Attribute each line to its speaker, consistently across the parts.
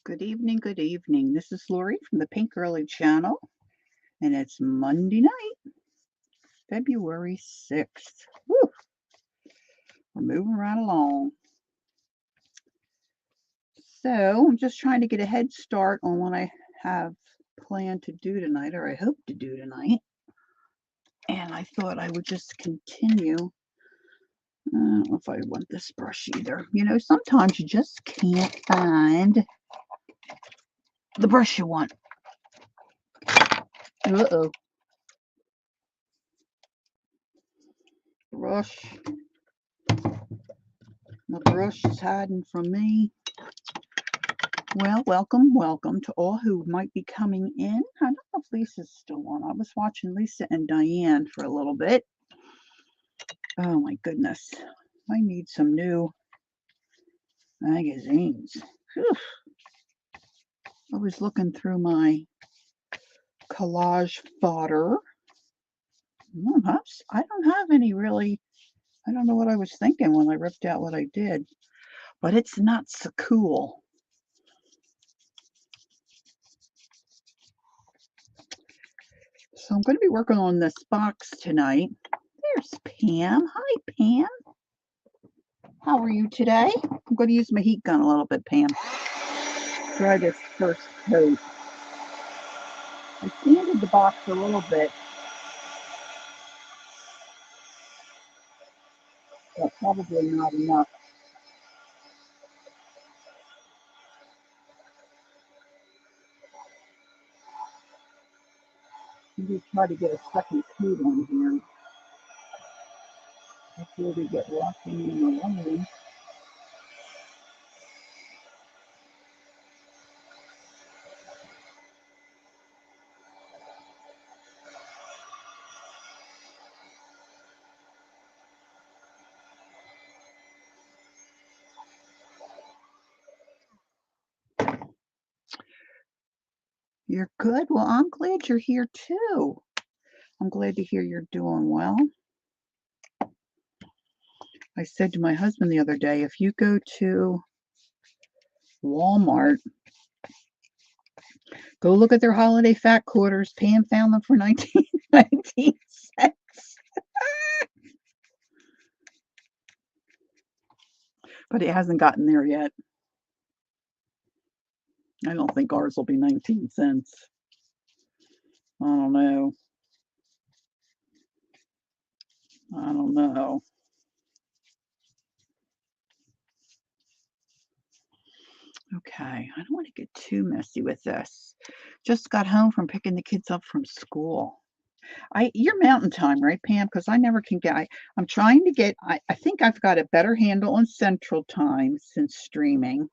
Speaker 1: Good evening, good evening. This is Lori from the Pink Girly channel, and it's Monday night, February 6th. Woo! We're moving right along. So I'm just trying to get a head start on what I have planned to do tonight, or I hope to do tonight. And I thought I would just continue. I don't know if I want this brush either. You know, sometimes you just can't find the brush you want. Uh-oh. Brush. My brush is hiding from me. Well, welcome to all who might be coming in. I don't know if Lisa's still on. I was watching Lisa and Diane for a little bit. Oh my goodness. I need some new magazines. Whew. I was looking through my collage fodder. I don't have any really. I don't know what I was thinking when I ripped out what I did, but it's not so cool. So I'm going to be working on this box tonight. There's Pam. Hi, Pam. How are you today? I'm going to use my heat gun a little bit, Pam. Try this first coat. I sanded the box a little bit, but probably not enough. Maybe try to get a second coat on here before we get walking in the lane. You're good? Well, I'm glad you're here too. I'm glad to hear you're doing well. I said to my husband the other day, if you go to Walmart, go look at their holiday fat quarters. Pam found them for 19 cents. But it hasn't gotten there yet. I don't think ours will be 19 cents. I don't know. I don't know. Okay, I don't want to get too messy with this. Just got home from picking the kids up from school. You're mountain time, right, Pam? Because I never can get. I'm trying to get. I think I've got a better handle on Central Time since streaming,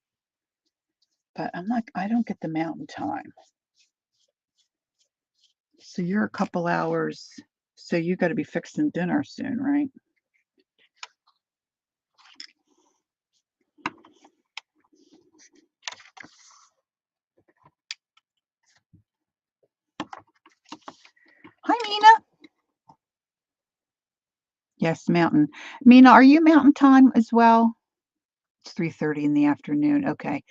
Speaker 1: but I'm not. I don't get the mountain time. So you're a couple hours. So you got to be fixing dinner soon, right? Hi, Mina. Yes, mountain. Mina, are you mountain time as well? It's 3:30 in the afternoon. Okay.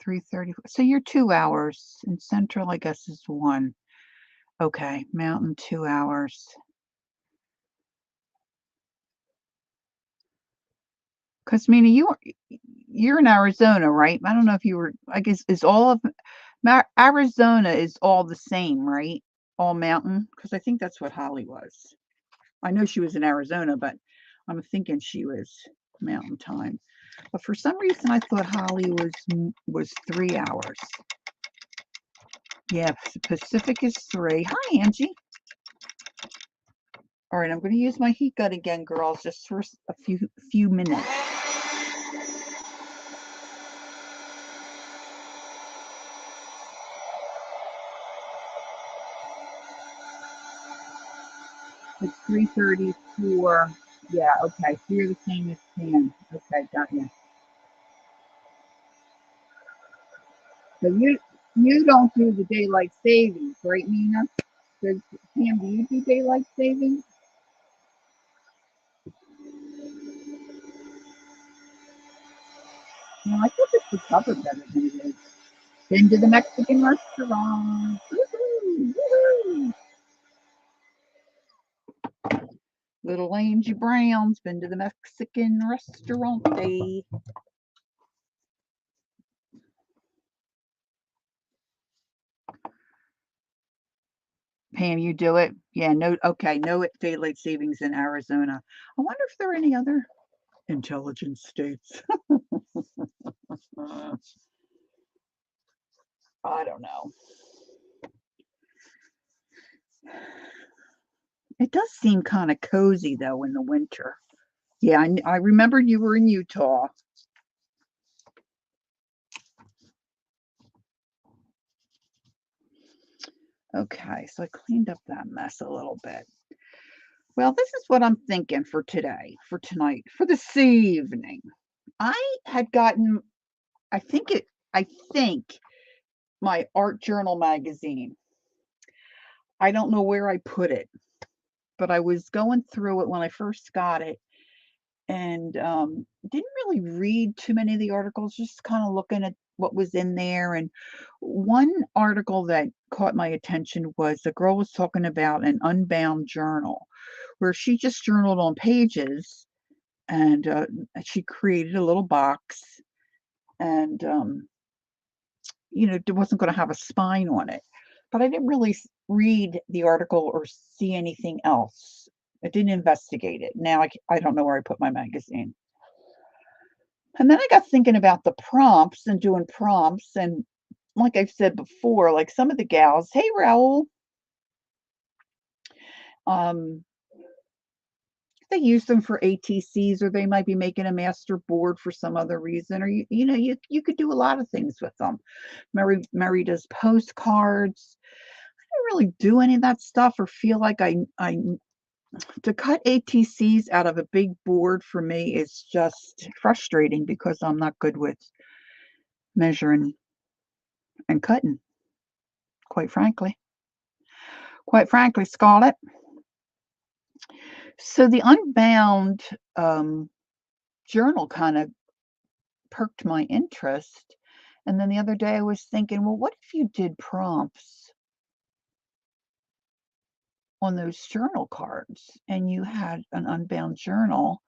Speaker 1: 3:30. So you're 2 hours. And Central, I guess, is 1. Okay. Mountain, 2 hours. Because Mina, you're in Arizona, right? I don't know if you were. I guess is all of Arizona is all the same, right? All mountain. Because I think that's what Holly was. I know she was in Arizona, but I'm thinking she was mountain time. But for some reason, I thought Holly was 3 hours. Yeah, Pacific is 3. Hi, Angie. All right, I'm going to use my heat gun again, girls, just for a few minutes. It's 3:34. Yeah, okay. So you're the same as Pam. Okay, got you. So you don't do the daylight savings, right, Nina? Does Pam, do you do daylight savings? No, I thought this was covered better than it is. Been to the Mexican restaurant. Woohoo, woohoo. Little Angie Brown's been to the Mexican restaurant day. Pam, you do it? Yeah, no, okay, no daylight savings in Arizona. I wonder if there are any other intelligent states. I don't know. It does seem kind of cozy though in the winter. Yeah, I remember you were in Utah. Okay, so I cleaned up that mess a little bit. Well, this is what I'm thinking for today, for tonight, for this evening. I had gotten, I think it, I think my art journal magazine. I don't know where I put it, but I was going through it when I first got it and didn't really read too many of the articles, just kind of looking at what was in there. And one article that caught my attention was the girl was talking about an Unbound journal where she just journaled on pages and she created a little box and it wasn't going to have a spine on it. But I didn't really read the article or see anything else. I didn't investigate it. Now I don't know where I put my magazine. And then I got thinking about the prompts and doing prompts. And like I've said before, like some of the gals, hey, Raoul, um, they use them for ATCs or they might be making a master board for some other reason. Or, you could do a lot of things with them. Mary does postcards. I don't really do any of that stuff or feel like I to cut ATCs out of a big board for me is just frustrating because I'm not good with measuring and cutting, quite frankly. Quite frankly, Scarlett. So the Unbound journal kind of perked my interest. And then the other day I was thinking, well, what if you did prompts on those journal cards and you had an Unbound journal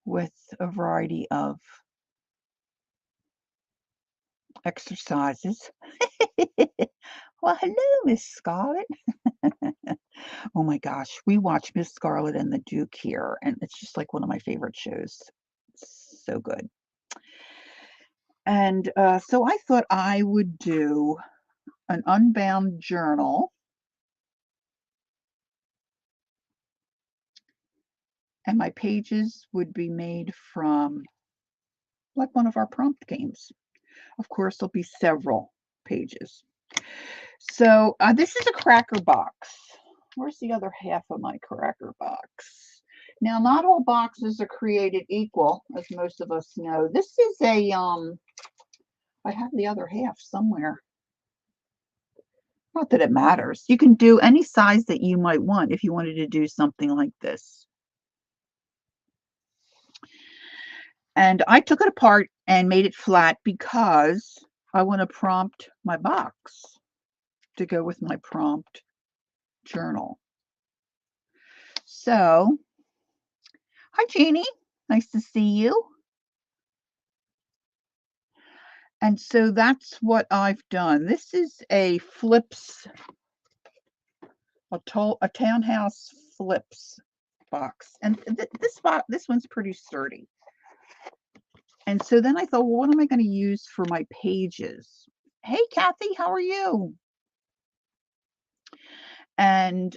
Speaker 1: with a variety of exercises? Well, hello, Miss Scarlett. Oh my gosh, we watch Miss Scarlet and the Duke here, and it's just like one of my favorite shows. It's so good. And so I thought I would do an Unbound journal, and my pages would be made from like one of our prompt games. Of course, there'll be several pages. So this is a cracker box. Where's the other half of my cracker box? Now, not all boxes are created equal, as most of us know. This is a, I have the other half somewhere. Not that it matters. You can do any size that you might want if you wanted to do something like this. And I took it apart and made it flat because I want to prompt my box to go with my prompt journal. So, hi, Jeannie. Nice to see you. And so that's what I've done. This is a flips, a townhouse flips box. And this one's pretty sturdy. And so then I thought, well, what am I going to use for my pages? Hey, Kathy, how are you? And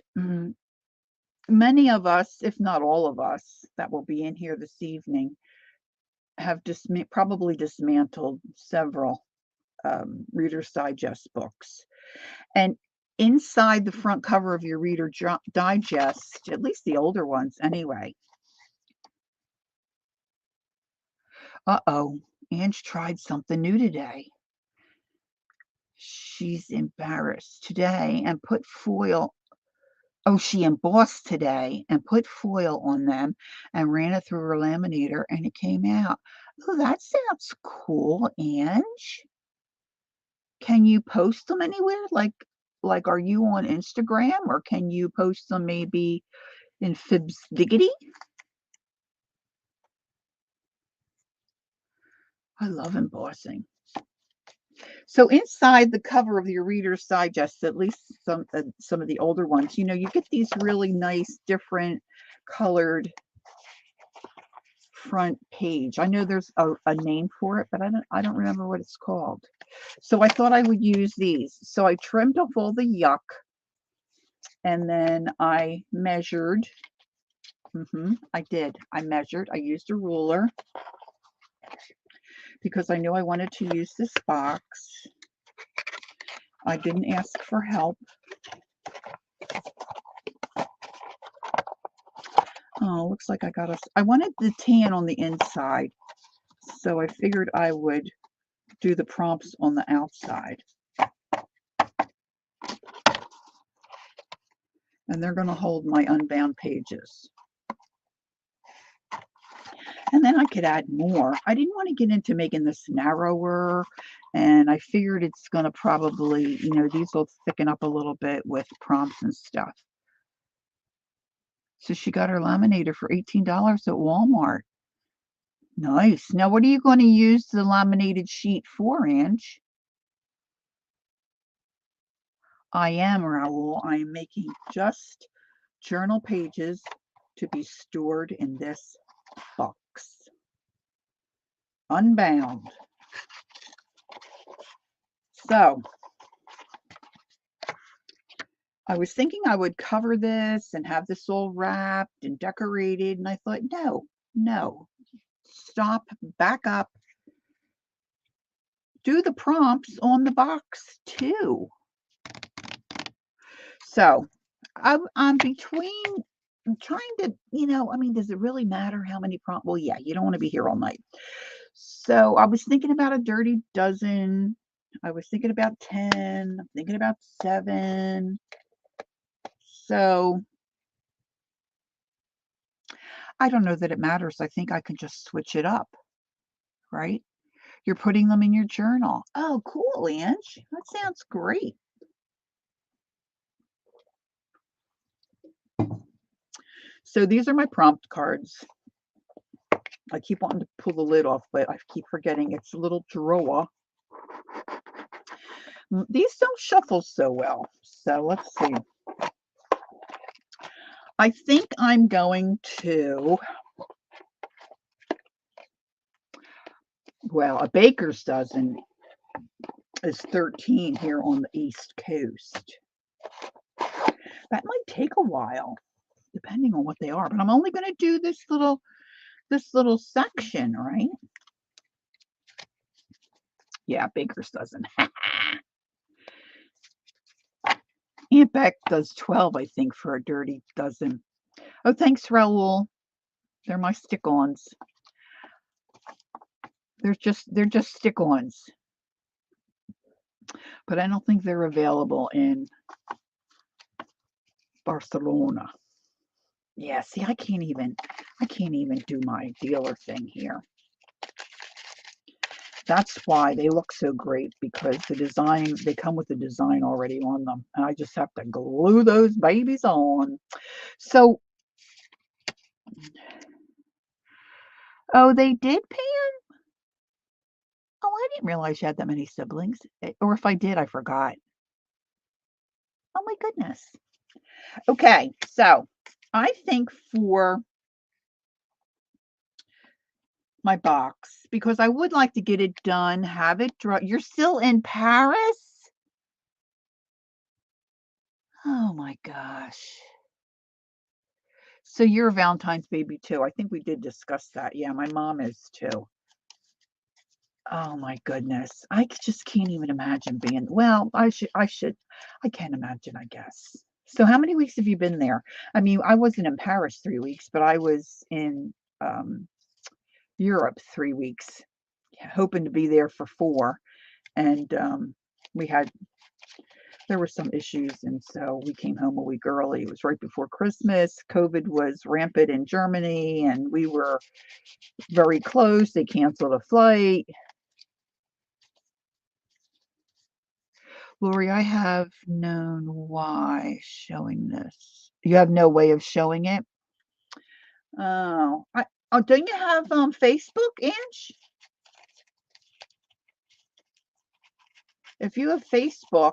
Speaker 1: many of us, if not all of us, that will be in here this evening have probably dismantled several Reader's Digest books. And inside the front cover of your Reader Digest, at least the older ones anyway. Uh-oh, Ange tried something new today. She's embarrassed today and put foil. Oh, she embossed today and put foil on them and ran it through her laminator and it came out. Oh, that sounds cool, Ange. Can you post them anywhere? Like, are you on Instagram, or can you post them maybe in Fibs Diggity? I love embossing. So inside the cover of your Reader's Digest, at least some of the older ones, you know, you get these really nice, different colored front page. I know there's a name for it, but I don't remember what it's called. So I thought I would use these. So I trimmed off all the yuck, and then I measured. I did. I measured. I used a ruler because I knew I wanted to use this box. I didn't ask for help. Oh, looks like I wanted the tan on the inside, so I figured I would do the prompts on the outside. And they're going to hold my Unbound pages. And then I could add more. I didn't want to get into making this narrower, and I figured it's going to probably, you know, these will thicken up a little bit with prompts and stuff. So she got her laminator for $18 at Walmart. Nice. Now, what are you going to use the laminated sheet for, Ange? I am, Raoul. I am making just journal pages to be stored in this box. Unbound. So, I was thinking I would cover this and have this all wrapped and decorated, and I thought, no, stop, back up, do the prompts on the box too. So I'm trying to, you know, I mean, does it really matter how many prompts? Well, yeah, you don't want to be here all night. So I was thinking about a dirty dozen. I was thinking about 10. I'm thinking about 7. So I don't know that it matters. I think I can just switch it up, right? You're putting them in your journal. Oh, cool, Ange. That sounds great. So these are my prompt cards. I keep wanting to pull the lid off, but I keep forgetting it's a little drawer. These don't shuffle so well. So let's see. I think I'm going to, well, a baker's dozen is 13 here on the East Coast. That might take a while, depending on what they are, but I'm only going to do this little section, right? Yeah, baker's dozen. Aunt Beck does 12, I think, for a dirty dozen. Oh, thanks, Raoul. They're my stick-ons. They're just stick-ons. But I don't think they're available in Barcelona. Yeah, see, I can't even do my dealer thing here. That's why they look so great, because the design, they come with the design already on them, and I just have to glue those babies on. So, oh, they did, Pam? Oh, I didn't realize you had that many siblings. Or if I did, I forgot. Oh my goodness. Okay, so I think for my box, because I would like to get it done, have it draw. You're still in Paris? Oh my gosh. So you're a Valentine's baby too. I think we did discuss that. Yeah, my mom is too. Oh my goodness. Just can't even imagine being, well, I can imagine, I guess. So how many weeks have you been there? I mean, I wasn't in Paris 3 weeks, but I was in Europe 3 weeks, hoping to be there for 4. And there were some issues, and so we came home a week early. It was right before Christmas. COVID was rampant in Germany, and we were very close. They canceled a flight. Lori, I have known why showing this. You have no way of showing it? Oh, don't you have Facebook, Ange? If you have Facebook,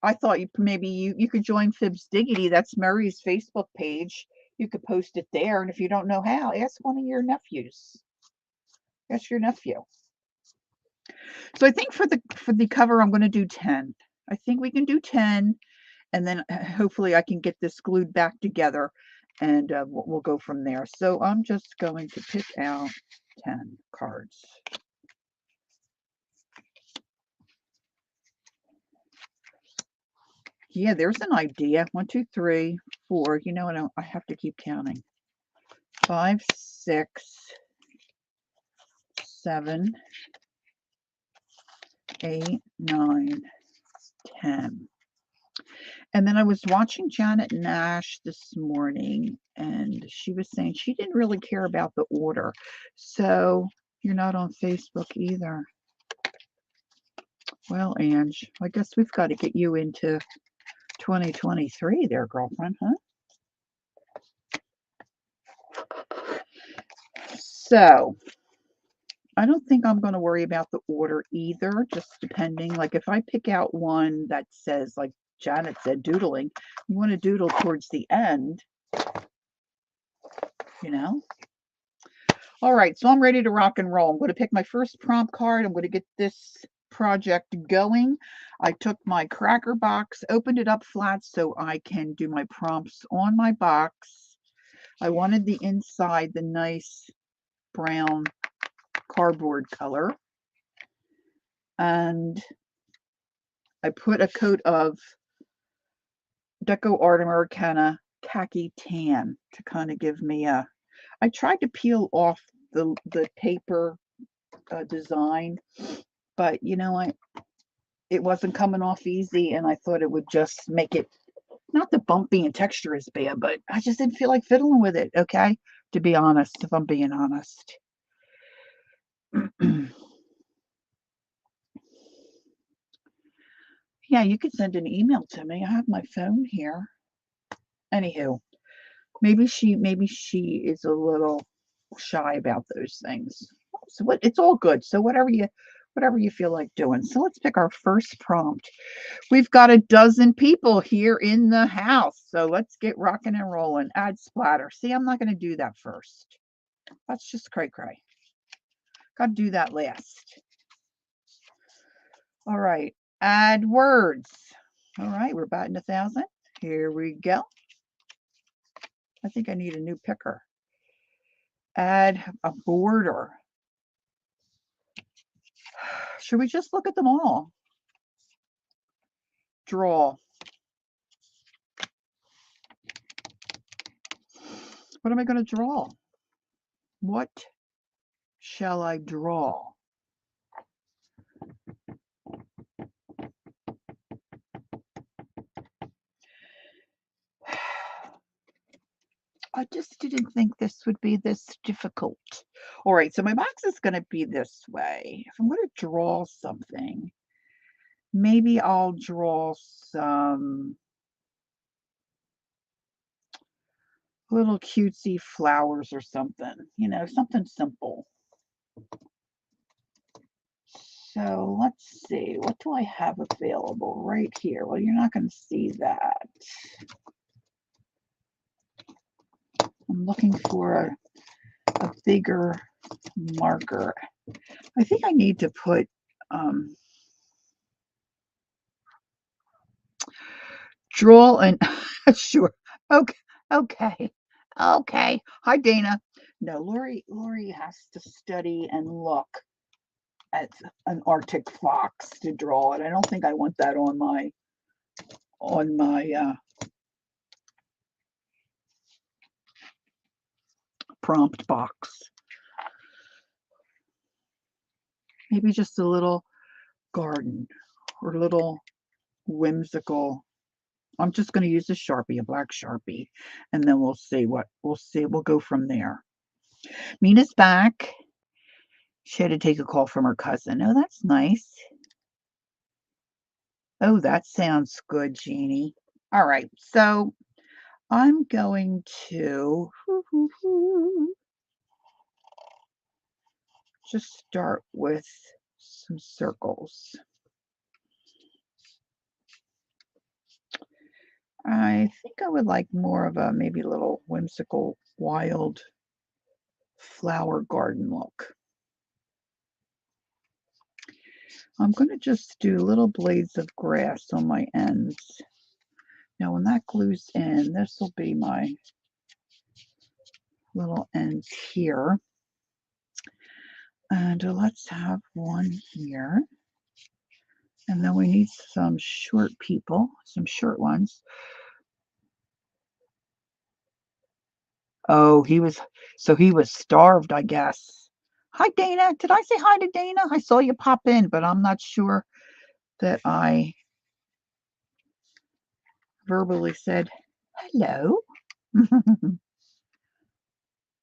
Speaker 1: I thought maybe you could join Fibs Diggity. That's Murray's Facebook page. You could post it there, and if you don't know how, ask one of your nephews. Ask your nephew. So I think for the cover, I'm going to do 10. I think we can do 10, and then hopefully I can get this glued back together, and we'll go from there. So I'm just going to pick out 10 cards. Yeah, there's an idea. 1, 2, 3, 4. You know what? I have to keep counting. 5, 6, 7, 8, 9, 10. And then I was watching Janet Nash this morning, and she was saying she didn't really care about the order. So you're not on Facebook either. Well, Ange, I guess we've got to get you into 2023 there, girlfriend, huh? So I don't think I'm going to worry about the order either, just depending. Like if I pick out one that says, like Janet said, doodling, you want to doodle towards the end, you know? All right, so I'm ready to rock and roll. I'm going to pick my first prompt card. I'm going to get this project going. I took my cracker box, opened it up flat so I can do my prompts on my box. I wanted the inside the nice brown cardboard color. And I put a coat of Deco Art Americana khaki tan to kind of give me a... I tried to peel off the paper design, but you know what? It wasn't coming off easy, and I thought it would just make it... Not the bumpy and texture is bad, but I just didn't feel like fiddling with it, okay? To be honest, if I'm being honest. Yeah, you could send an email to me. I have my phone here. Anywho, maybe she is a little shy about those things. So what? It's all good. So whatever you feel like doing. So let's pick our first prompt. We've got a dozen people here in the house. So let's get rocking and rolling. Add splatter. See, I'm not going to do that first. That's just cray cray. Got to do that last. All right. Add words. All right. We're batting 1,000. Here we go. I think I need a new picker. Add a border. Should we just look at them all? Draw. What am I going to draw? What shall I draw? I just didn't think this would be this difficult. All right, so my box is going to be this way. If I'm going to draw something, maybe I'll draw some little cutesy flowers or something, you know, something simple. So let's see, what do I have available right here? Well, you're not going to see that. I'm looking for a bigger marker. I think I need to put draw and sure. Okay. Hi, Dana. No, Lori has to study and look at an Arctic fox to draw it. I don't think I want that on my prompt box. Maybe just a little garden or a little whimsical. I'm just going to use a Sharpie, a black Sharpie, and then we'll see. We'll go from there. Mina's back. She had to take a call from her cousin. Oh, that's nice. Oh, that sounds good, Jeannie. All right, so I'm going to just start with some circles. I think I would like more of a maybe a little whimsical, wild flower garden look. I'm going to just do little blades of grass on my ends. Now, when that glues in, this will be my little ends here. And let's have one here. And then we need some short people, some short ones. Oh, he was starved, I guess. Hi, Dana. Did I say hi to Dana? I saw you pop in, but I'm not sure that I verbally said hello.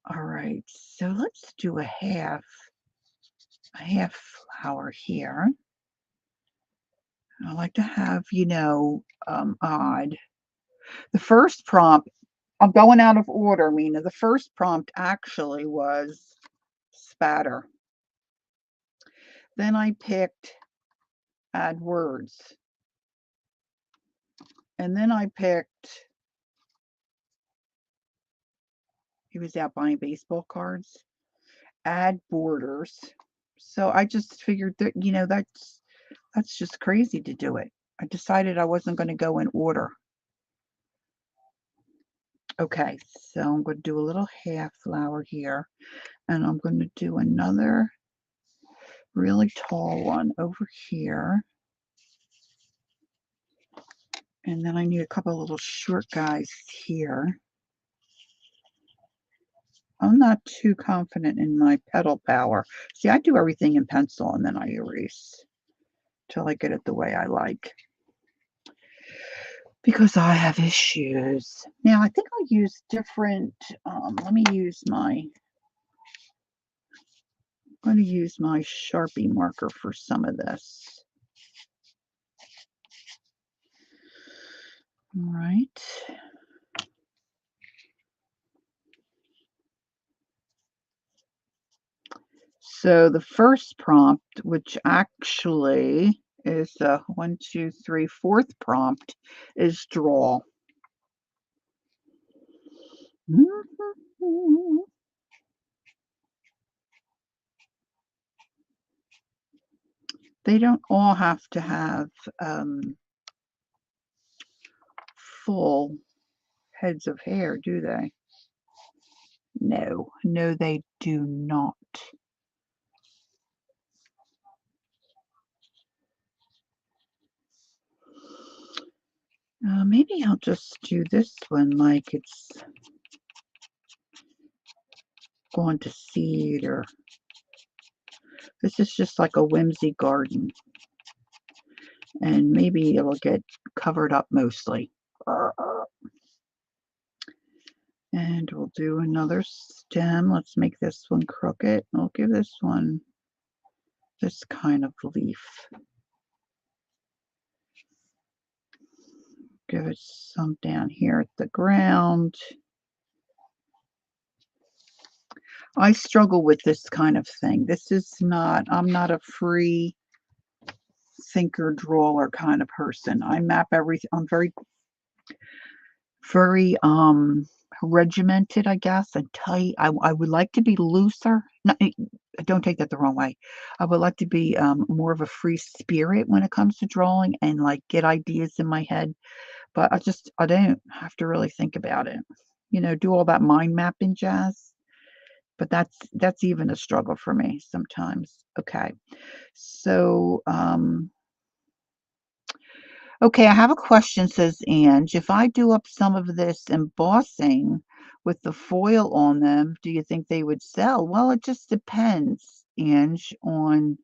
Speaker 1: All right, so let's do a half flower here. I like to have, odd. The first prompt, I'm going out of order, Mina. The first prompt actually was spatter. Then I picked add words. And then I picked, he was out buying baseball cards, add borders. So I just figured that, that's just crazy to do it. I decided I wasn't going to go in order. Okay, so I'm going to do a little half flower here, and I'm going to do another really tall one over here. And then I need a couple of little short guys here. I'm not too confident in my petal power. See, I do everything in pencil and then I erase till I get it the way I like. Because I have issues. Now, I think I'll use different, let me use I'm going to use my Sharpie marker for some of this. All right. So the first prompt, which actually is one, two, three, fourth prompt, is draw. They don't all have to have full heads of hair, do they? No, no, they do not. Maybe I'll just do this one like it's going to seed, or this is just like a whimsy garden. And maybe it'll get covered up mostly. And we'll do another stem. Let's make this one crooked. I'll give this one this kind of leaf. Give it some down here at the ground. I struggle with this kind of thing. I'm not a free thinker, drawer kind of person. I map everything. I'm very, very regimented, I guess, and tight. I would like to be looser. No, don't take that the wrong way. I would like to be more of a free spirit when it comes to drawing and like get ideas in my head. But I don't have to really think about it. Do all that mind mapping jazz. But that's even a struggle for me sometimes. Okay. So, okay, I have a question, says Ange. If I do up some of this embossing with the foil on them, do you think they would sell? Well, it just depends, Ange, on,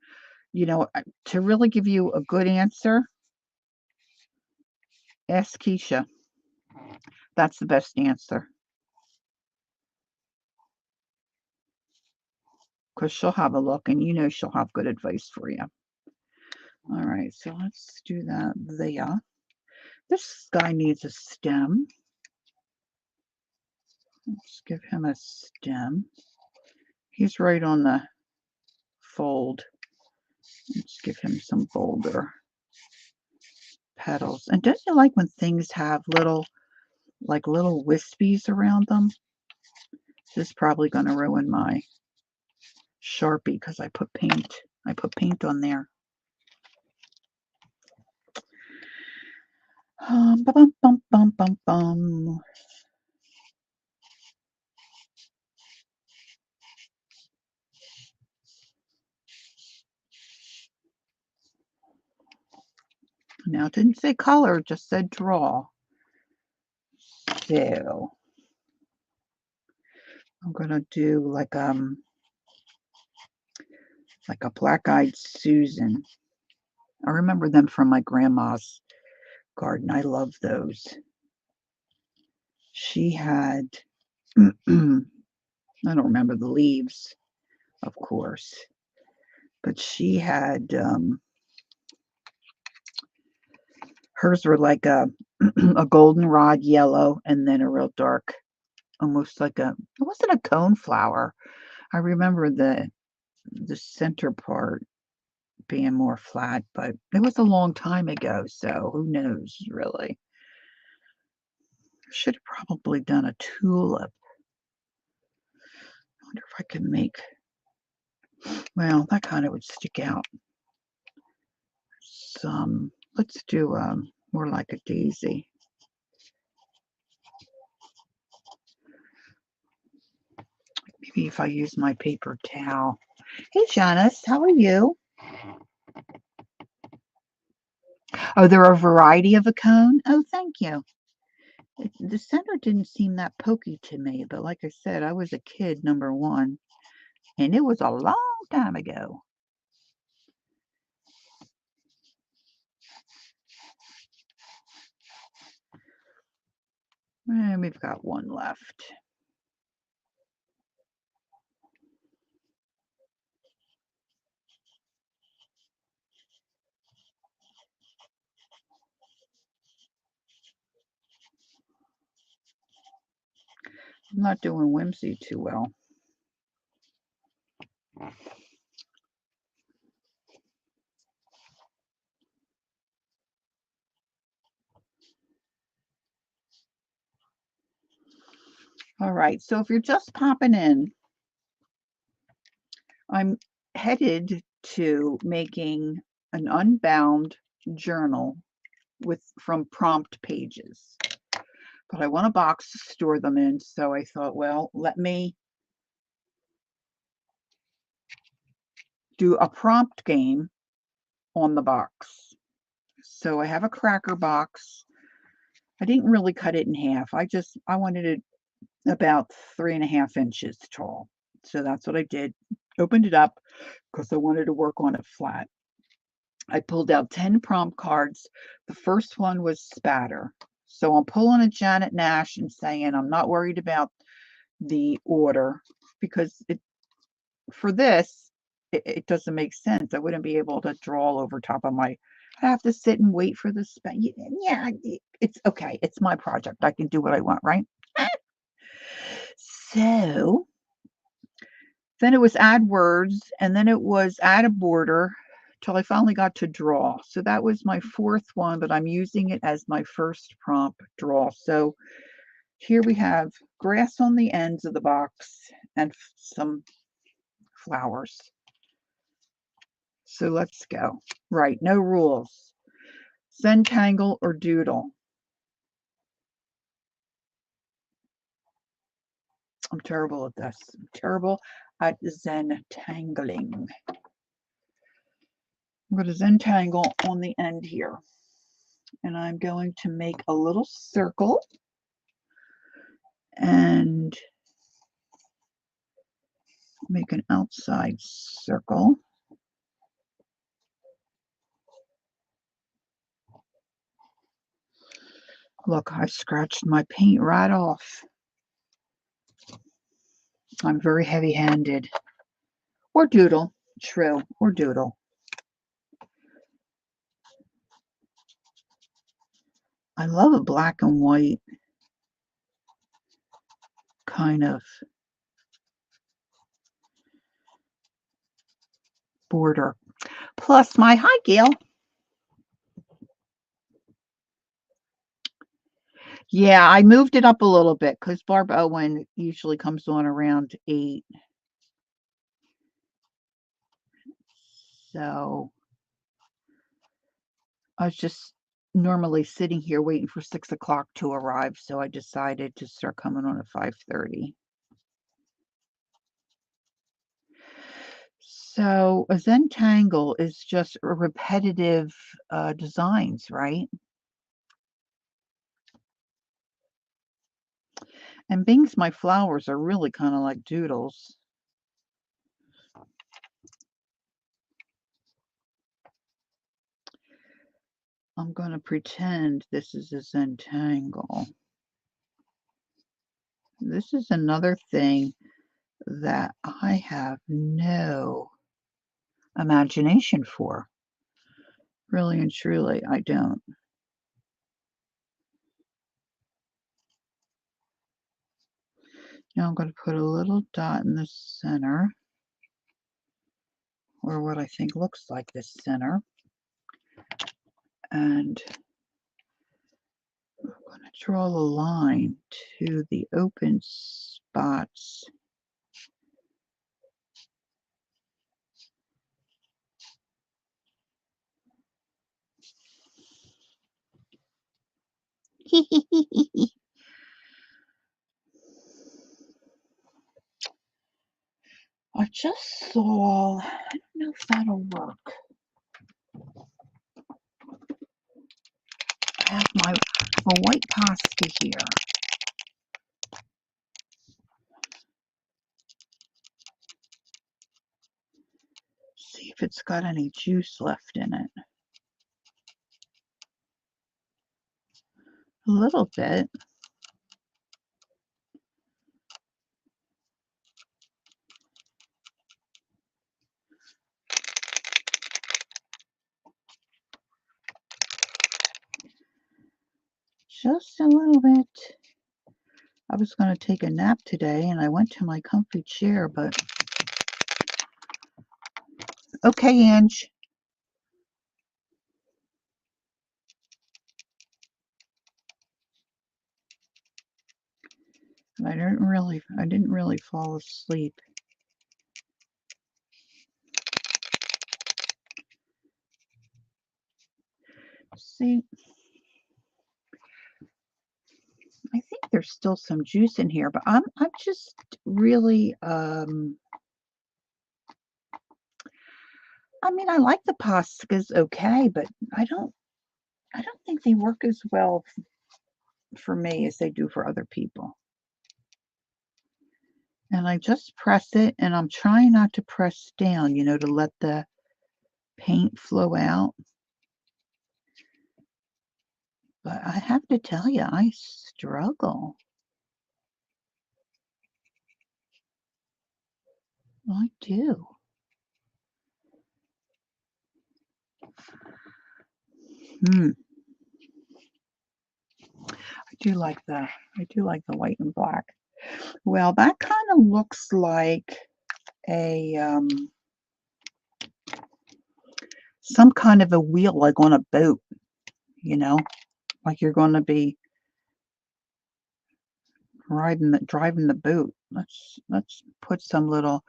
Speaker 1: to really give you a good answer, ask Keisha. That's the best answer. Because she'll have a look and she'll have good advice for you. All right, so let's do that there. This guy needs a stem. Let's give him a stem. He's right on the fold. Let's give him some bolder petals. And don't you like when things have little wispies around them? This is probably going to ruin my Sharpie because I put paint. I put paint on there. Bum, bum, bum, bum, bum, bum. Now it didn't say color, it just said draw. So I'm gonna do like a black-eyed Susan. I remember them from my grandma's garden. I love those. She had I don't remember the leaves, of course, but she had hers were like a a goldenrod yellow and then a real dark, almost like it wasn't a cone flower. I remember the center part being more flat, but it was a long time ago, so who knows, really. Should have probably done a tulip. I wonder if I can make, well, that kind of would stick out some. Let's do more like a daisy. Maybe if I use my paper towel. Hey, Janice, how are you? Oh, there are a variety of a cone? Oh, thank you. The center didn't seem that pokey to me, but like I said, I was a kid, number one, and it was a long time ago. And we've got one left. I'm not doing whimsy too well. All right, so if you're just popping in, I'm headed to making an Unbound journal from prompt pages. But I want a box to store them in, so I thought, well, let me do a prompt game on the box. So I have a cracker box. I didn't really cut it in half. I wanted it about 3.5 inches tall. So that's what I did. Opened it up because I wanted to work on it flat. I pulled out 10 prompt cards. The first one was spatter. So I'm pulling a Janet Nash and saying I'm not worried about the order because for this, it doesn't make sense. I wouldn't be able to draw over top of I have to sit and wait for the yeah, it's okay. It's my project. I can do what I want, right? So then it was add words, and then it was add a border till I finally got to draw. So that was my fourth one, but I'm using it as my first prompt, draw. So here we have grass on the ends of the box and some flowers. So let's go. Right, no rules. Zentangle or doodle. I'm terrible at this. I'm terrible at Zentangling. I'm going to Zentangle on the end here. And I'm going to make a little circle and make an outside circle. Look, I scratched my paint right off. I'm very heavy-handed. Or doodle. True. Or doodle. I love a black and white kind of border. Plus hi, Gail. Yeah, I moved it up a little bit because Barb Owen usually comes on around 8. So I was just normally sitting here waiting for 6 o'clock to arrive, so I decided to start coming on at 5:30. So a Zentangle is just a repetitive designs, right? And Bing's My Flowers are really kind of like doodles. I'm going to pretend this is a Zentangle. This is another thing that I have no imagination for. Really and truly, I don't. Now I'm going to put a little dot in the center, or what I think looks like the center. And I'm going to draw the line to the open spots. I just saw, I don't know if that'll work. I have my white pasta here. See if it's got any juice left in it. A little bit. Just a little bit. I was going to take a nap today and I went to my comfy chair, but okay, Ange. I didn't really fall asleep. See, I think there's still some juice in here, but I'm just really I mean, I like the pastas okay, but I don't think they work as well for me as they do for other people. And I just press it, and I'm trying not to press down, to let the paint flow out. But I have to tell you, I struggle. I do. I do like the white and black. Well, that kind of looks like a some kind of a wheel, like on a boat, like you're going to be driving the boat. Let's put some little.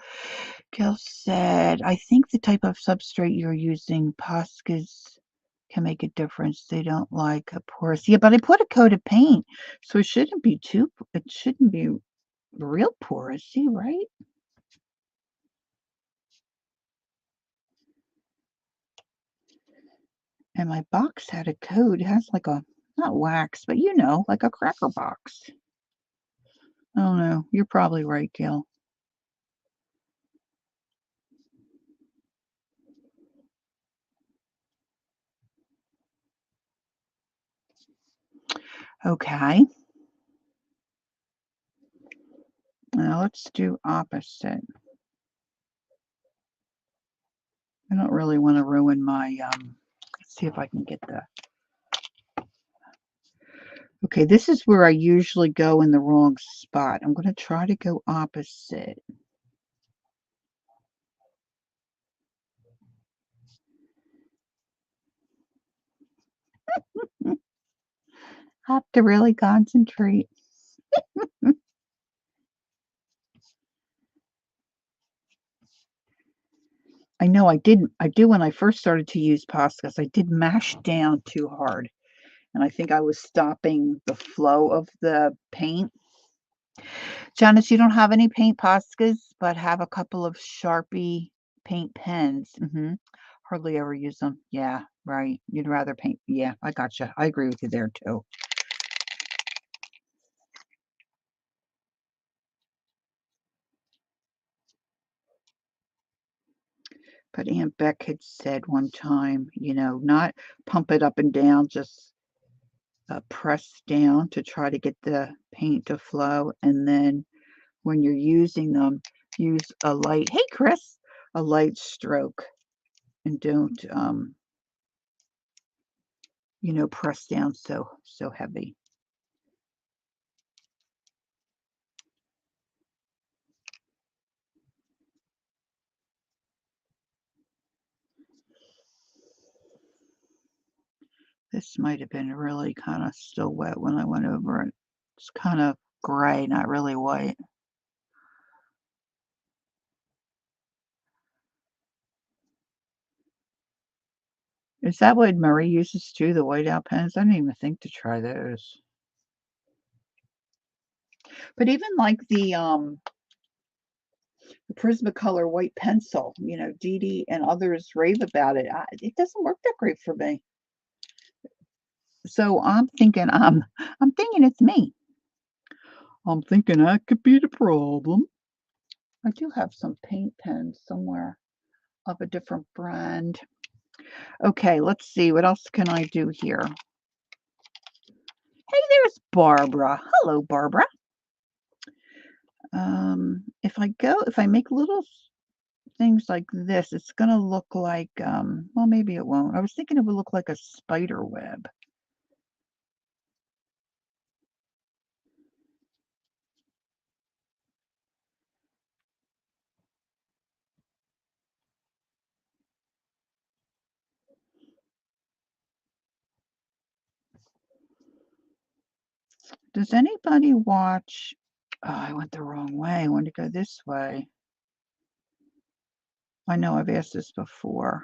Speaker 1: Gil said, I think the type of substrate you're using, Poscas, can make a difference. They don't like a porous. Yeah, but I put a coat of paint, so it shouldn't be real porous, right? And my box had a coat. It has like a, not wax, but like a cracker box. I don't know. You're probably right, Gil. Okay. Now let's do opposite. I don't really want to ruin my, let's see if I can get Okay, this is where I usually go in the wrong spot. I'm gonna try to go opposite. Have to really concentrate. I know I do when I first started to use Poscas, I did mash down too hard, and I think I was stopping the flow of the paint. Janice, you don't have any paint Poscas, but have a couple of Sharpie paint pens. Hardly ever use them. Yeah, right. You'd rather paint. Yeah, I gotcha. I agree with you there too. But Aunt Beck had said one time, not pump it up and down, just press down to try to get the paint to flow. And then when you're using them, use a light, hey, Chris, a light stroke and don't, press down so heavy. This might have been really kind of still wet when I went over it. It's kind of gray, not really white. Is that what Marie uses too, the whiteout pens? I didn't even think to try those. But even like the Prismacolor white pencil, Dee Dee and others rave about it. It doesn't work that great for me. So I'm thinking it's me. I'm thinking that could be the problem. I do have some paint pens somewhere of a different brand. Okay, let's see. What else can I do here? Hey, there's Barbara. Hello, Barbara. If I make little things like this, it's gonna look like, well, maybe it won't. I was thinking it would look like a spider web. Does anybody watch? Oh, I went the wrong way. I wanted to go this way. I know I've asked this before.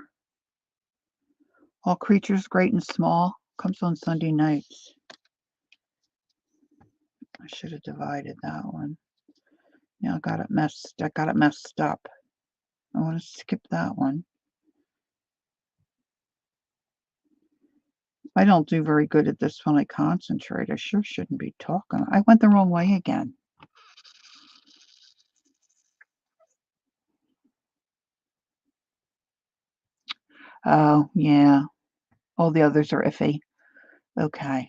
Speaker 1: All Creatures Great and Small comes on Sunday nights. I should have divided that one. Yeah, I got it messed up. I want to skip that one. I don't do very good at this when I concentrate. I sure shouldn't be talking. I went the wrong way again. Oh, yeah. All the others are iffy. Okay.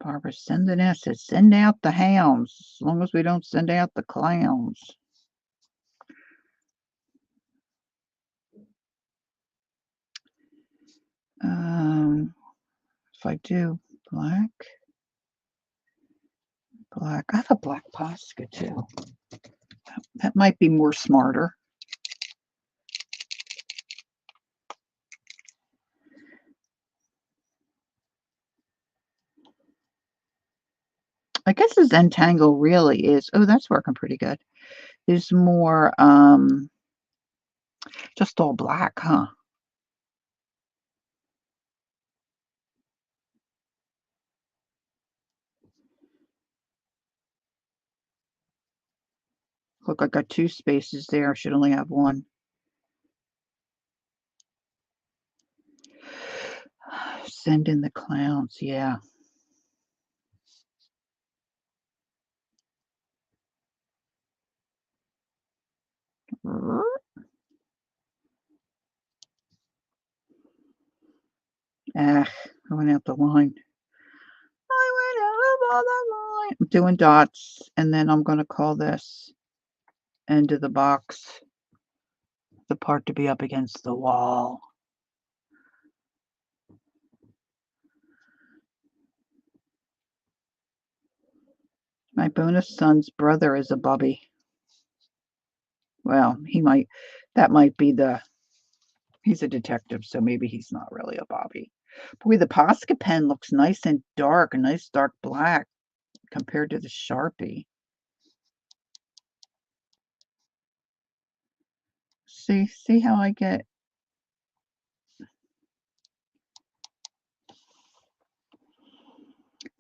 Speaker 1: Barbara, send an S. Send out the hounds, as long as we don't send out the clowns. If I do black, black. I have a black Posca too. That might be more smarter. I guess the Zentangle really is. Oh, that's working pretty good. Is more just all black, huh? Look, I got two spaces there. I should only have one. Send in the clowns, yeah. Ah, I went out the line. I went out of the line. I'm doing dots, and then I'm going to call this end of the box. the part to be up against the wall. My bonus son's brother is a bubby. Well, that might be he's a detective, so maybe he's not really a bobby. Boy, the Posca pen looks nice and dark, a nice dark black compared to the Sharpie. See how I get.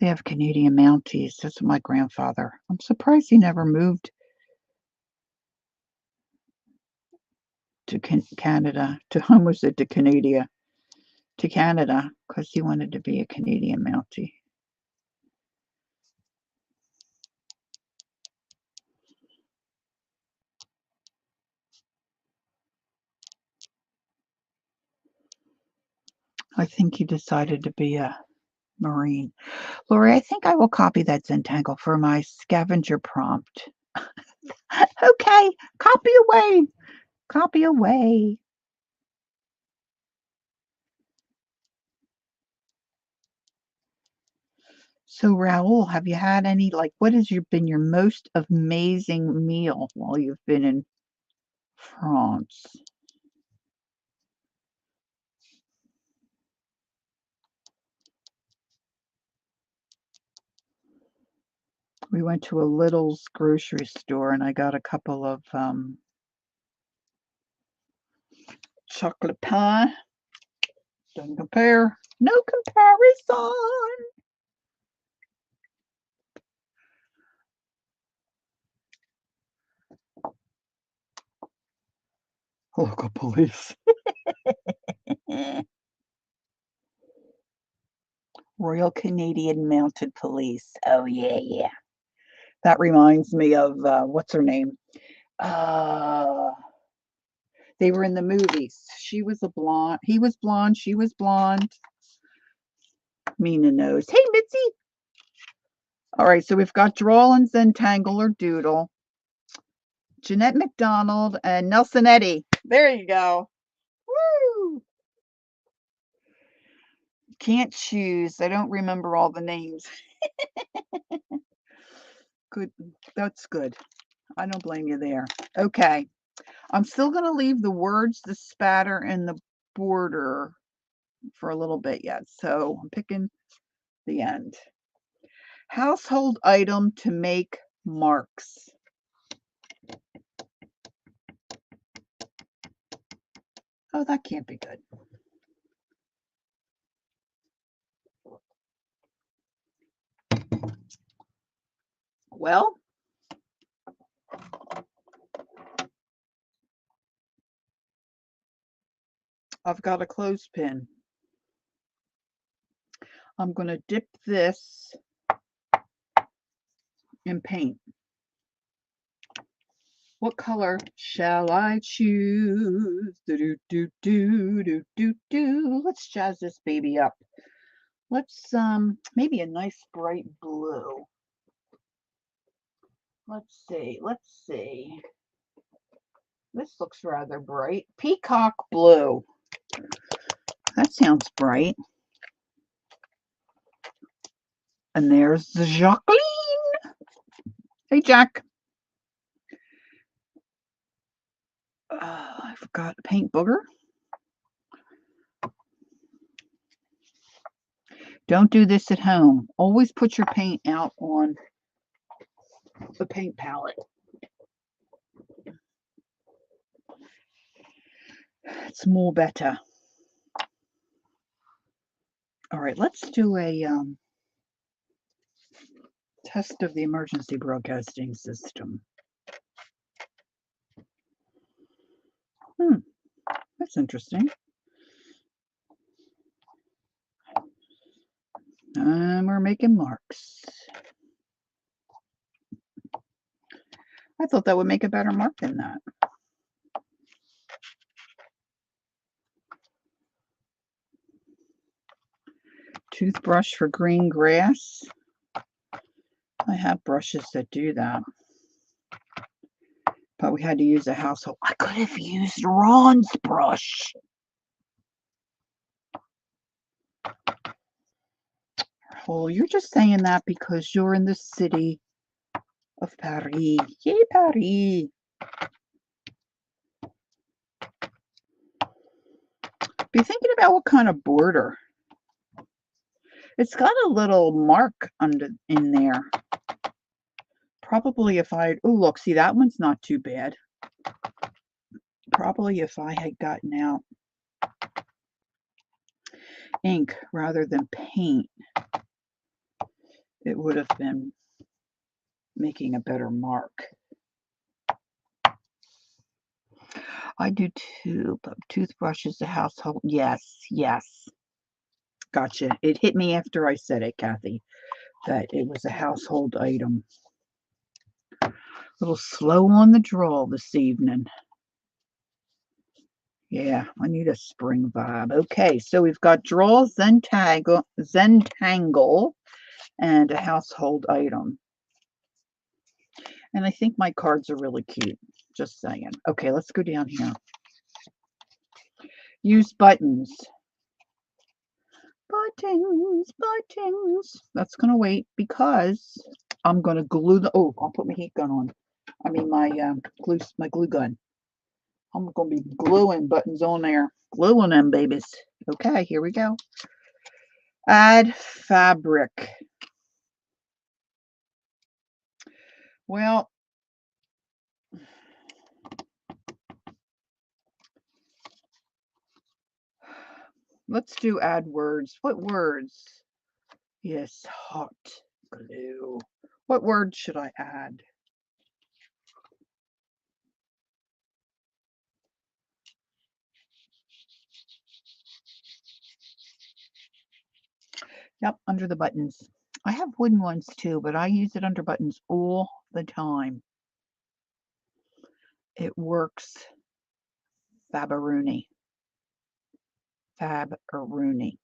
Speaker 1: They have Canadian Mounties. That's my grandfather. I'm surprised he never moved to Canada. To almost said to Canada. To Canada, because he wanted to be a Canadian Mountie. I think he decided to be a Marine. Lori, I think I will copy that Zentangle for my scavenger prompt. Okay, copy away. Copy away. So, Raoul, have you had any, what has been your most amazing meal while you've been in France? We went to a Lidl's grocery store and I got a couple of chocolate pain. Doesn't compare. No comparison. Local police. Royal Canadian Mounted Police. Oh, yeah. That reminds me of, what's her name? They were in the movies. She was a blonde. He was blonde. She was blonde. Mina knows. Hey, Mitzi. All right, so we've got Drawl and Zentangle or Doodle. Jeanette McDonald and Nelson Eddy. There you go. Woo! Can't choose. I don't remember all the names. Good. That's good. I don't blame you there. Okay. I'm still going to leave the words, the spatter, and the border for a little bit yet. So I'm picking the end. Household item to make marks. Oh, that can't be good. Well, I've got a clothespin. I'm going to dip this in paint. What color shall I choose? Do. Let's jazz this baby up. Let's maybe a nice bright blue. Let's see. This looks rather bright. Peacock blue. That sounds bright. And there's the Jacqueline. Hey, Jack. I've got paint booger. Don't do this at home. Always put your paint out on the paint palette. It's more better. All right, let's do a test of the emergency broadcasting system. That's interesting. And we're making marks. I thought that would make a better mark than that. Toothbrush for green grass. I have brushes that do that. But we had to use a household. I could have used Ron's brush. Oh, you're just saying that because you're in the city of Paris. Yay, Paris. Be thinking about what kind of border. It's got a little mark in there. Probably if I, oh look, see that one's not too bad. Probably if I had gotten out ink rather than paint, it would have been making a better mark. I do too, but toothbrush is a household. Yes, yes. Gotcha. It hit me after I said it, Kathy, that it was a household item. A little slow on the draw this evening. Yeah, I need a spring vibe. Okay, so we've got draw, Zentangle, and a household item. And I think my cards are really cute. Just saying. Okay, let's go down here. Use buttons. Buttons, buttons. That's going to wait because I'm going to glue the, oh, I'll put my heat gun on. I mean my glue gun. I'm going to be gluing buttons on there. Gluing them, babies. Okay, here we go. Add fabric. Well, let's do add words. What words? Yes, hot glue. What word should I add? Yep, under the buttons. I have wooden ones too, but I use it under buttons all the time. It works. Fabaroonie. Fabaroonie.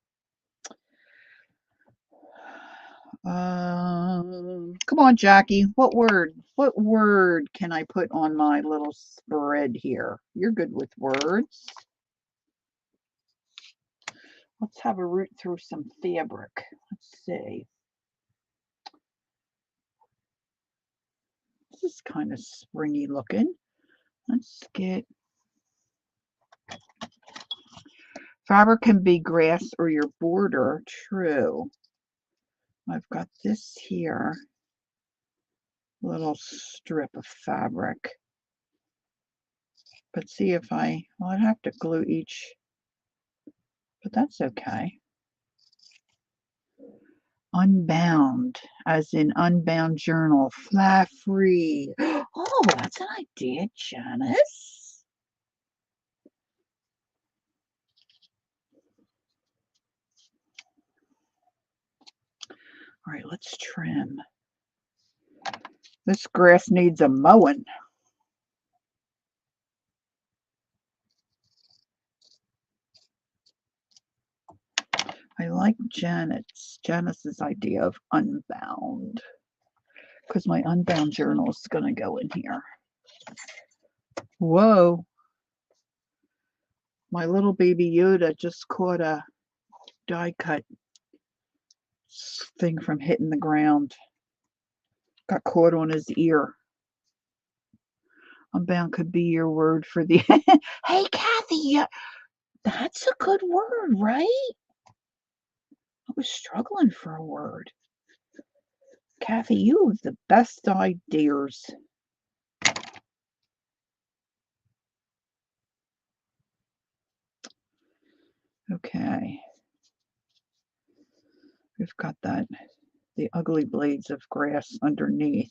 Speaker 1: Come on, Jackie. What word can I put on my little spread here? You're good with words. Let's have a root through some fabric. Let's see. This is kind of springy looking. Let's get... Fabric can be grass or your border. True. I've got this here. Little strip of fabric. But see if well, I'd have to glue each, but that's okay. Unbound, as in Unbound Journal, fly free. Oh, that's an idea, Janice. All right, let's trim. This grass needs a mowing. I like Janice's idea of Unbound, because my Unbound Journal is going to go in here. Whoa. My little baby Yoda just caught a die cut thing from hitting the ground. Got caught on his ear. Unbound could be your word for the... Hey, Kathy, that's a good word, right? I was struggling for a word. Kathy, you have the best ideas. Okay. We've got the ugly blades of grass underneath.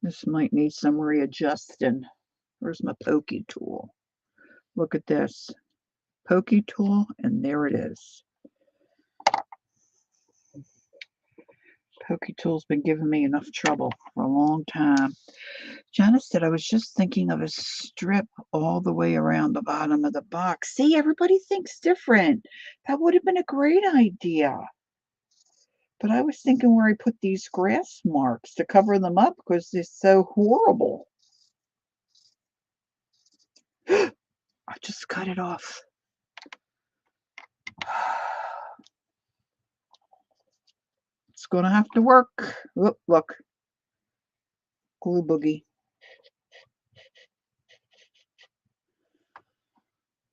Speaker 1: This might need some readjusting. Where's my pokey tool? Look at this. Pokey tool, and there it is. Pokey tool's been giving me enough trouble for a long time. Janice said I was just thinking of a strip all the way around the bottom of the box. See, everybody thinks different. That would have been a great idea. But I was thinking where I put these grass marks to cover them up because they're so horrible. I just cut it off. It's going to have to work. Look, look. Glue boogie.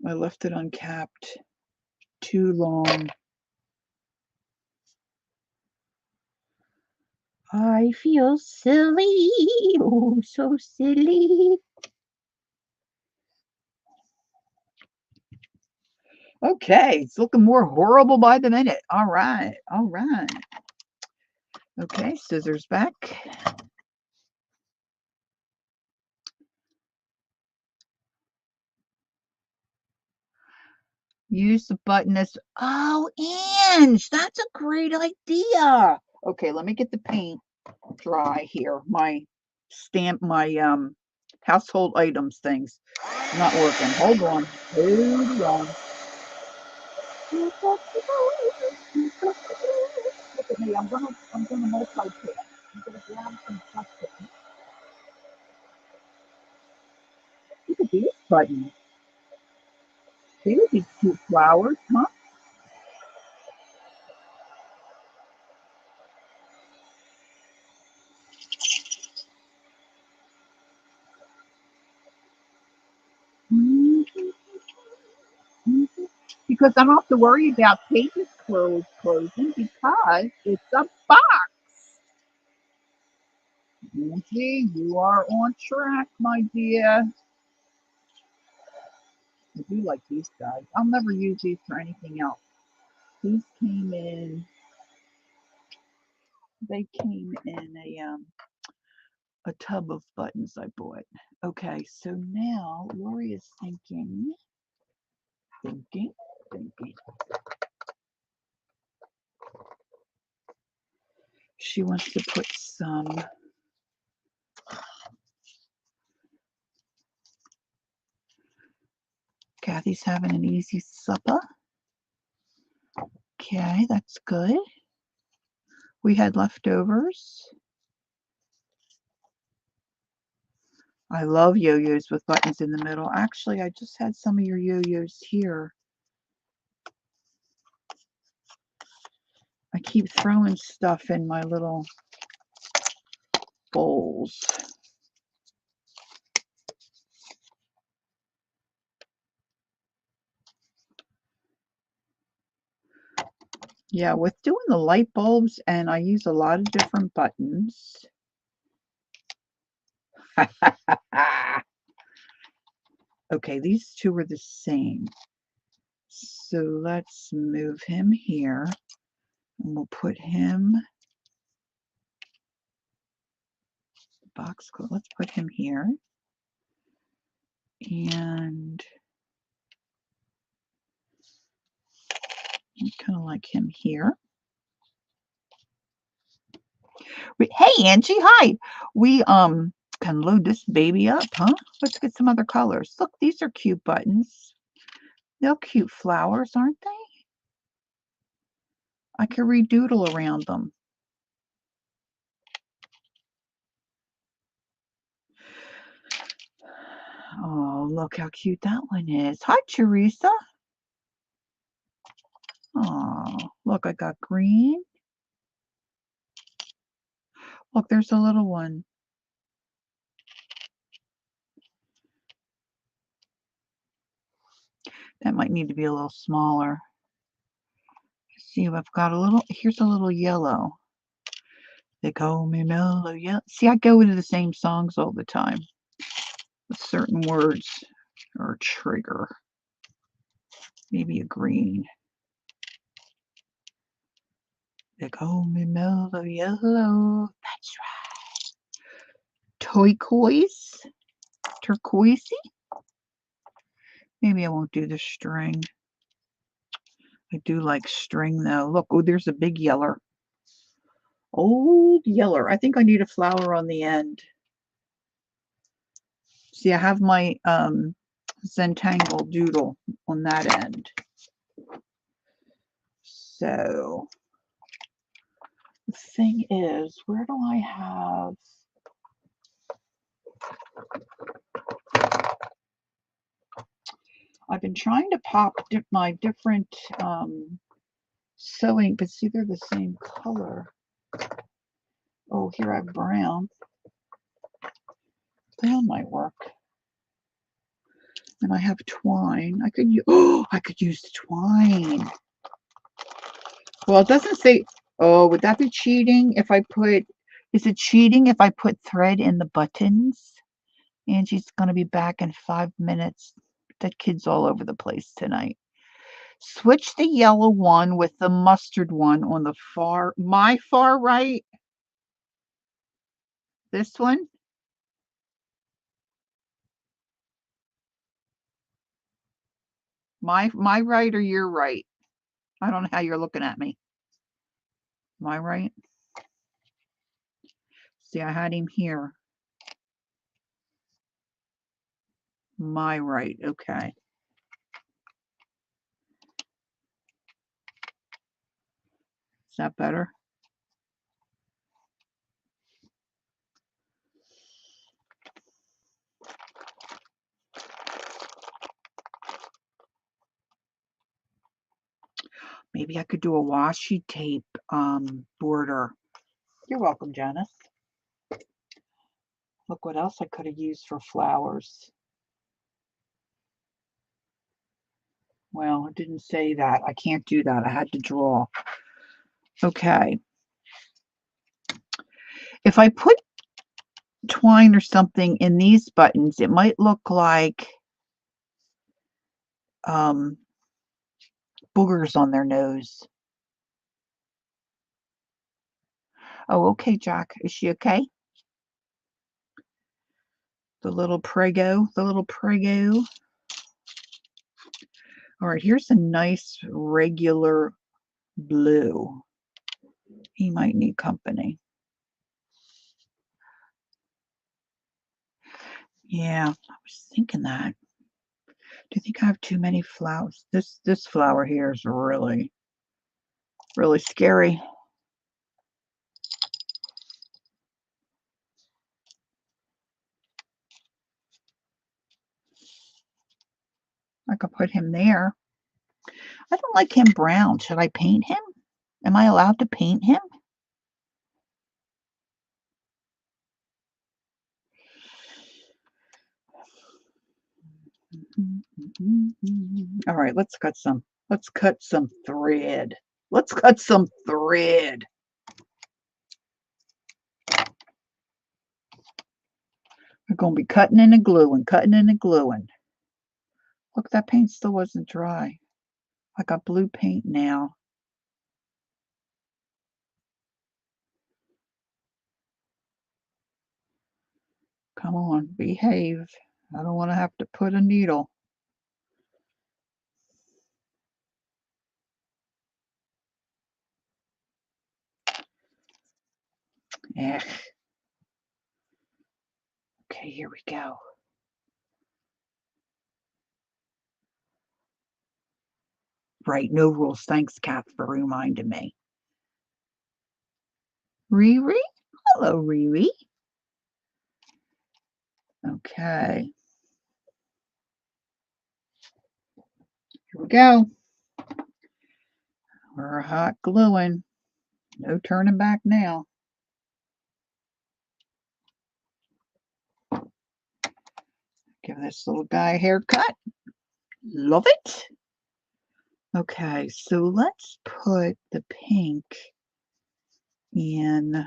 Speaker 1: I left it uncapped too long. I feel silly. Oh, so silly. Okay, it's looking more horrible by the minute. All right, all right. Okay, scissors back. Use the button as, oh, Ange, that's a great idea. Okay, let me get the paint dry here. My stamp, my household items things not working. Hold on. Hold on. Look at me. I'm gonna multitask. I'm gonna grab some plastic. Look at these buttons. They would be cute flowers, huh? Because I don't have to worry about pages closing because it's a box. Angie, you are on track, my dear. I do like these guys. I'll never use these for anything else. These came in. They came in a tub of buttons I bought. Okay, so now Lori is thinking. She wants to put some. Kathy's having an easy supper. Okay, that's good. We had leftovers. I love yo-yos with buttons in the middle. Actually, I just had some of your yo-yos here. I keep throwing stuff in my little bowls. Yeah, with doing the light bulbs, and I use a lot of different buttons. Okay, these two are the same. So let's move him here. And we'll put him, box code, let's put him here. And I kind of like him here. Hey, Angie, hi. We can load this baby up, huh? Let's get some other colors. Look, these are cute buttons. They're cute flowers, aren't they? I could redoodle around them. Oh, look how cute that one is. Hi, Teresa. Oh, look, I got green. Look, there's a little one. That might need to be a little smaller. See, I've got a little, here's a little yellow. They call me mellow yellow. See, I go into the same songs all the time with certain words or trigger. Maybe a green. They call me mellow yellow. That's right. Turquoisey. Maybe I won't do the string. I do like string though. Look, oh, there's a big yeller. Old yeller. I think I need a flower on the end. See, I have my Zentangle doodle on that end. So thing is, where do I have? I've been trying to pop my different sewing, but see, they're the same color. Oh, here I have brown. Brown might work. And I have twine. I could use, oh, I could use twine. Well, it doesn't say, oh, would that be cheating if I put, is it cheating if I put thread in the buttons? Angie's going to be back in 5 minutes. That kid's all over the place tonight. Switch the yellow one with the mustard one on the my far right. This one. My right or your right? I don't know how you're looking at me. My right? See, I had him here. My right, okay. Is that better? Maybe I could do a washi tape border. You're welcome, Janice. Look what else I could have used for flowers. Well, it didn't say that. I can't do that. I had to draw. Okay. If I put twine or something in these buttons, it might look like boogers on their nose. Oh, okay, Jack. Is she okay? The little prego. All right, here's a nice regular blue. He might need company. Yeah, I was thinking that. Do you think I have too many flowers? This flower here is really, really scary. I could put him there. I don't like him brown. Should I paint him? Am I allowed to paint him? All right, let's cut some thread. Let's cut some thread. We're going to be cutting and gluing. Look, that paint still wasn't dry. I got blue paint now. Come on, behave. I don't want to have to put a needle. Eh. Okay, here we go. Right, no rules. Thanks, Kath, for reminding me. Riri? Hello, Riri. Okay. Here we go. We're hot gluing. No turning back now. Give this little guy a haircut. Love it. Okay, so let's put the pink in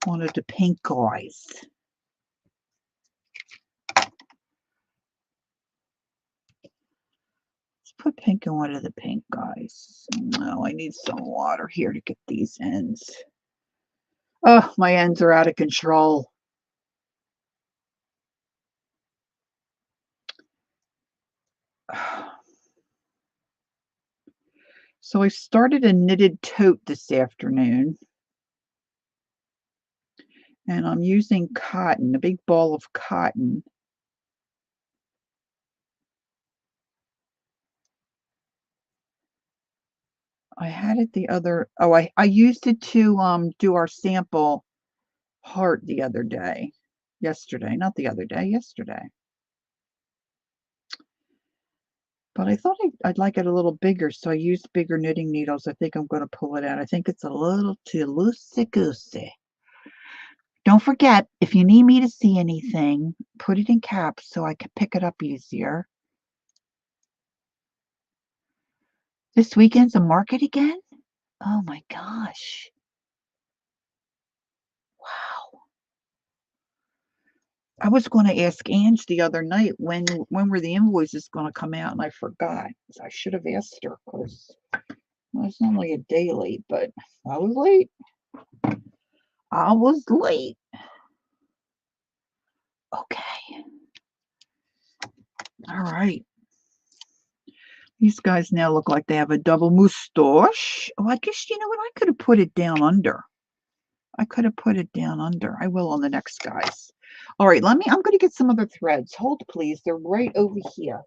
Speaker 1: one of the pink guys. Let's put pink in one of the pink guys. No, I need some water here to get these ends. Oh, my ends are out of control. So I started a knitted tote this afternoon. And I'm using cotton, a big ball of cotton. I had it the other oh, I used it to, do our sample heart the other day. Yesterday, not the other day, yesterday. But I thought I'd like it a little bigger, so I used bigger knitting needles. I think I'm gonna pull it out. I think it's a little too loosey-goosey. Don't forget, if you need me to see anything, put it in caps so I can pick it up easier. This weekend's a market again? Oh my gosh. Wow. I was gonna ask Ange the other night when were the invoices gonna come out, and I forgot. So I should have asked her because well, it's only a day late, but I was late. I was late. Okay. All right. These guys now look like they have a double moustache. Oh, I guess you know what? I could have put it down under. I could have put it down under. I will on the next guys. All right, I'm going to get some other threads. Hold, please. They're right over here.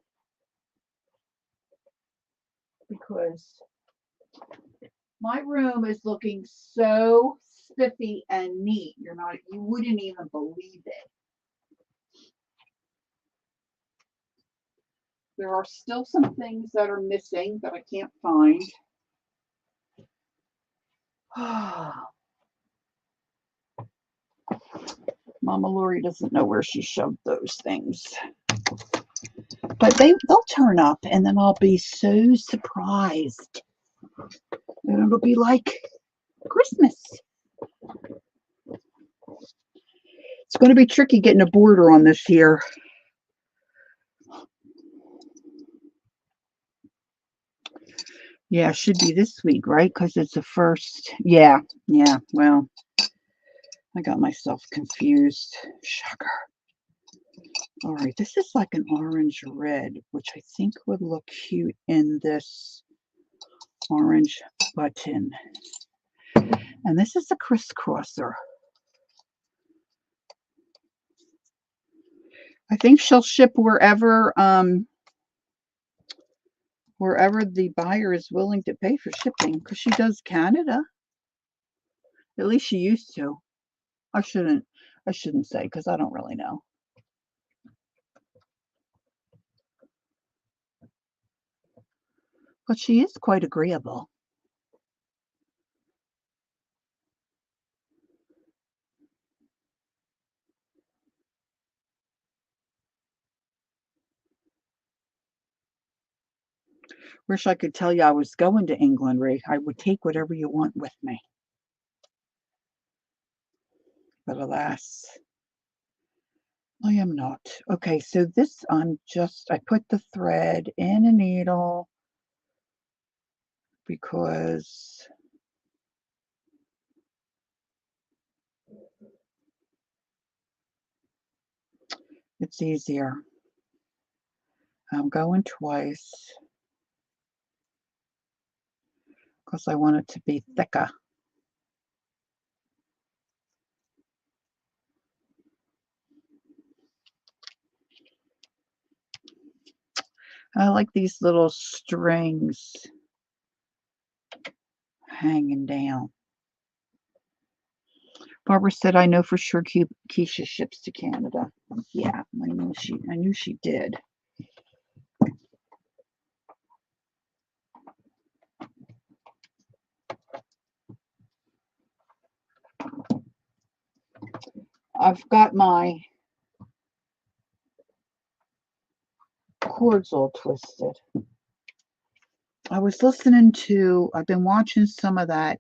Speaker 1: Because my room is looking so spiffy and neat. You wouldn't even believe it. There are still some things that are missing that I can't find. Mama Lori doesn't know where she shoved those things. But they'll turn up and then I'll be so surprised. And it'll be like Christmas. It's going to be tricky getting a border on this here. Yeah, it should be this week, right? Because it's the first. Yeah, well, I got myself confused. Sugar. All right, this is like an orange red, which I think would look cute in this orange button. And this is a crisscrosser. I think she'll ship wherever the buyer is willing to pay for shipping, because she does Canada. At least she used to. I shouldn't say because I don't really know. But she is quite agreeable. Wish I could tell you I was going to England, Ray. I would take whatever you want with me. But alas, I am not. Okay, so this I put the thread in a needle because it's easier. I'm going twice because I want it to be thicker. I like these little strings hanging down. Barbara said, I know for sure Keisha ships to Canada. Yeah, I knew she did. I've got my cords all twisted. I've been watching some of that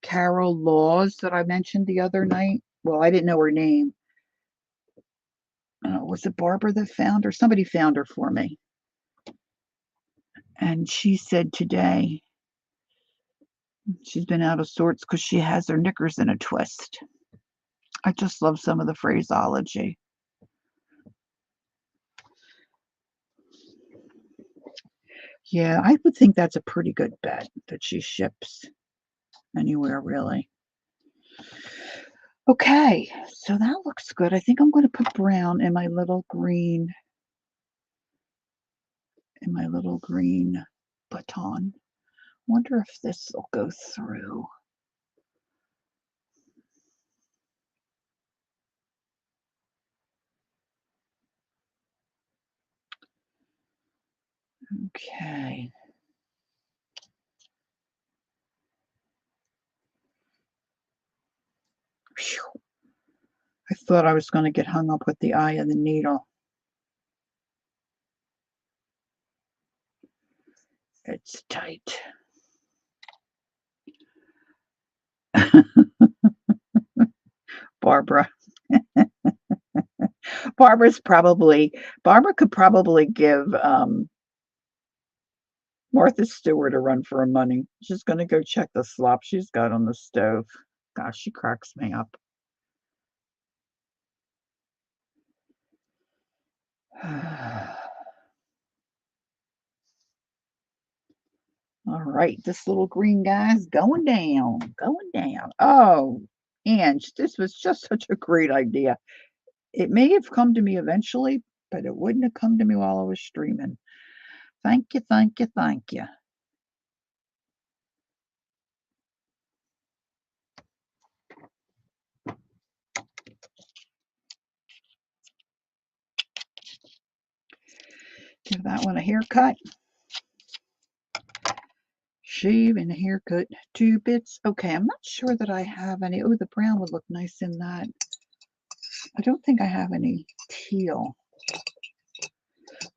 Speaker 1: Carol Laws that I mentioned the other night. Well, I didn't know her name. Was it Barbara that found her? Somebody found her for me. And she said today she's been out of sorts because she has her knickers in a twist. I just love some of the phraseology. Yeah, I would think that's a pretty good bet that she ships anywhere, really. Okay, so that looks good. I think I'm going to put brown in my little green baton. Wonder if this will go through. Okay. Phew. I thought I was going to get hung up with the eye of the needle. It's tight. Barbara. Barbara could probably give Martha Stewart a run for her money. She's going to go check the slop she's got on the stove. Gosh, she cracks me up. All right, this little green guy's going down, going down. Oh, and this was just such a great idea. It may have come to me eventually, but it wouldn't have come to me while I was streaming. Thank you, thank you, thank you. Give that one a haircut. Shave and a haircut, 2 bits. Okay, I'm not sure that I have any. Oh, the brown would look nice in that. I don't think I have any teal.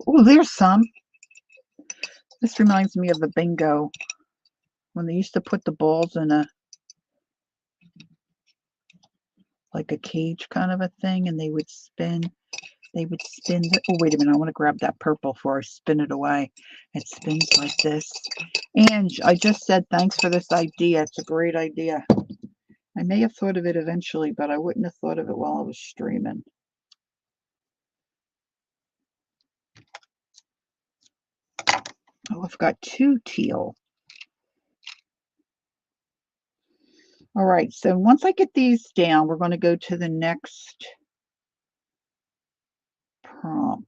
Speaker 1: Oh, there's some. This reminds me of the bingo when they used to put the balls in like a cage kind of a thing, and they would spin. Oh, wait a minute. I want to grab that purple before I spin it away. It spins like this. And I just said thanks for this idea. It's a great idea. I may have thought of it eventually, but I wouldn't have thought of it while I was streaming. Oh, I've got 2 teal. All right, so once I get these down, we're going to go to the next prompt.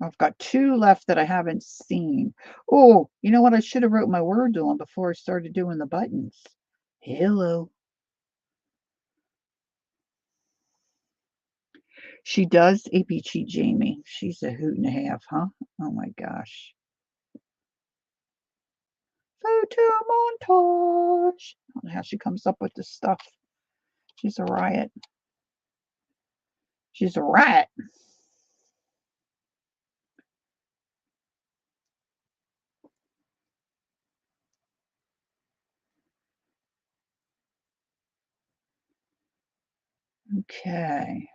Speaker 1: I've got 2 left that I haven't seen. Oh, you know what? I should have wrote my words on before I started doing the buttons. Hello. She does a Peachy Jamie. She's a hoot and a half, huh? Oh my gosh. Photo montage. I don't know how she comes up with this stuff. She's a riot. She's a riot. Okay.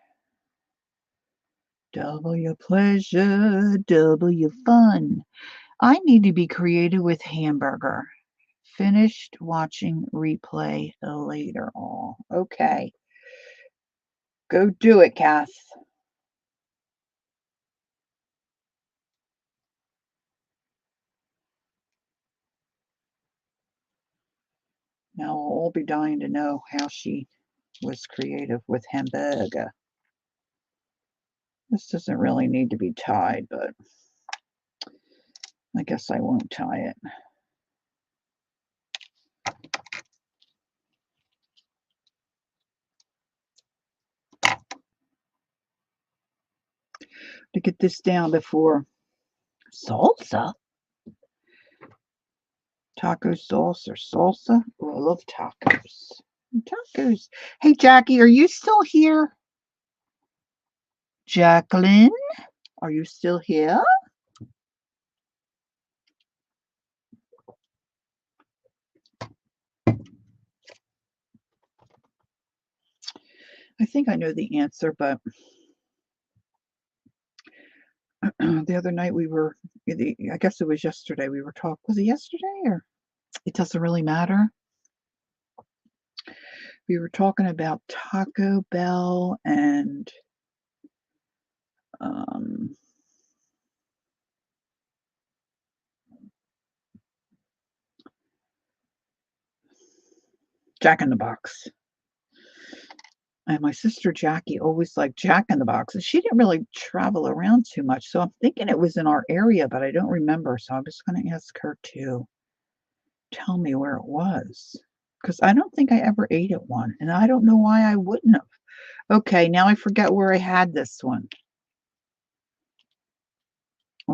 Speaker 1: W pleasure, W fun. I need to be creative with hamburger. Finished watching replay later. Oh, okay. Go do it, Cass. Now we'll all be dying to know how she was creative with hamburger. This doesn't really need to be tied, but I guess I won't tie it. To get this down before salsa. Taco sauce or salsa. Oh, I love tacos. Tacos. Hey, Jackie, are you still here? Jacqueline, are you still here? I think I know the answer, but the other night I guess it was yesterday, we were talking. Was it yesterday or? It doesn't really matter. We were talking about Taco Bell and Jack in the Box. And my sister Jackie always liked Jack in the Box, and she didn't really travel around too much. So I'm thinking it was in our area, but I don't remember. So I'm just going to ask her too. tell me where it was. Because I don't think I ever ate at one, and I don't know why I wouldn't have. Okay, now I forget where I had this one.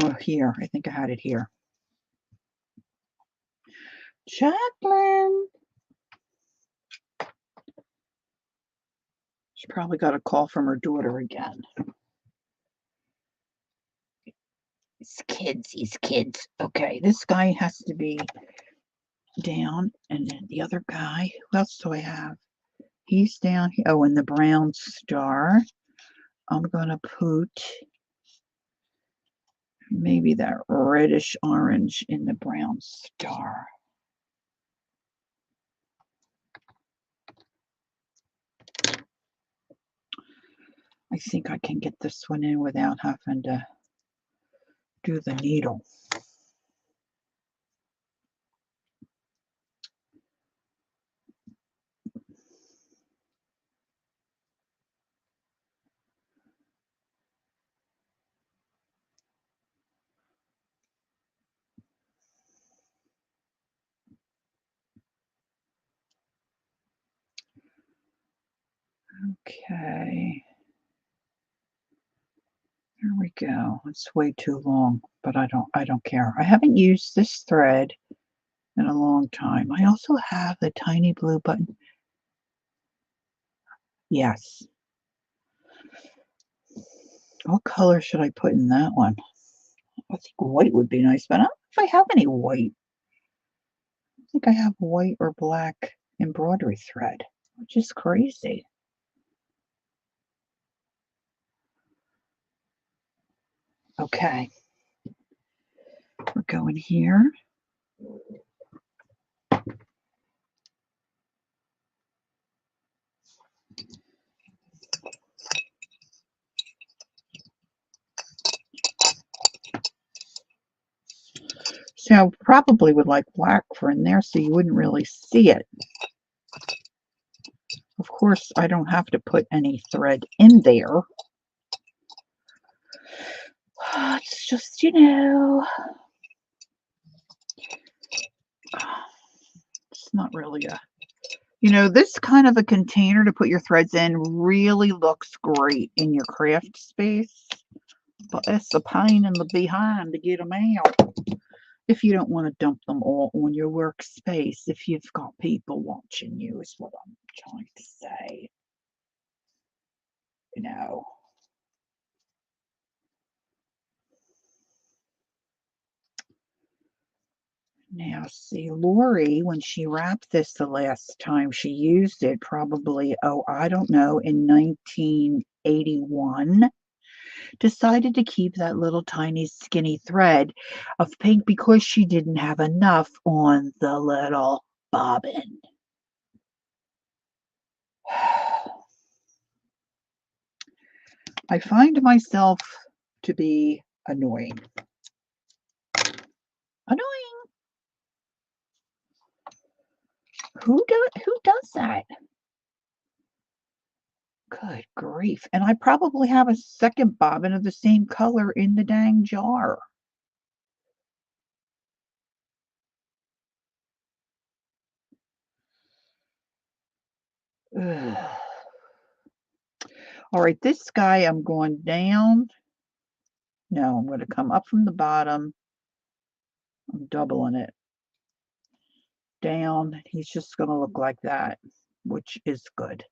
Speaker 1: Oh, here. I think I had it here. Jacqueline. She probably got a call from her daughter again. These kids. Okay, this guy has to be down, and then the other guy. Who else do I have? He's down here. Oh, and the brown star. I'm gonna put maybe that reddish orange in the brown star. I think I can get this one in without having to do the needle. Okay. There we go. It's way too long, but I don't care. I haven't used this thread in a long time. I also have the tiny blue button. Yes. What color should I put in that one? I think white would be nice, but I don't know if I have any white. I think I have white or black embroidery thread, which is crazy. Okay. We're going here. So I probably would like black for in there so you wouldn't really see it. Of course, I don't have to put any thread in there. It's just, it's not really a, this kind of a container to put your threads in really looks great in your craft space, but it's a pain in the behind to get them out if you don't want to dump them all on your workspace, if you've got people watching you, is what I'm trying to say. Now, see, Lori, when she wrapped this the last time she used it, probably, I don't know, in 1981, decided to keep that little tiny skinny thread of pink because she didn't have enough on the little bobbin. I find myself to be annoying. Annoying. Who does that? Good grief. And I probably have a second bobbin of the same color in the dang jar. Ugh. All right, this guy, I'm going down. No, I'm going to come up from the bottom. I'm doubling it. Down. He's just going to look like that, which is good.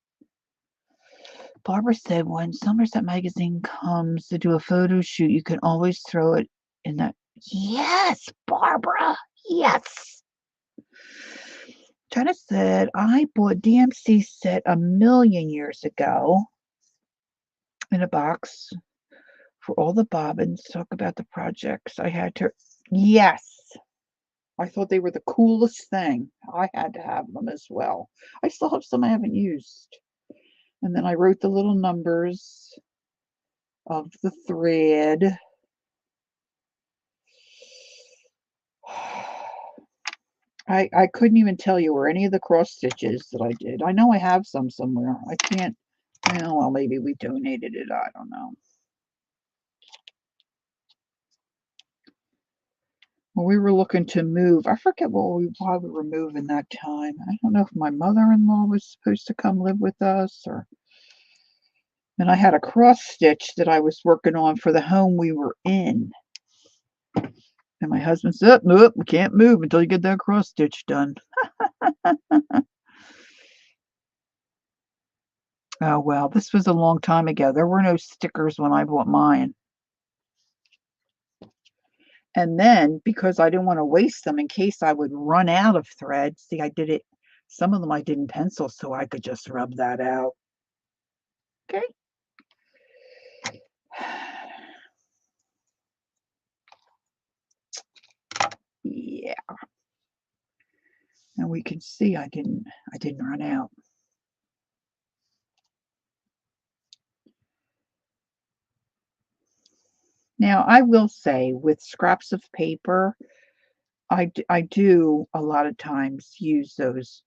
Speaker 1: Barbara said when Somerset Magazine comes to do a photo shoot, you can always throw it in that. Yes, Barbara. Yes. Jenna said, I bought DMC set a million years ago in a box for all the bobbins. Talk about the projects I had to. Yes. I thought they were the coolest thing. I had to have them as well. I still have some I haven't used. And then I wrote the little numbers of the thread. I couldn't even tell you where any of the cross stitches that I did. I know I have some somewhere. I can't. Well, maybe we donated it. I don't know. Well, we were looking to move. I forget why we were moving that time. I don't know if my mother-in-law was supposed to come live with us or. And I had a cross stitch that I was working on for the home we were in. And my husband said, nope, we can't move until you get that cross stitch done. Oh, well, this was a long time ago. There were no stickers when I bought mine. And then, because I didn't want to waste them in case I would run out of thread, see, I did it, some of them I did in pencil so I could just rub that out. Okay. Yeah. And we can see I didn't run out. Now, I will say with scraps of paper, I do a lot of times use those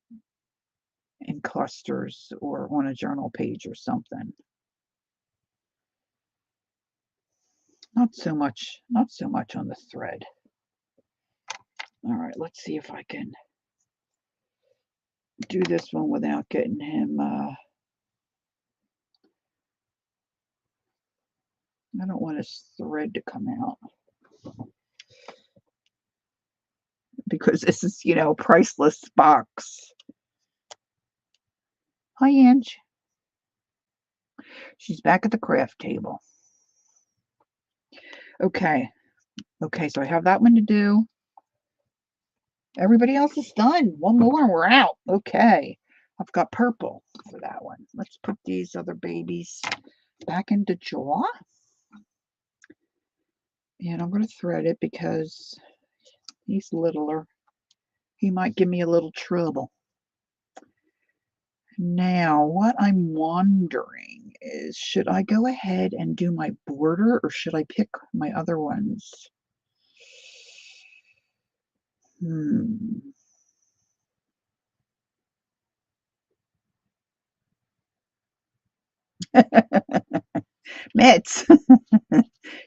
Speaker 1: in clusters or on a journal page or something. Not so much on the thread. All right, let's see if I can do this one without getting him, I don't want his thread to come out. Because this is, priceless box. Hi, Ange. She's back at the craft table. Okay, so I have that one to do. Everybody else is done. One more and we're out. Okay, I've got purple for that one. Let's put these other babies back into jaw. And I'm going to thread it because he's littler. He might give me a little trouble. Now, what I'm wondering is, should I go ahead and do my border or should I pick my other ones? Mitz,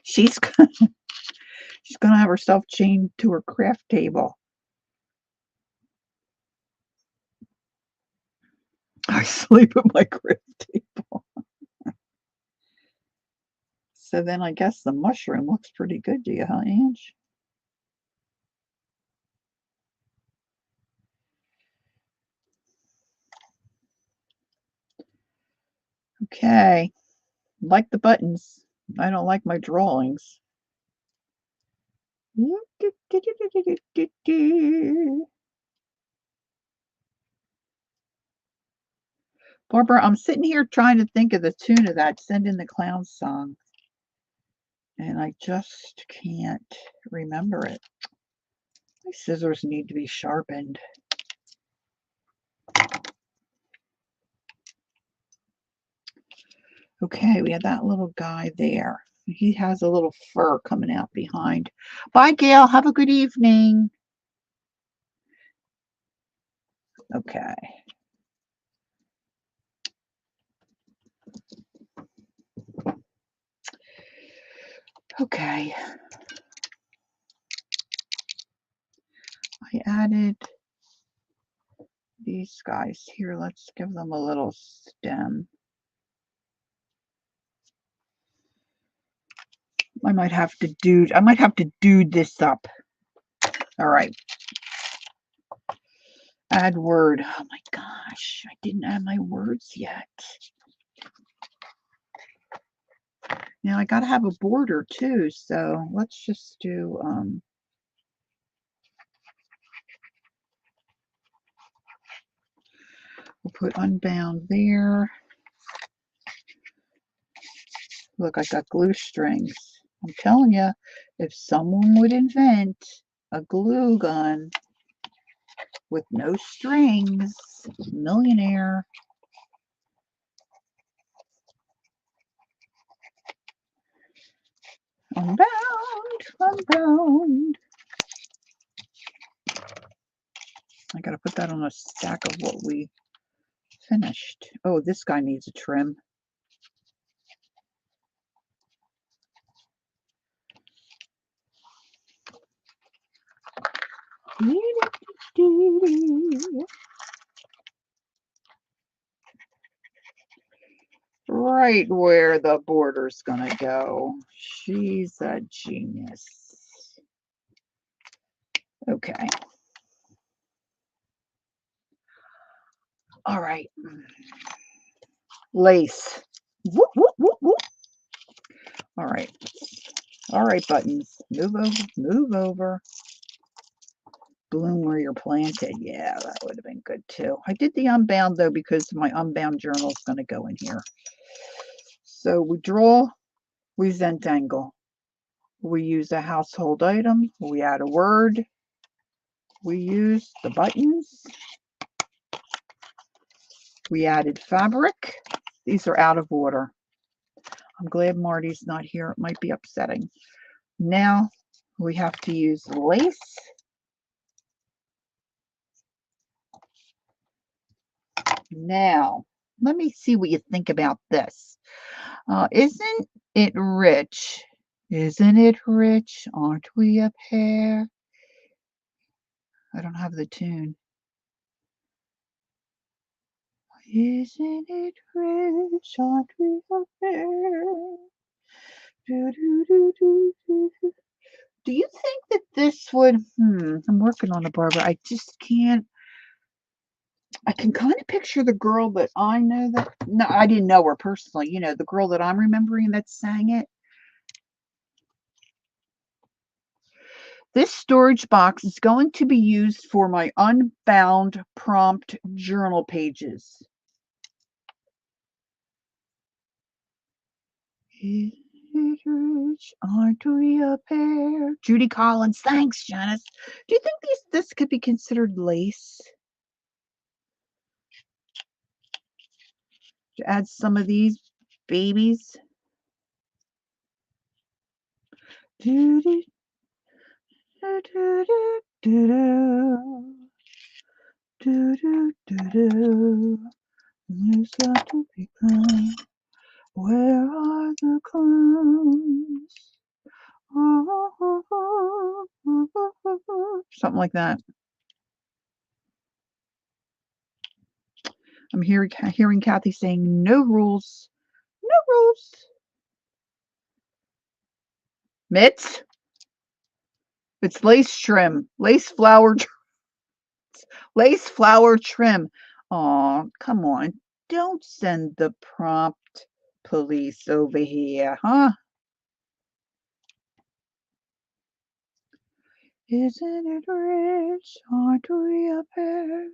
Speaker 1: she's gonna have herself chained to her craft table. I sleep at my craft table. So then I guess the mushroom looks pretty good to you, huh, Ange? Okay. Like the buttons. I don't like my drawings. Barbara, I'm sitting here trying to think of the tune of that Send in the Clowns song. And I just can't remember it. My scissors need to be sharpened. Okay, we have that little guy there. He has a little fur coming out behind. Bye, Gail. Have a good evening. Okay. Okay. I added these guys here. Let's give them a little stem. I might have to do this up. All right. Add word. Oh my gosh, I didn't add my words yet. Now I got to have a border too, so let's just do we'll put Unbound there. Look, I got glue strings. I'm telling you, if someone would invent a glue gun with no strings, millionaire. Unbound. I gotta put that on a stack of what we finished. Oh, this guy needs a trim. Right where the border's gonna go. She's a genius. Okay. All right. Lace. Whoop, whoop, whoop, whoop. All right. All right, buttons. Move over. Move over. Bloom where you're planted. Yeah, that would have been good too. I did the Unbound though because my Unbound journal is going to go in here. So we draw, we Zentangle. We use a household item. We add a word. We use the buttons. We added fabric. These are out of order. I'm glad Marty's not here. It might be upsetting. Now we have to use lace. Now, let me see what you think about this. Isn't it rich? Isn't it rich? Aren't we a pair? I don't have the tune. Isn't it rich? Aren't we a pair? Do, do, do, do, do, do. Do you think that this would, I'm working on a Barbara. I just can't. I can kind of picture the girl that I know that, no, I didn't know her personally. You know, the girl that I'm remembering that sang it. This storage box is going to be used for my Unbound Prompt Journal pages. Is it rich? Aren't we a pair? Judy Collins. Thanks, Janice. Do you think this could be considered lace? To add some of these babies. Do, do, do, do, do, do, do, do, do. There's got to be clowns. Where are the clowns? Something like that. I'm hearing Kathy saying no rules. No rules. Mitts. It's lace trim. Lace flower trim. Oh, come on. Don't send the prompt police over here, huh? Isn't it rich? Aren't we a pair?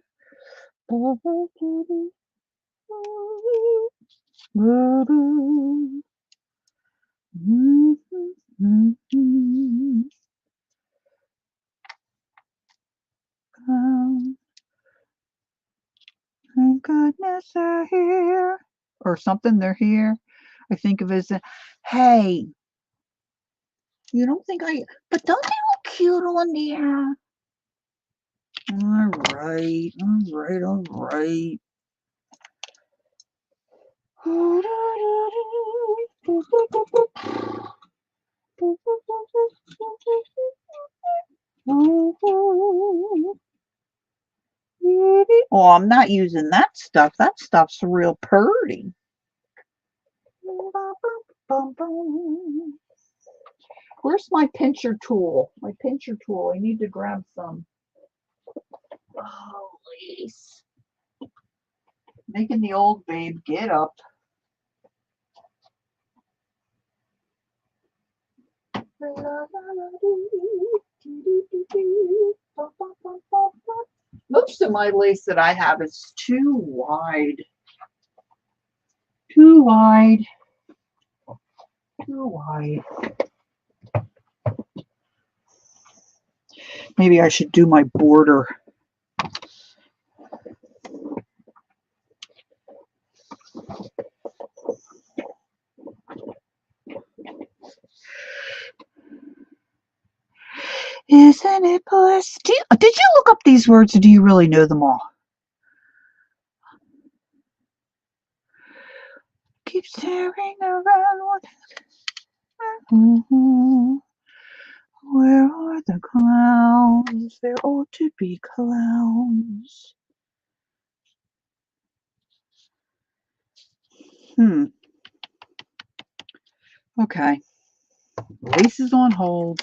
Speaker 1: Thank goodness they're here. Or something, they're here. I think of it as, hey, you don't think but don't they look cute on there? All right, all right, all right. Oh, I'm not using that stuff. That stuff's real pretty. Where's my pincher tool? My pincher tool. I need to grab some. Oh, lace. Making the old babe get up. Most of my lace that I have is too wide. Too wide. Too wide. Maybe I should do my border. Isn't it bliss? Did you look up these words or do you really know them all? Keep staring around. Where are the clowns. There ought to be clowns. Okay. Lace is on hold.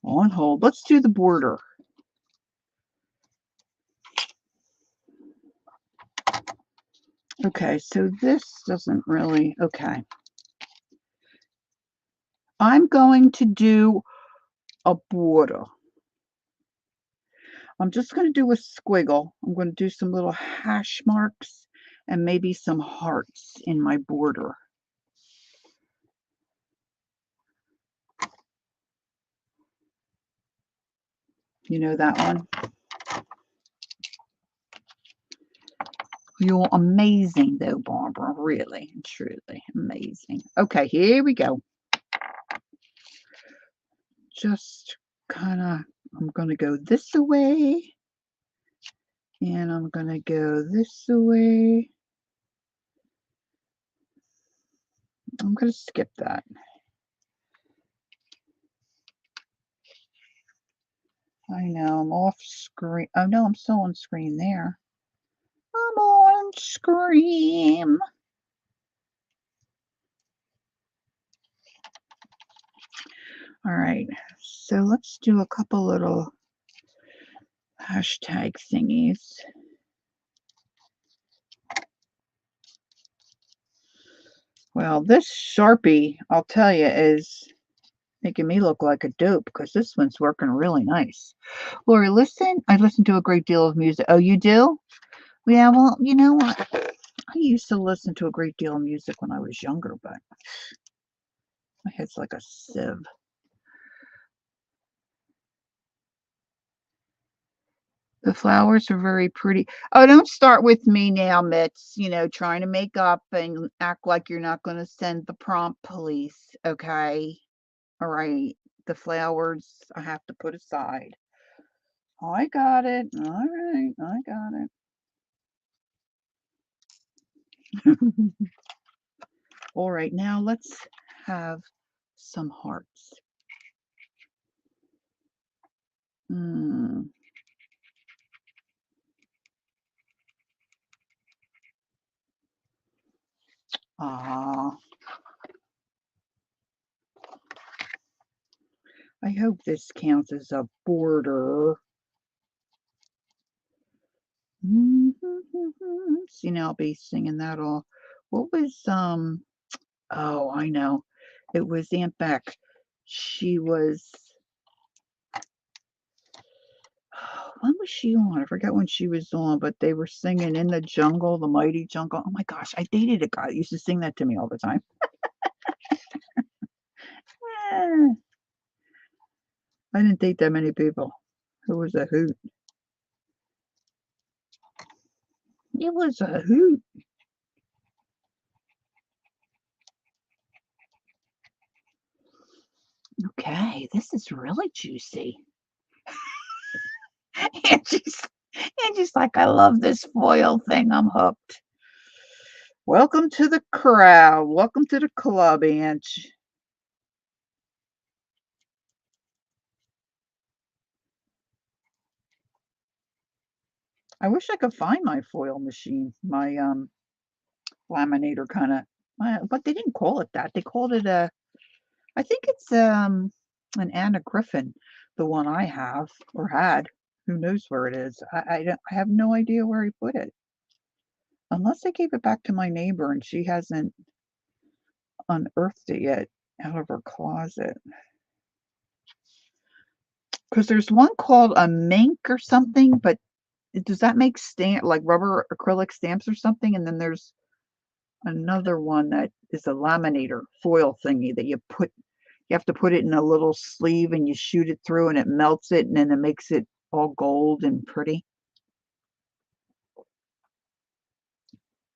Speaker 1: On hold. Let's do the border. Okay, so this doesn't really, okay. I'm going to do a border. I'm just going to do a squiggle. I'm going to do some little hash marks and maybe some hearts in my border. You know that one? You're amazing though, Barbara. Really, truly amazing. Okay, here we go. Just kind of, I'm going to go this way. And I'm going to go this way. I'm going to skip that. I know, I'm off screen. Oh no, I'm still on screen there. I'm on screen. All right, so let's do a couple little hashtag thingies. Well, this Sharpie, I'll tell you, is making me look like a dope because this one's working really nice. Lori, I listen to a great deal of music. Oh, you do? Yeah, well, you know what? I used to listen to a great deal of music when I was younger, but my head's like a sieve. The flowers are very pretty. Oh, don't start with me now, Mitz. You know, trying to make up and act like you're not going to send the prompt police. Okay. All right. The flowers I have to put aside. I got it. All right. I got it. All right. Now let's have some hearts. Hmm. Ah. I hope this counts as a border. See, now I'll be singing that all. What was, oh, I know. It was Aunt Beck. She was, when was she on? I forget when she was on, but they were singing In the Jungle, the Mighty Jungle. Oh my gosh, I dated a guy that used to sing that to me all the time. Eh, I didn't date that many people. It was a hoot. It was a hoot. Okay, this is really juicy. Angie's like, I love this foil thing. I'm hooked. Welcome to the crowd. Welcome to the club, Ange. I wish I could find my foil machine, my laminator kind of, but they didn't call it that. They called it a, I think it's an Anna Griffin, the one I have or had. Who knows where it is? I have no idea where he put it. Unless I gave it back to my neighbor and she hasn't unearthed it yet out of her closet. Because there's one called a mink or something, but does that make stamp like rubber acrylic stamps or something? And then there's another one that is a laminator foil thingy that you have to put it in a little sleeve and you shoot it through and it melts it and then it makes it all gold and pretty.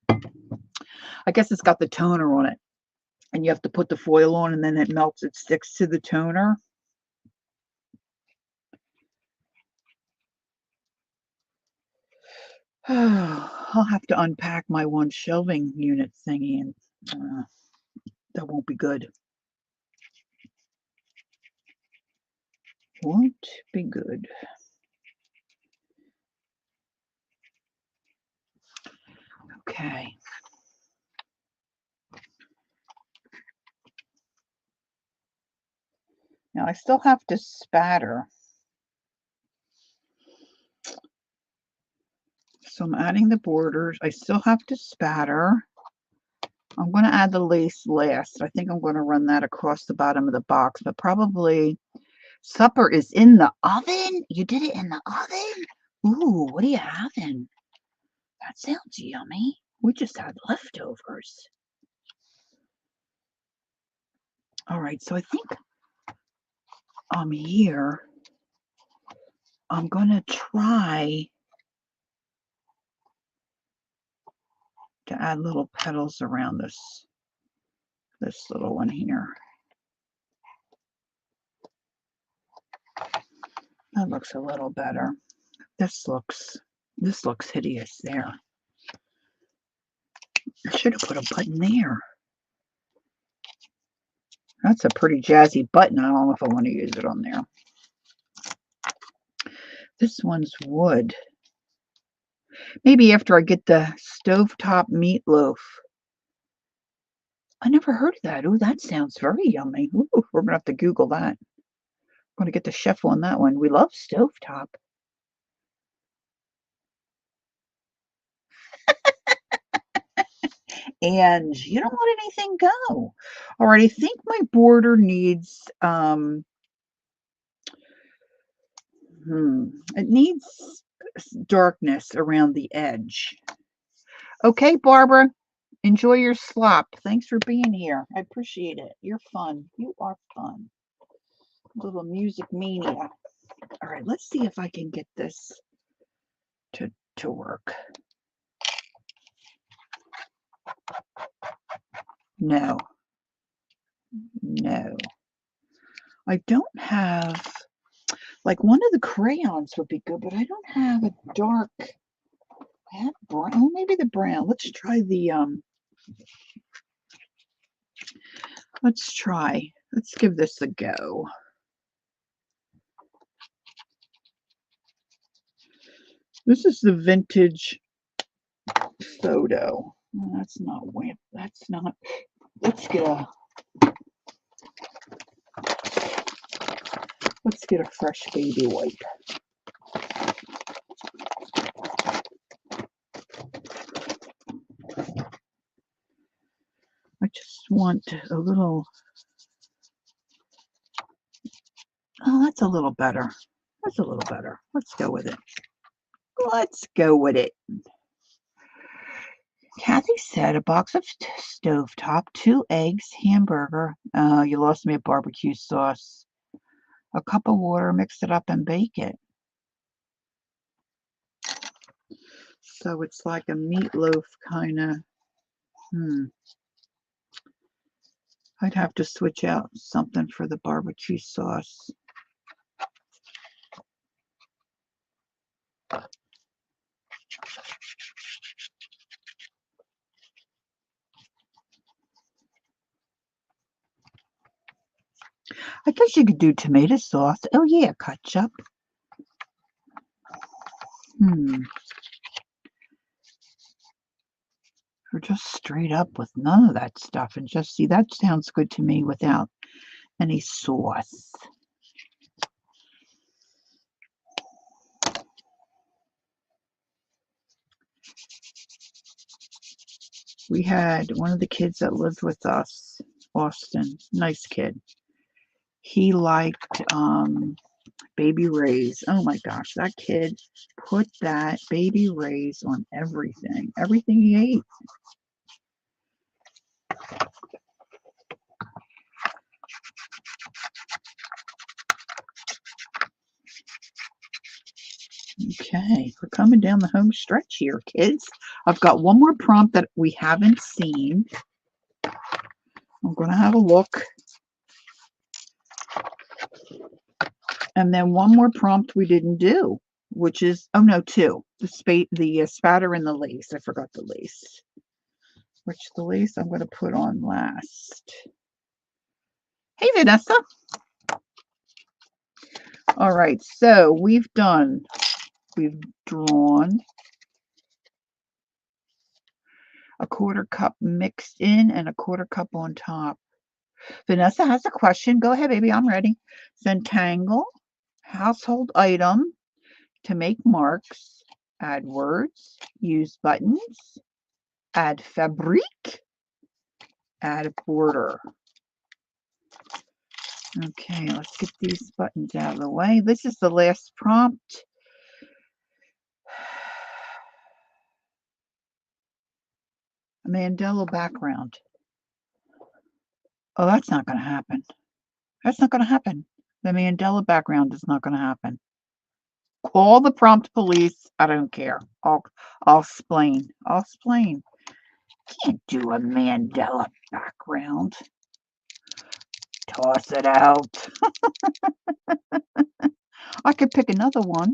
Speaker 1: I guess it's got the toner on it and you have to put the foil on and then it melts, it sticks to the toner. I'll have to unpack my one shelving unit thingy and that won't be good. won't be good. Okay. Now I still have to spatter. So I'm adding the borders. I still have to spatter. I'm going to add the lace last. I think I'm going to run that across the bottom of the box, but probably supper is in the oven. You did it in the oven? Ooh, what are you having? That sounds yummy. We just had leftovers. All right, so I think here. I'm going to try to add little petals around this little one here. That looks a little better. This looks hideous there. I should have put a button there. That's a pretty jazzy button. I don't know if I want to use it on there. This one's wood. Maybe after I get the stovetop meatloaf. I never heard of that. Ooh, that sounds very yummy. Ooh, we're going to have to Google that. I'm going to get the chef on that one. We love stovetop. And you don't let anything go. All right, I think my border needs, it needs darkness around the edge. Okay, Barbara, enjoy your slop. Thanks for being here. I appreciate it. You're fun. You are fun. Little music mania. All right, let's see if I can get this to work. No. I don't have, like, one of the crayons would be good, but I don't have a dark. I have brown. Oh, maybe the brown. Let's try the Let's give this a go. This is the vintage photo. Oh, that's not. Let's get a fresh baby wipe. I just want a little. Oh, that's a little better. That's a little better. Let's go with it. Kathy said a box of stovetop, 2 eggs, hamburger. You lost me at barbecue sauce. A cup of water, mix it up and bake it. So it's like a meatloaf kind of. I'd have to switch out something for the barbecue sauce. I guess you could do tomato sauce. Oh yeah, ketchup. Or just straight up with none of that stuff and just see, that sounds good to me without any sauce. We had one of the kids that lived with us, Austin, nice kid. He liked Baby Ray's. Oh my gosh, that kid put that Baby Ray's on everything he ate. Okay, we're coming down the home stretch here, kids. I've got one more prompt that we haven't seen. I'm going to have a look. And then one more prompt we didn't do, which is, oh no, 2. The spatter and the lace. I forgot the lace. Which the lace I'm going to put on last. Hey, Vanessa. All right, so we've drawn a 1/4 cup mixed in and a 1/4 cup on top. Vanessa has a question. Go ahead, baby. I'm ready. Zentangle, household item, to make marks, add words, use buttons, add fabric, add border. Okay, let's get these buttons out of the way. This is the last prompt. A Mandela background. Oh, that's not going to happen. That's not going to happen. The Mandela background is not going to happen. Call the prompt police. I don't care. I'll explain. I'll explain. Can't do a Mandela background. Toss it out. I could pick another one.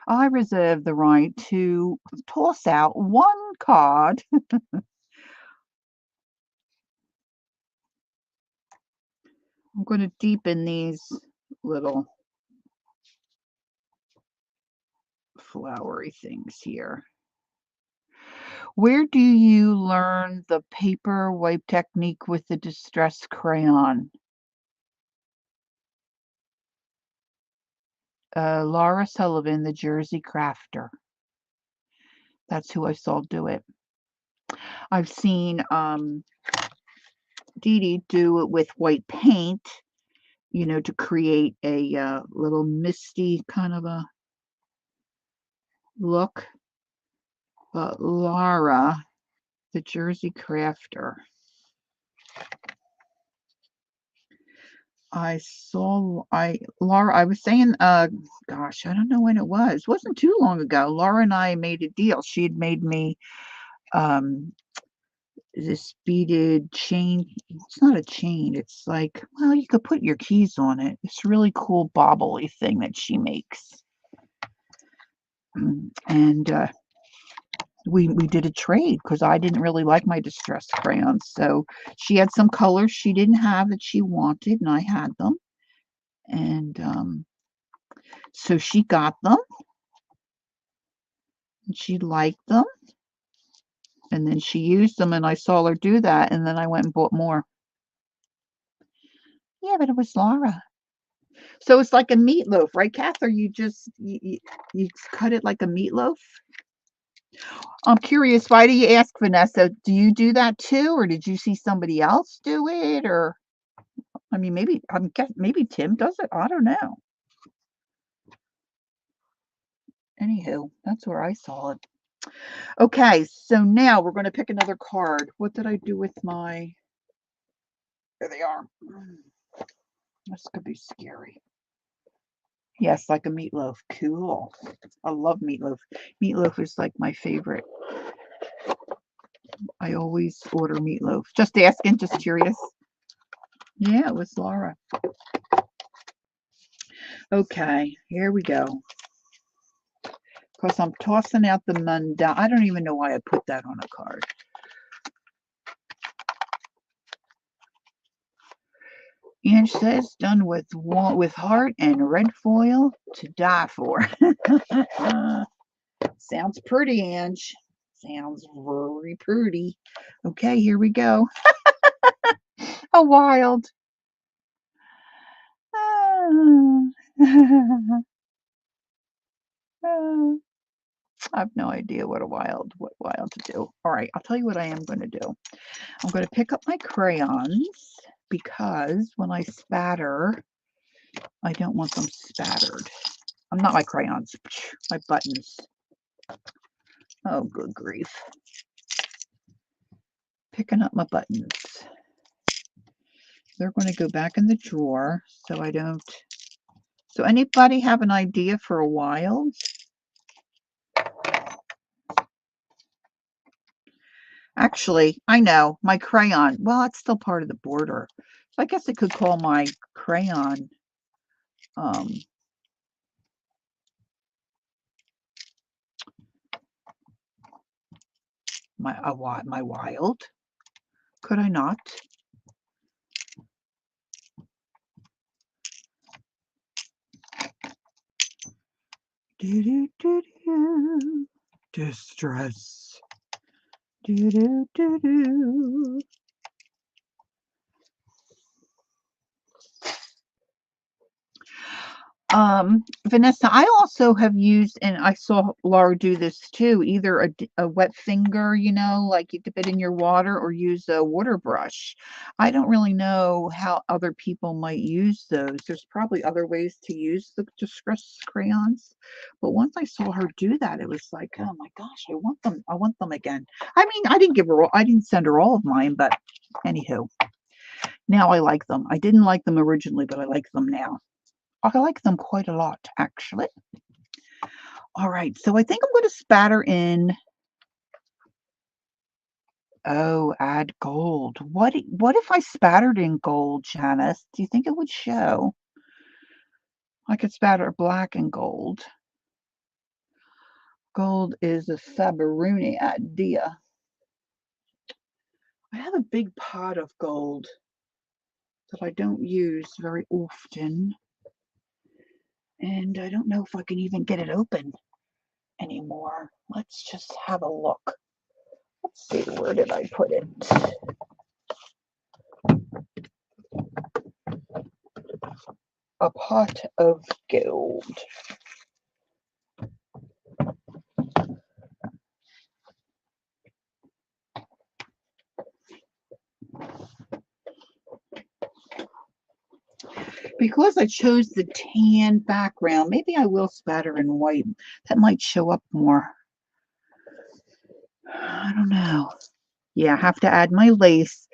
Speaker 1: I reserve the right to toss out one card. I'm going to deepen these little flowery things here. Where do you learn the paper wipe technique with the distress crayon? Laura Sullivan, the Jersey crafter. That's who I saw do it. I've seen Dee Dee do it with white paint, you know, to create a little misty kind of a look. But Laura, the Jersey crafter, Laura, I was saying, gosh, I don't know when it was. It wasn't too long ago. Laura and I made a deal. She had made me this beaded chain. It's not a chain. It's like, well, you could put your keys on it. It's a really cool bobbly thing that she makes. And we did a trade because I didn't really like my distress crayons. So she had some colors she didn't have that she wanted, and I had them. And so she got them, and she liked them, and then she used them, and I saw her do that, and then I went and bought more. Yeah, but it was Laura. So it's like a meatloaf, right, Kath? Or you cut it like a meatloaf? I'm curious, why do you ask, Vanessa? Do you do that too, or did you see somebody else do it? Or I mean, maybe Tim does it. I don't know. Anywho, that's where I saw it. Okay, so now we're going to pick another card. What did I do with my? There they are. This could be scary. Yes, like a meatloaf. Cool. I love meatloaf. Meatloaf is like my favorite. I always order meatloaf. Just asking, just curious. Yeah, it was Laura. Okay, here we go. Because I'm tossing out the mandala. I don't even know why I put that on a card. Ange says, done with heart and red foil to die for. Sounds pretty, Ange. Sounds very pretty. Okay, here we go. A wild. I have no idea what wild to do. All right, I'll tell you what I am going to do. I'm going to pick up my crayons because when I spatter, I don't want them spattered. I'm not my crayons, my buttons. Oh, good grief. Picking up my buttons. They're going to go back in the drawer so I don't. So anybody have an idea for a wild? Actually, I know, my crayon. Well, it's still part of the border. So I guess I could call my crayon my wild. Could I not? Do do do do. Distress. Do do do do. Vanessa, I also have used, and I saw Laura do this too, either a wet finger, you know, like you dip it in your water, or use a water brush. I don't really know how other people might use those. There's probably other ways to use the Distress crayons, but once I saw her do that, it was like, oh my gosh, I want them. I want them again. I mean, I didn't send her all of mine, but anywho, now I like them. I didn't like them originally, but I like them now. I like them quite a lot, actually. All right, so I think I'm going to spatter in. Oh, add gold. What if I spattered in gold, Janice? Do you think it would show? I could spatter black and gold. Gold is a Faberuni idea. I have a big pot of gold that I don't use very often. And I don't know if I can even get it open anymore. Let's just have a look. Let's see, where did I put it? A pot of gold. Because I chose the tan background, maybe I will spatter in white. That might show up more. I don't know. Yeah, I have to add my lace.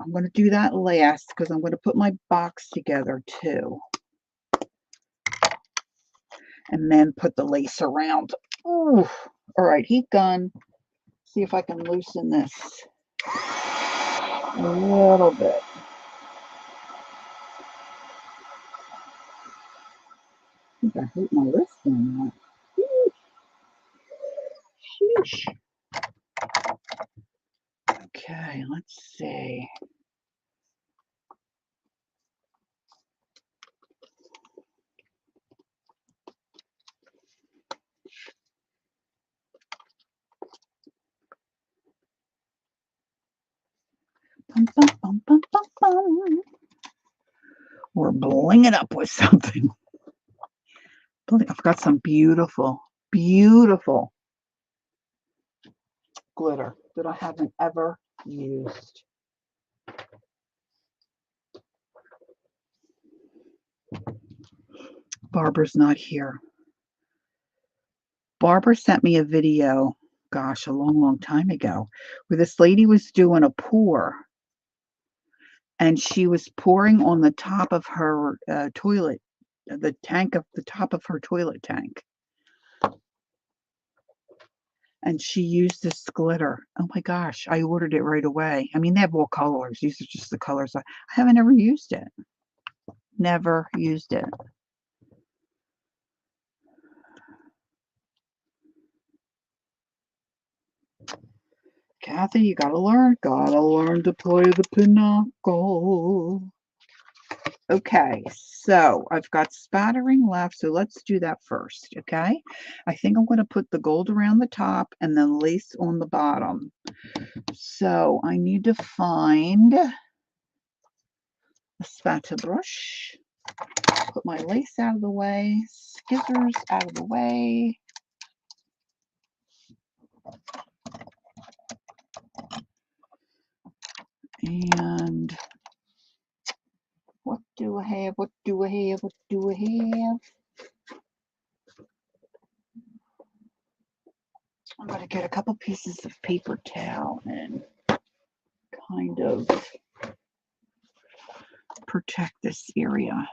Speaker 1: I'm going to do that last because I'm going to put my box together too. And then put the lace around. Ooh. All right, heat gun. See if I can loosen this a little bit. I think I hurt my wrist on that. Sheesh. Okay, let's see. Bum, bum, bum, bum, bum, bum. Or bling it up with something. I've got some beautiful, beautiful glitter that I haven't ever used. Barbara's not here. Barbara sent me a video, gosh, a long, long time ago, where this lady was doing a pour, and she was pouring on the top of her toilet, the top of her toilet tank. And she used this glitter. Oh my gosh, I ordered it right away. I mean, they have all colors. These are just the colors. I haven't ever used it. Never used it. Kathy, you gotta learn to play the pinochle. Okay, so I've got spattering left, so let's do that first, okay? I think I'm going to put the gold around the top and then lace on the bottom. So I need to find a spatter brush, put my lace out of the way, scissors out of the way. And what do I have? What do I have? What do I have? I'm going to get a couple pieces of paper towel and kind of protect this area.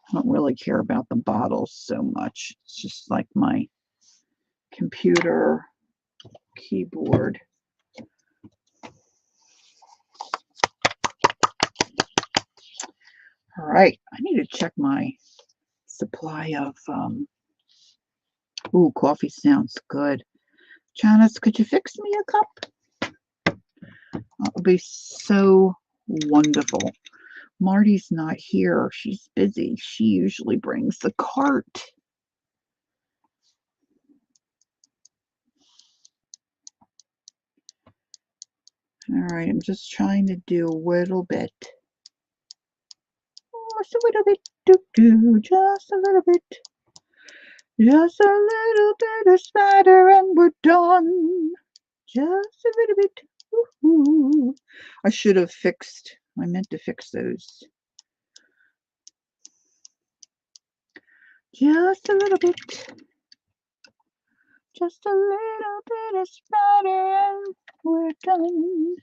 Speaker 1: I don't really care about the bottles so much. It's just like my computer keyboard. All right, I need to check my supply of, ooh, coffee sounds good. Janice, could you fix me a cup? That would be so Wonderful. Marty's not here. She's busy. She usually brings the cart. All right, I'm just trying to do a little bit. Just a little bit. Just a little bit. Just a little bit of spatter and we're done. Just a little bit. Woo-hoo. I should have fixed. I meant to fix those. Just a little bit. Just a little bit of spatter and we're done.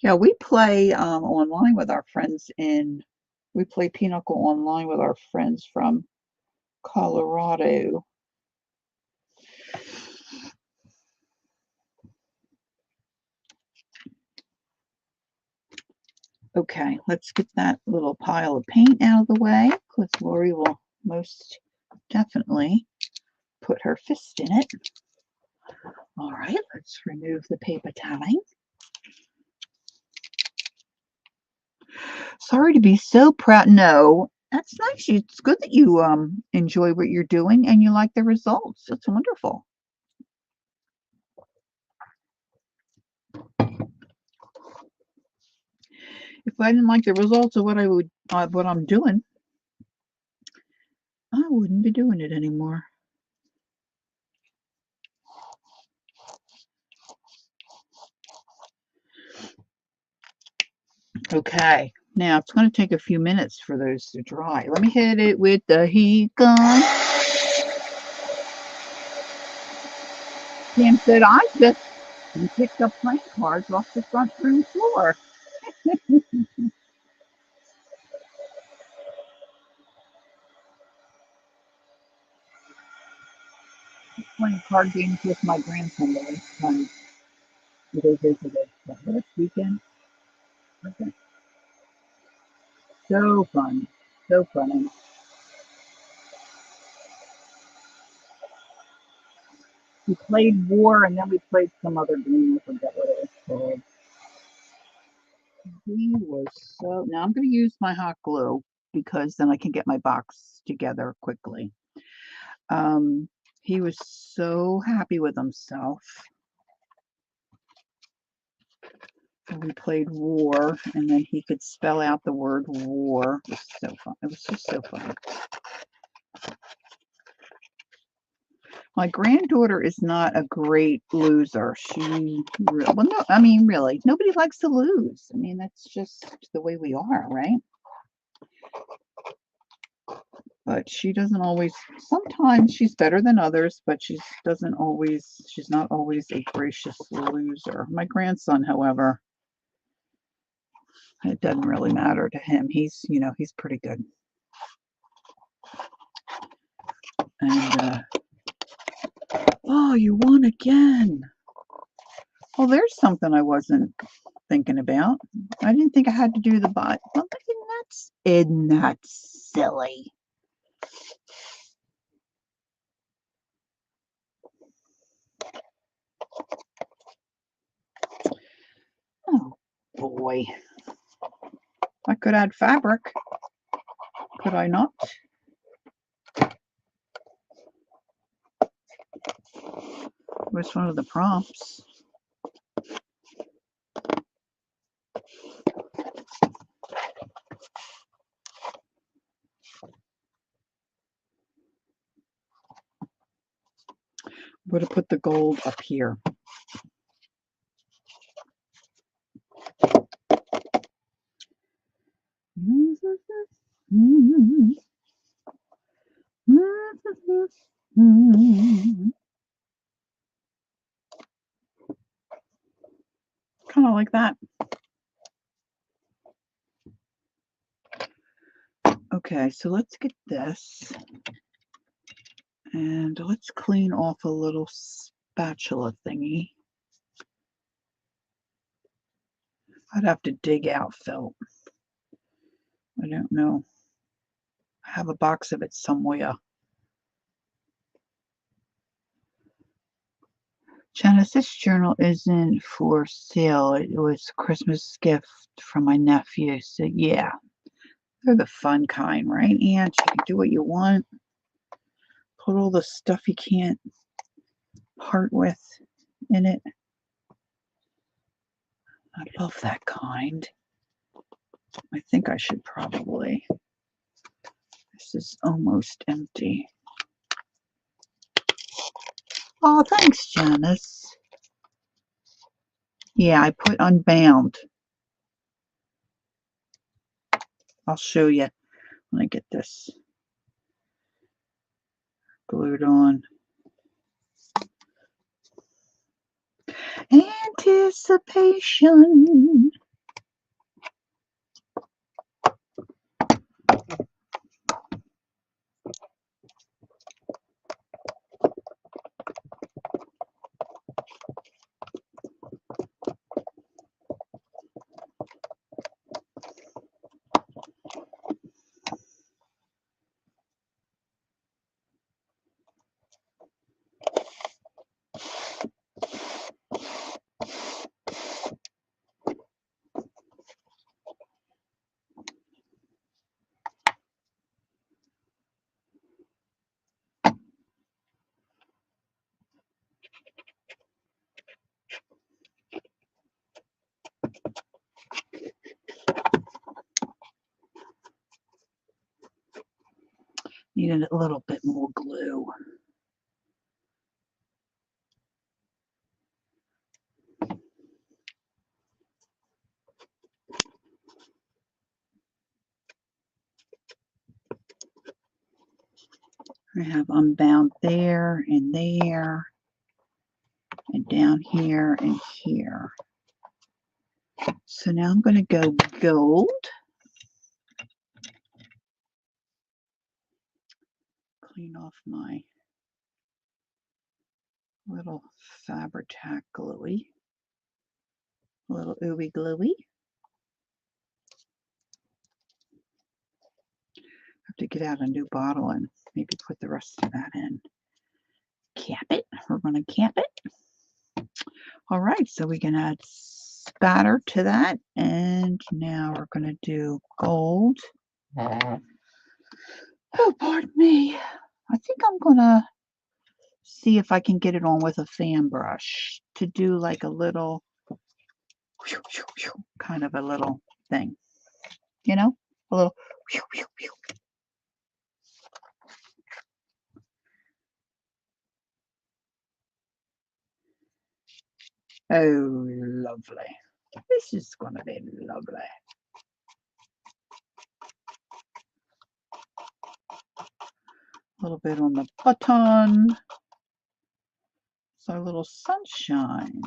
Speaker 1: Yeah, we play online with our friends we play Pinochle online with our friends from Colorado. Okay, let's get that little pile of paint out of the way because Lori will most definitely put her fist in it. All right, let's remove the paper towelling. Sorry to be so proud. No, that's nice. It's good that you enjoy what you're doing and you like the results. That's wonderful. If I didn't like the results of what I'm doing, I wouldn't be doing it anymore. Okay, now it's going to take a few minutes for those to dry. Let me hit it with the heat gun. Sam said, I just picked up playing cards off the front room floor. Playing card games with my grandson last time they visited. Last weekend. Okay. So fun. So fun. We played War and then we played some other game. I forget what it was called. He was so. Now I'm going to use my hot glue because then I can get my box together quickly. He was so happy with himself. And we played War, and then he could spell out the word war. It was so fun. It was just so fun. My granddaughter is not a great loser. Well, no, I mean, really, nobody likes to lose. I mean, that's just the way we are, right? But she doesn't always, sometimes she's better than others, but she's not always a gracious loser. My grandson, however, it doesn't really matter to him. He's pretty good. And, oh, you won again. Well, there's something I wasn't thinking about. I didn't think I had to do the bot. Well, isn't that silly? Oh, boy. I could add fabric. Could I not? Where's one of the prompts? I'm going to put the gold up here. Kind of like that. Okay, so let's get this. And let's clean off a little spatula thingy. I'd have to dig out felt. I don't know. I have a box of it somewhere. Janice, this journal isn't for sale. It was a Christmas gift from my nephew. So yeah, they're the fun kind, right, Aunt? You can do what you want. Put all the stuff you can't part with in it. I love that kind. I think I should probably. This is almost empty. Oh, thanks, Janice. Yeah, I put Unbound. I'll show you when I get this glued on. Anticipation. Needed a little bit more glue. I have Unbound there, and down here, and here. So now I'm going to go gold. Clean off my little Fabri-Tac gluey. A little ooey gluey. Have to get out a new bottle and maybe put the rest of that in. Cap it. We're going to cap it. All right, so we can add spatter to that, and now we're going to do gold. Oh, pardon me. I think I'm going to see if I can get it on with a fan brush to do like a little, kind of a little thing, you know, a little. Oh, lovely. This is going to be lovely. A little bit on the button. It's our little sunshine.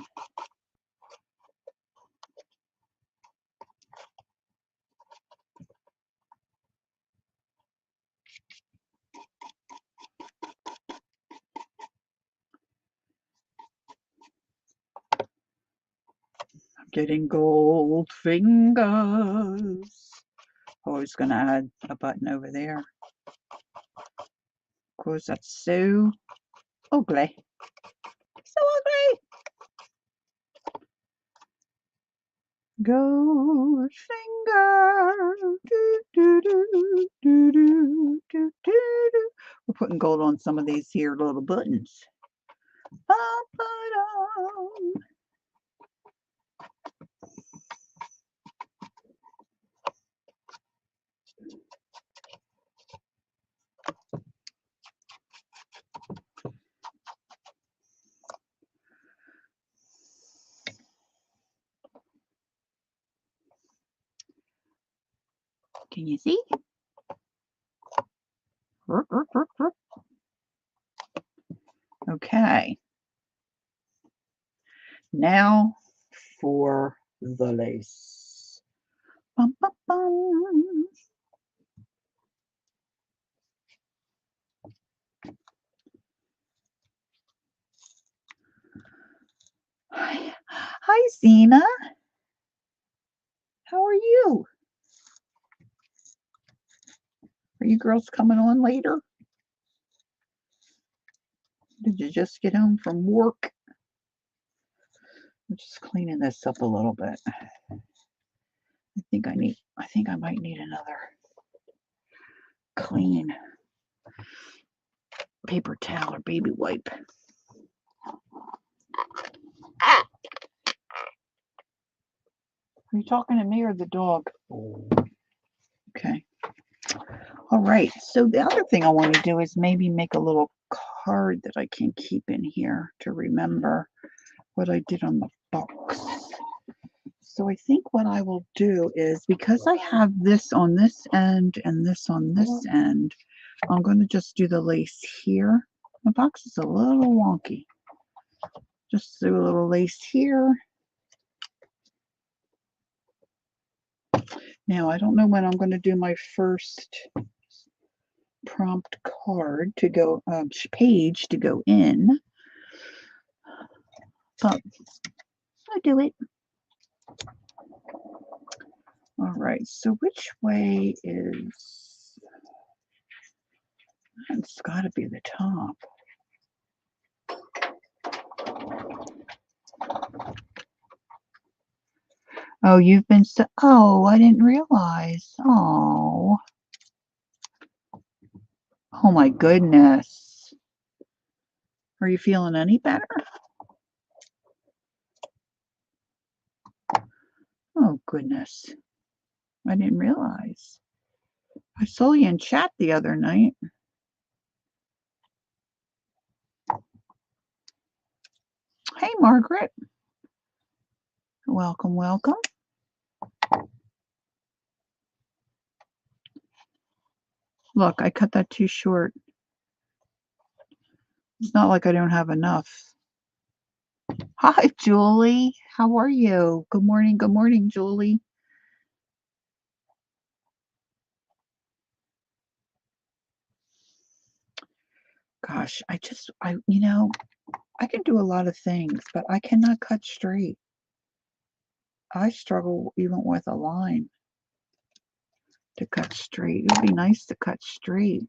Speaker 1: I'm getting gold fingers. Always going to add a button over there. Of course, that's so ugly. So ugly. Gold finger. Do, do, do, do, do, do, do. We're putting gold on some of these here little buttons. Can you see? Okay. Now for the lace. Bum, bum, bum. Hi, Zena. How are you? Are you girls coming on later? Did you just get home from work? just cleaning this up a little bit. I think I might need another clean paper towel or baby wipe. Are you talking to me or the dog? Okay. All right. So the other thing I want to do is maybe make a little card that I can keep in here to remember what I did on the box. So I think what I will do is, because I have this on this end and this on this end, I'm going to just do the lace here. The box is a little wonky. Just do a little lace here. Now, I don't know when I'm going to do my first prompt card to go, page to go in, but I'll do it. All right, so which way is, it's got to be the top. Oh, you've been so, oh, I didn't realize. Oh. Oh my goodness. Are you feeling any better? Oh goodness. I didn't realize. I saw you in chat the other night. Hey, Margaret. Welcome, welcome. Look, I cut that too short. It's not like I don't have enough. Hi, Julie. How are you? Good morning, Julie. Gosh, I can do a lot of things, but I cannot cut straight. I struggle even with a line to cut straight. It would be nice to cut straight.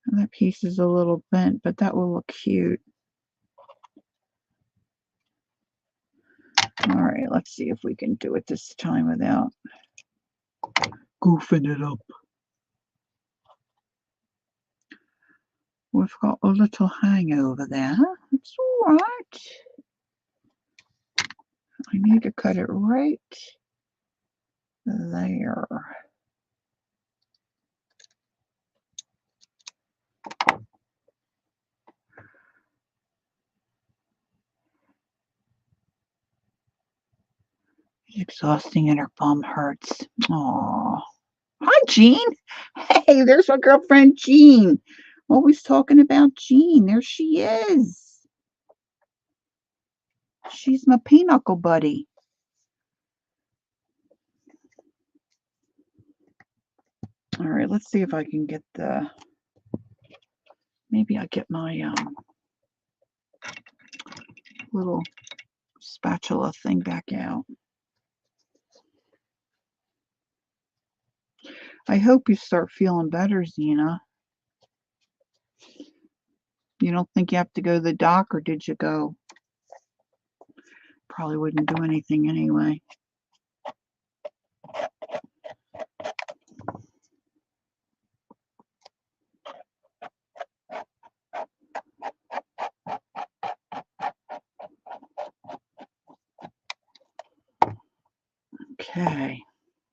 Speaker 1: And that piece is a little bent, but that will look cute. All right, let's see if we can do it this time without goofing it up. We've got a little hangover there. It's all right. I need to cut it right there. It's exhausting and her bum hurts. Aww. Hi, Jean. Hey, there's my girlfriend, Jean. Always talking about Jean. There she is. She's my pinochle buddy. All right, let's see if I can get maybe I get my little spatula thing back out. I hope you start feeling better, Zena. You don't think you have to go to the doc, or did you go? Probably wouldn't do anything anyway. Okay,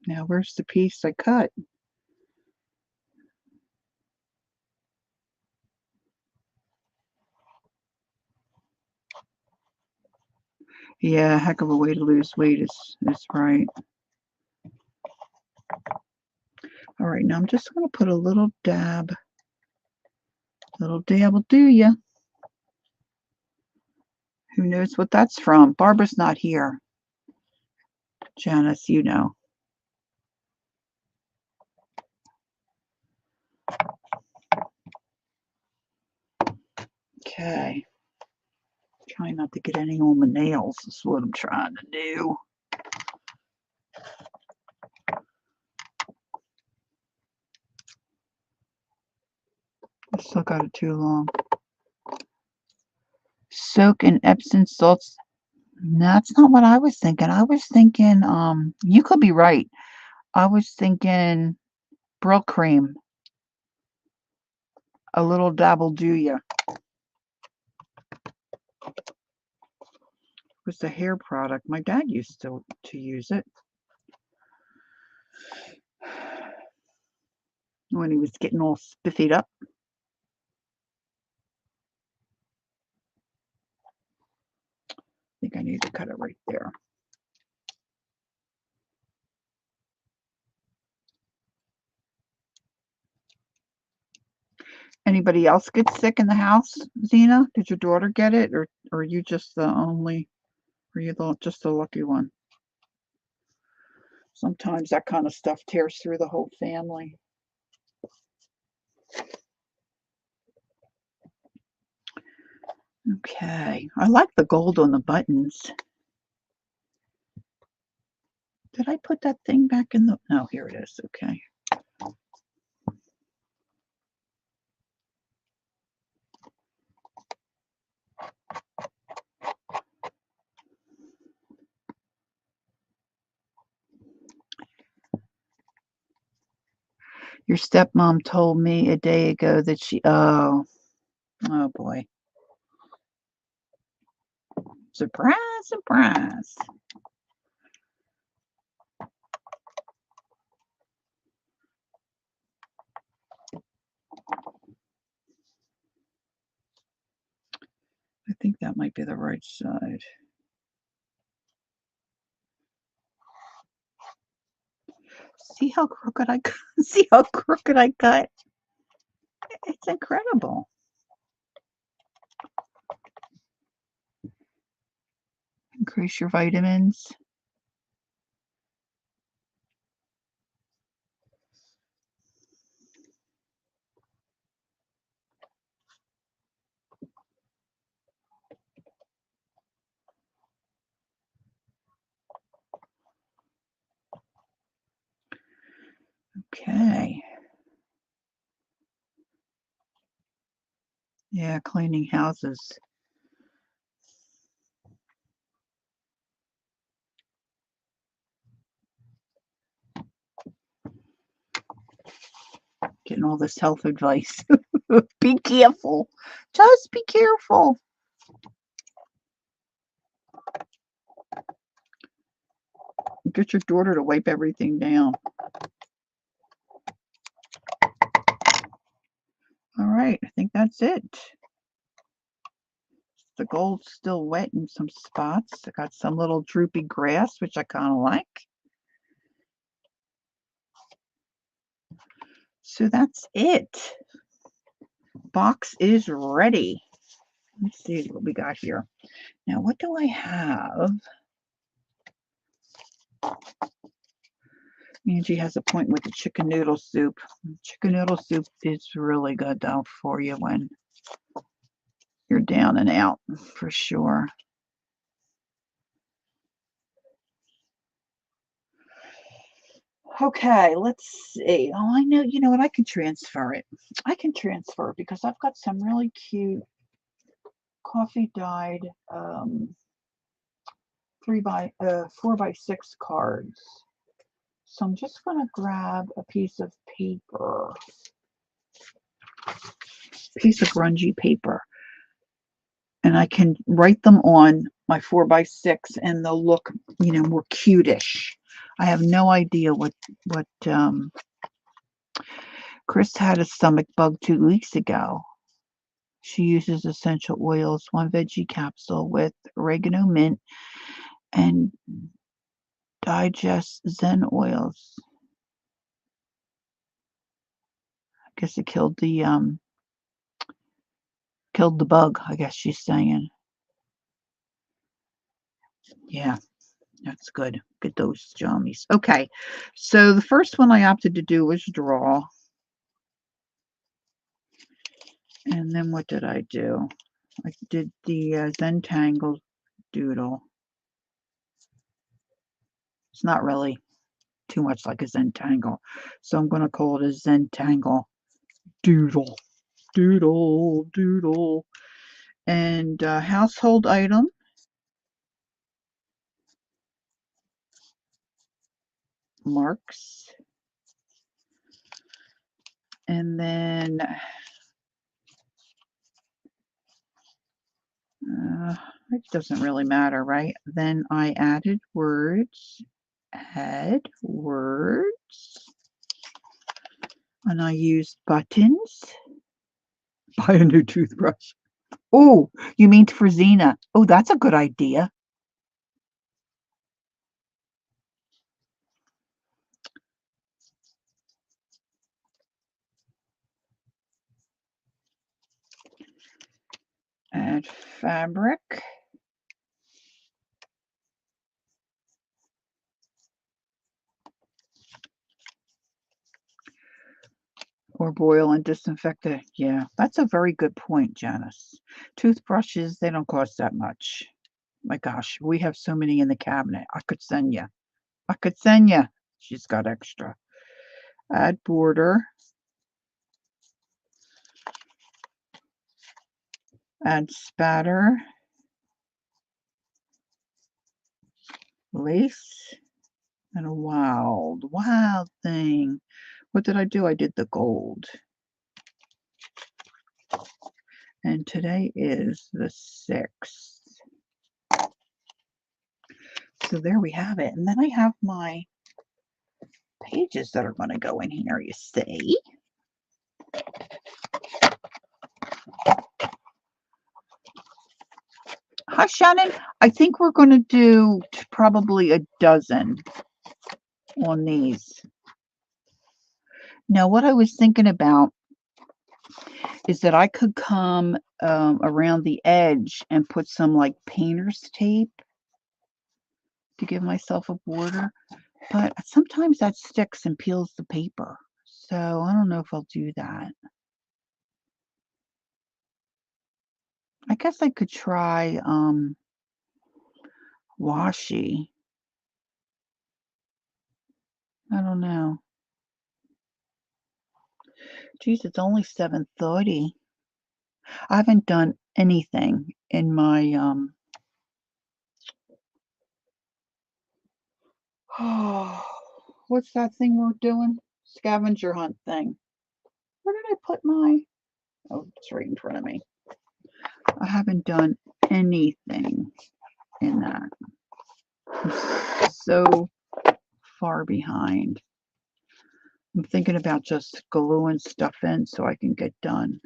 Speaker 1: now where's the piece I cut? Yeah, heck of a way to lose weight is right. All right, now I'm just going to put a little dab. Little dab will do ya. Who knows what that's from? Barbara's not here. Janice, you know. Okay. Trying not to get any on my nails is what I'm trying to do. I still got it too long. Soak in Epsom salts. That's not what I was thinking. I was thinking, you could be right. I was thinking Brill cream. A little dabble do ya. It was a hair product. My dad used to use it when he was getting all spiffied up. I think I need to cut it right there. Anybody else get sick in the house, Zena? Did your daughter get it, or are you just the only? Are you just the lucky one? Sometimes that kind of stuff tears through the whole family. Okay, I like the gold on the buttons. Did I put that thing back in the? No, here it is. Okay. Your stepmom told me a day ago that oh boy. Surprise, surprise. I think that might be the right side. See how crooked I see how crooked I cut? It's incredible. Increase your vitamins. Okay. Yeah, cleaning houses. Getting all this health advice. Be careful. Just be careful. Get your daughter to wipe everything down. All right, I think that's it. The gold's still wet in some spots. I got some little droopy grass, which I kind of like. So that's it. Box is ready. Let's see what we got here. Now, what do I have? Angie has a point with the chicken noodle soup. Chicken noodle soup is really good, though, for you when you're down and out, for sure. Okay, let's see. Oh, I know. You know what? I can transfer it. I can transfer it because I've got some really cute coffee dyed 4x6 cards. So I'm just going to grab a piece of paper, piece of grungy paper, and I can write them on my 4x6 and they'll look, more cutish. I have no idea what Chris had a stomach bug 2 weeks ago. She uses essential oils, 1 veggie capsule with oregano, mint, and digest Zen oils. I guess it killed the bug, I guess she's saying. Yeah, that's good. Get those jammies. Okay, so the first one I opted to do was draw. And then what did I do? I did the Zentangle doodle. It's not really too much like a Zentangle, so I'm going to call it a Zentangle doodle. Doodle, doodle. And household item. Marks. And then it doesn't really matter, right? Then I added words. Add words. And I used buttons. Buy a new toothbrush. Oh, you mean for Zena. Oh, that's a good idea. Add fabric. Or boil and disinfect it. Yeah, that's a very good point, Janice. Toothbrushes, they don't cost that much. My gosh, we have so many in the cabinet. I could send you. I could send you. She's got extra. Add border. Add spatter. Lace. And a wild thing. What did I do? I did the gold. And today is the 6th. So there we have it. And then I have my pages that are going to go in here, you see. Hi, Shannon. I think we're going to do probably a dozen on these. Now, what I was thinking about is that I could come around the edge and put some like painter's tape to give myself a border. But sometimes that sticks and peels the paper. So I don't know if I'll do that. I guess I could try washi. I don't know. Geez, it's only 7:30. I haven't done anything in my what's that thing we're doing? Scavenger hunt thing. Where did I put my oh, it's right in front of me. I haven't done anything in that. I'm so far behind. I'm thinking about just gluing stuff in so I can get done.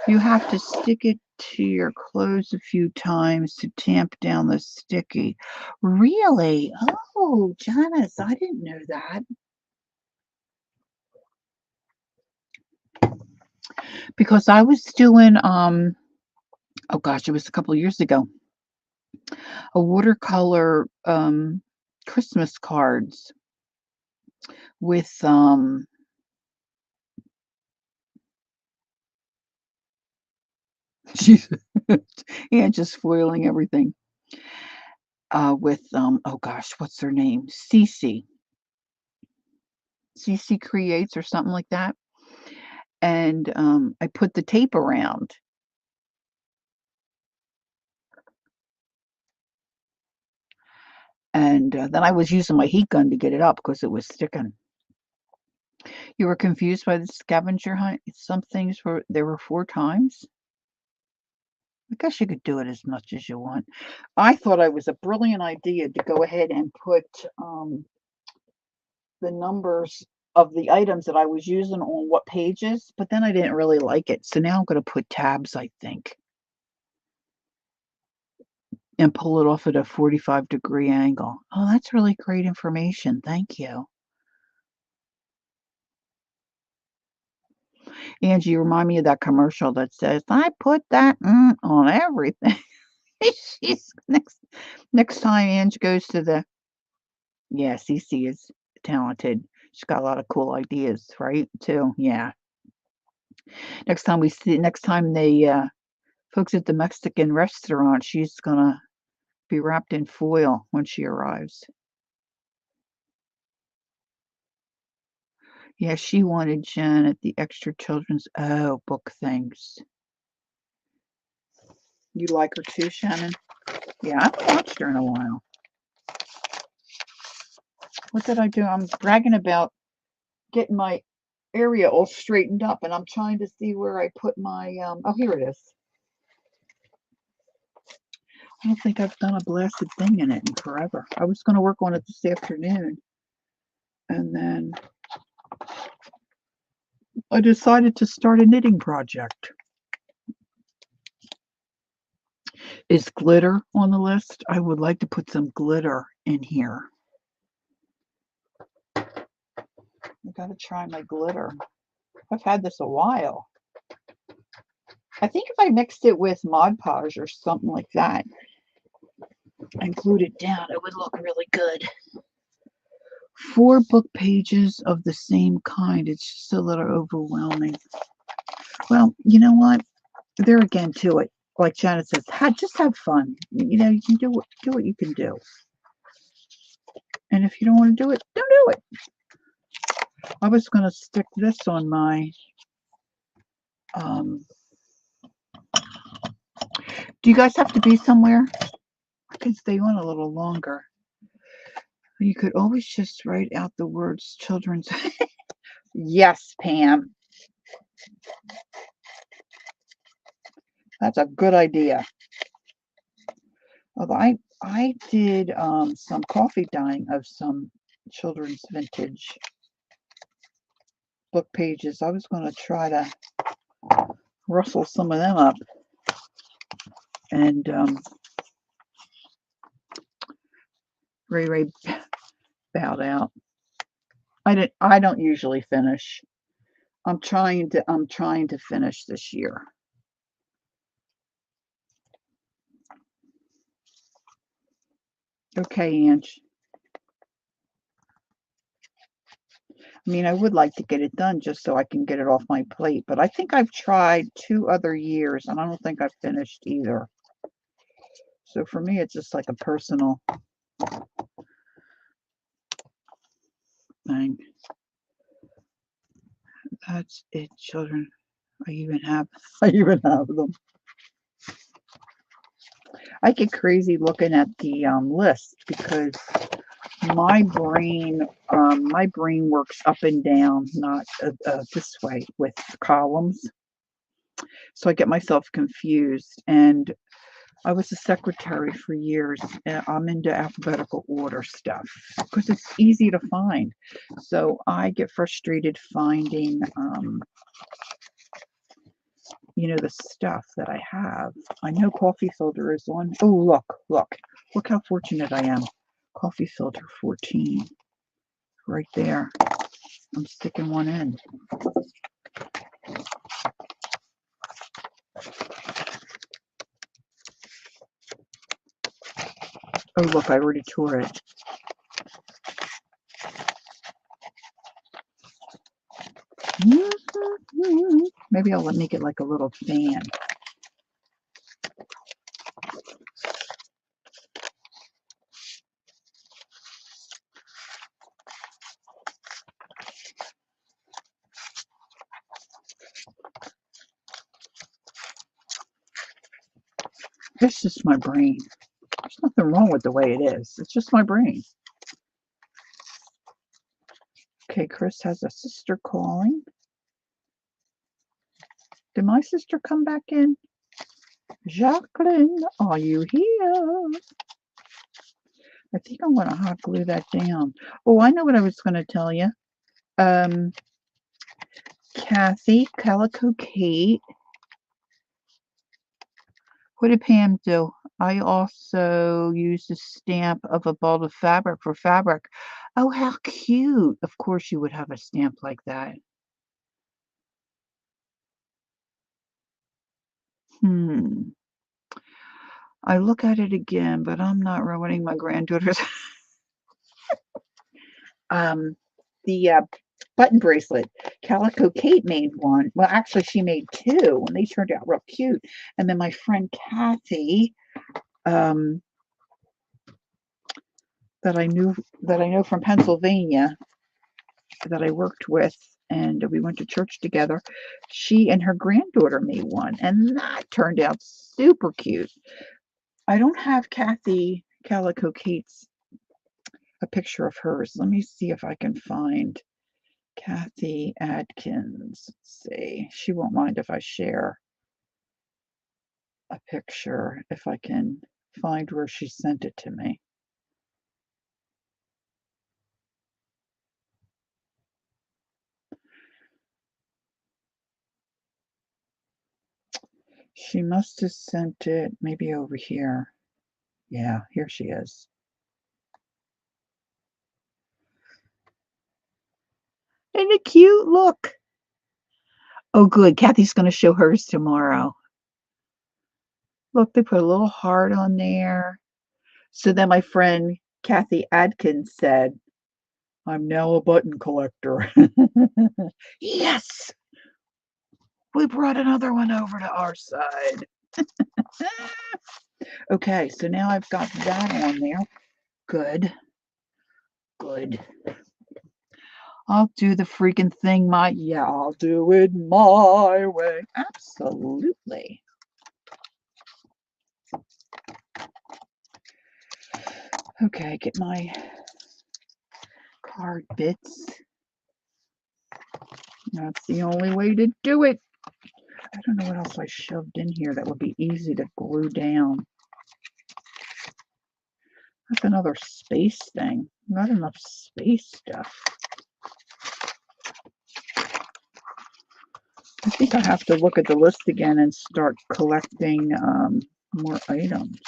Speaker 1: You have to stick it to your clothes a few times to tamp down the sticky. Really? Oh, Janice, I didn't know that. Because I was doing, oh gosh, it was a couple of years ago, a watercolor Christmas cards with she's yeah, just foiling everything. With oh gosh, what's her name? Cece. Cece Creates or something like that. And I put the tape around. And then I was using my heat gun to get it up because it was sticking. You were confused by the scavenger hunt? Some things were there were 4 times. I guess you could do it as much as you want. I thought it was a brilliant idea to go ahead and put the numbers of the items that I was using on what pages, but then I didn't really like it. So now I'm going to put tabs, I think, and pull it off at a 45-degree angle. Oh, that's really great information. Thank you. Angie, you remind me of that commercial that says, I put that on everything. She's next time Angie goes to the yeah, Cece is talented. She's got a lot of cool ideas, right? Too. Yeah. Next time they folks at the Mexican restaurant, she's gonna be wrapped in foil when she arrives. Yeah, she wanted Janet the extra children's book things. You like her too, Shannon? Yeah, I haven't watched her in a while. What did I do? I'm bragging about getting my area all straightened up, and I'm trying to see where I put my, oh, here it is. I don't think I've done a blasted thing in it in forever. I was going to work on it this afternoon, and then I decided to start a knitting project. Is glitter on the list? I would like to put some glitter in here. I gotta try my glitter. I've had this a while. I think if I mixed it with Mod Podge or something like that and glued it down, it would look really good. 4 book pages of the same kind. It's just a little overwhelming. Well, you know what? There again to it. Like Janet says, just have fun. You know, you can do what you can do. And if you don't want to do it, don't do it. I was going to stick this on my do you guys have to be somewhere? I can stay on a little longer. You could always just write out the words children's. Yes, Pam. That's a good idea. Although I did some coffee dyeing of some children's vintage book pages. I was going to try to rustle some of them up and Ray bowed out. I don't usually finish. I'm trying to finish this year. Okay, Ange. I mean, I would like to get it done just so I can get it off my plate, but I think I've tried 2 other years and I don't think I've finished either. So for me, it's just like a personal thing. That's it, children. I even have them. I get crazy looking at the list because my brain works up and down, not this way with columns. So I get myself confused. And I was a secretary for years, and I'm into alphabetical order stuff because it's easy to find. So I get frustrated finding, the stuff that I have. I know coffee filter is on. Oh, look how fortunate I am. Coffee filter 14, right there. I'm sticking one in. Oh, look, I already tore it. Maybe I'll make it like a little fan. It's just my brain. There's nothing wrong with the way it is. It's just my brain. Okay, Chris has a sister calling. Did my sister come back in? Jacqueline, are you here? I think I'm going to hot glue that down. Oh, I know what I was going to tell you. Kathy, Calico Kate. What did Pam do? I also used a stamp of a ball of fabric for fabric. Oh, how cute. Of course you would have a stamp like that. I look at it again, but I'm not ruining my granddaughter's. The button bracelet. Calico Kate made one. Well, actually, she made 2, and they turned out real cute. And then my friend Kathy, that I know from Pennsylvania, that I worked with and we went to church together. She and her granddaughter made one, and that turned out super cute. I don't have Kathy Calico Kate's a picture of hers. Let me see if I can find Kathy Adkins. Let's see. She won't mind if I share a picture if I can find where she sent it to me. She must have sent it maybe over here. Yeah, here she is. Isn't it cute? Look. Oh, good. Kathy's going to show hers tomorrow. Look, they put a little heart on there. So then my friend Kathy Adkins said, I'm now a button collector. Yes, we brought another one over to our side. Okay, so now I've got that on there. Good. Good. I'll do the freaking thing I'll do it my way. Absolutely. Okay, get my card bits. That's the only way to do it. I don't know what else I shoved in here that would be easy to glue down. That's another space thing. Not enough space stuff. I think I have to look at the list again and start collecting more items.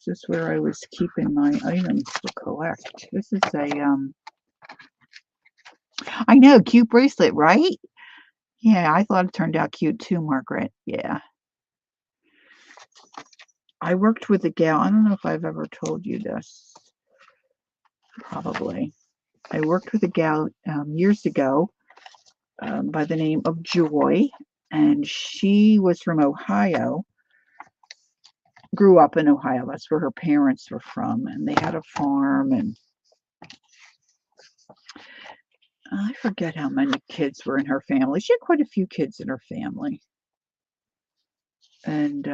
Speaker 1: This is where I was keeping my items to collect. This is a, I know, cute bracelet, right? Yeah, I thought it turned out cute too, Margaret. Yeah. I worked with a gal. I don't know if I've ever told you this. Probably. I worked with a gal years ago by the name of Joy, and she was from Ohio. Grew up in Ohio. That's where her parents were from, and they had a farm, and I forget how many kids were in her family. She had quite a few kids in her family. And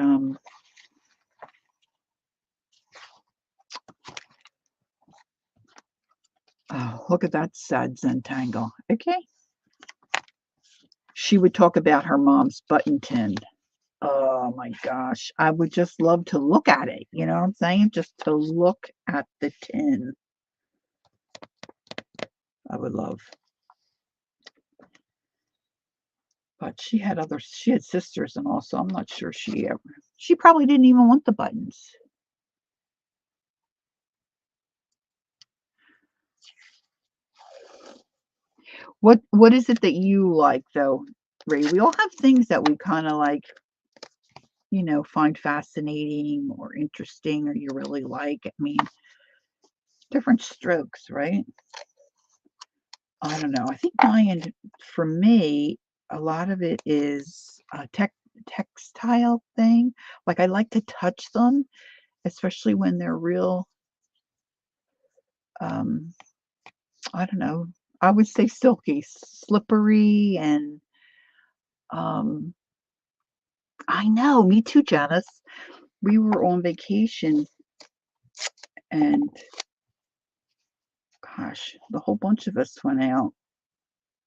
Speaker 1: oh, look at that sad Zentangle. Okay. She would talk about her mom's button tin. Oh my gosh. I would just love to look at it. You know what I'm saying? Just to look at the tin. I would love. But she had sisters and all, so I'm not sure she probably didn't even want the buttons. What is it that you like though, Ray? We all have things that we kind of like, find fascinating or interesting or you really like. I mean, different strokes, right? I don't know. I think mine, for me, a lot of it is a textile thing. Like I like to touch them, especially when they're real, um, I don't know. I would say silky, slippery, and um, I know, me too, Janice. We were on vacation and gosh, the whole bunch of us went out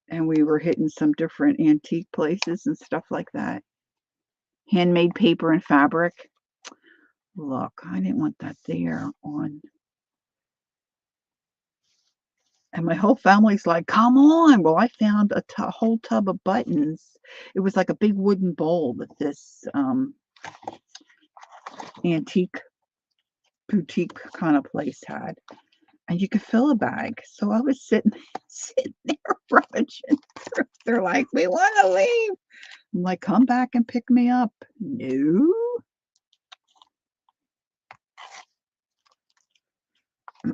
Speaker 1: and we were hitting some different antique places and stuff like that. Handmade paper and fabric. Look, I didn't want that there on. And my whole family's like, come on. Well, I found a whole tub of buttons. It was like a big wooden bowl that this antique boutique kind of place had. And you could fill a bag. So I was sitting there rummaging through. They're like, we want to leave. I'm like, come back and pick me up. No. I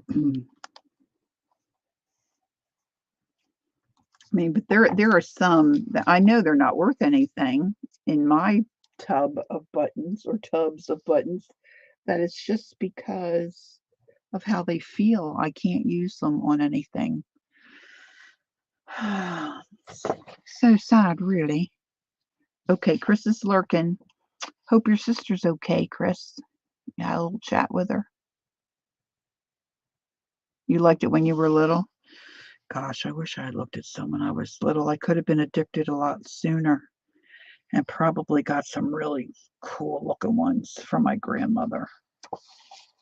Speaker 1: mean, but there are some that I know they're not worth anything in my tub of buttons or tubs of buttons, that it's just because of how they feel. I can't use them on anything. So sad, really. Okay, Chris is lurking. Hope your sister's okay, Chris. You had a little chat with her. You liked it when you were little? Gosh, I wish I had looked at some when I was little. I could have been addicted a lot sooner and probably got some really cool looking ones from my grandmother.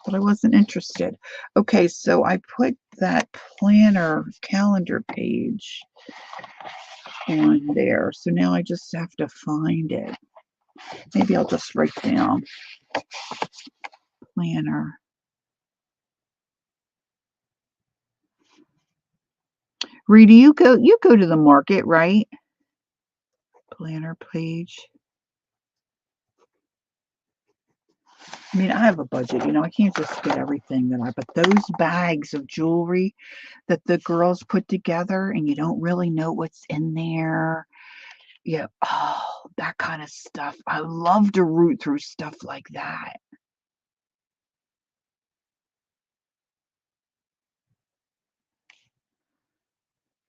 Speaker 1: But I wasn't interested. Okay, so I put that planner calendar page on there. So now I just have to find it. Maybe I'll just write down planner. Rita, you go to the market, right? Planner page. I mean, I have a budget, I can't just get everything but those bags of jewelry that the girls put together and you don't really know what's in there. Yeah, oh, that kind of stuff. I love to root through stuff like that.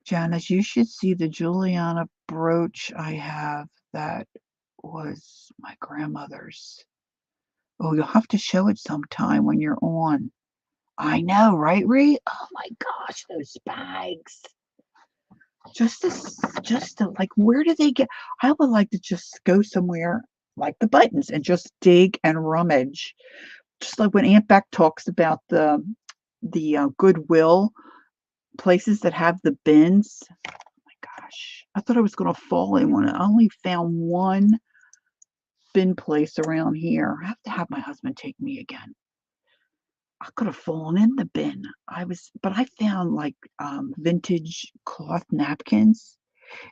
Speaker 1: Janice, you should see the Juliana brooch I have that was my grandmother's. Oh, you'll have to show it sometime when you're on. I know, right, Ree? Oh my gosh, those bags. Just to like, where do they get? I would like to just go somewhere like the buttons and just dig and rummage. Just like when Aunt Beck talks about the Goodwill places that have the bins. Oh my gosh, I thought I was going to fall in one. I only found one bin place around here. I have to have my husband take me again. I could have fallen in the bin. But I found like vintage cloth napkins.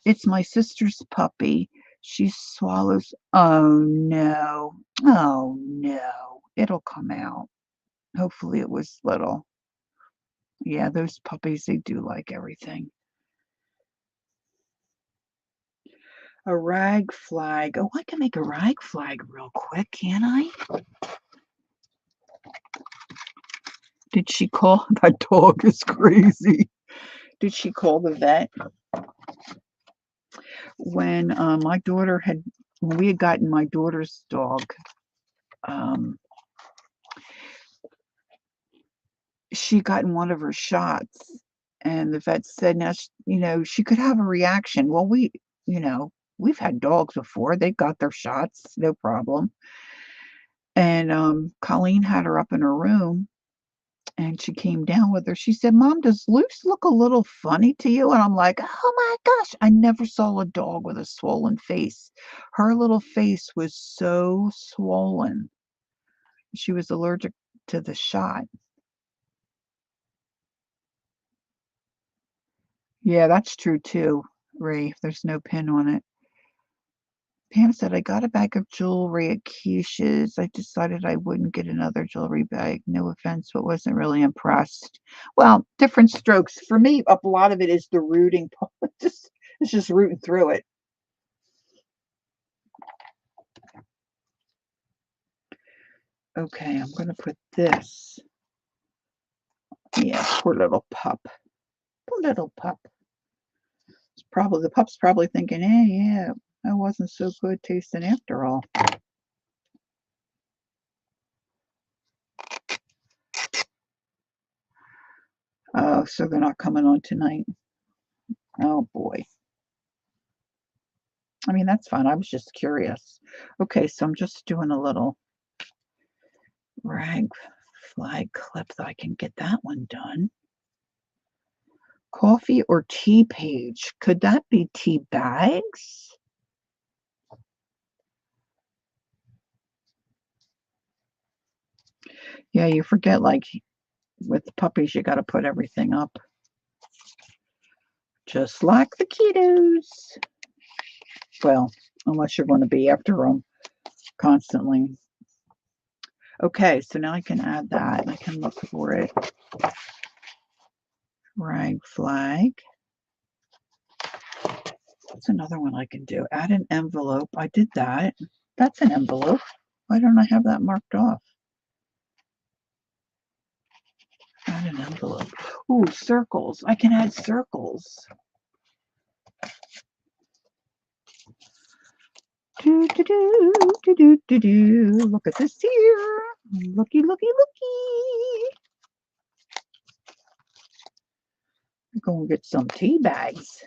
Speaker 1: It's my sister's puppy. She swallows. Oh no. Oh no. It'll come out. Hopefully it was little. Yeah, those puppies, they do like everything. A rag flag. Oh, I can make a rag flag real quick, can I? Did she call? That dog is crazy. Did she call the vet? When when we had gotten my daughter's dog, um, she got in one of her shots, and the vet said, now, she could have a reaction. Well, we've had dogs before. They got their shots, no problem. And Colleen had her up in her room, and she came down with her. She said, Mom, does Luce look a little funny to you? And I'm like, oh my gosh, I never saw a dog with a swollen face. Her little face was so swollen. She was allergic to the shot. Yeah, that's true too, Ray. There's no pin on it. Pam said, I got a bag of jewelry at Keish's. I decided I wouldn't get another jewelry bag. No offense, but wasn't really impressed. Well, different strokes. For me, a lot of it is the rooting part. It's just rooting through it. Okay, I'm going to put this. Yeah, poor little pup. Poor little pup. The pup's probably thinking, yeah, that wasn't so good tasting after all. Oh, so they're not coming on tonight. Oh boy. I mean, that's fine. I was just curious. Okay, so I'm just doing a little rag flag clip so I can get that one done. Coffee or tea page. Could that be tea bags? Yeah, you forget, like, with puppies, you got to put everything up. Just like the kiddos. Well, unless you're going to be after them constantly. Okay, so now I can add that. I can look for it. Rag flag. That's another one I can do. Add an envelope. I did that. That's an envelope. Why don't I have that marked off? Add an envelope. Ooh, circles. I can add circles. Do, do, do, do, do, do, do. Look at this here. Looky, looky, looky. I'm going to get some tea bags.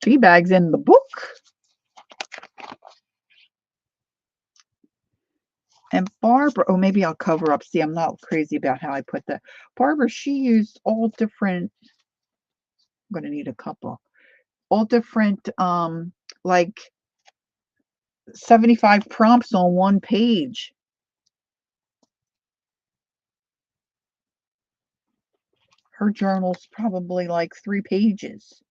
Speaker 1: Tea bags in the book. And Barbara, oh, maybe I'll cover up. See, I'm not crazy about how I put that. Barbara, she used all different, I'm going to need a couple, all different, like 75 prompts on one page. Her journal's probably like 3 pages.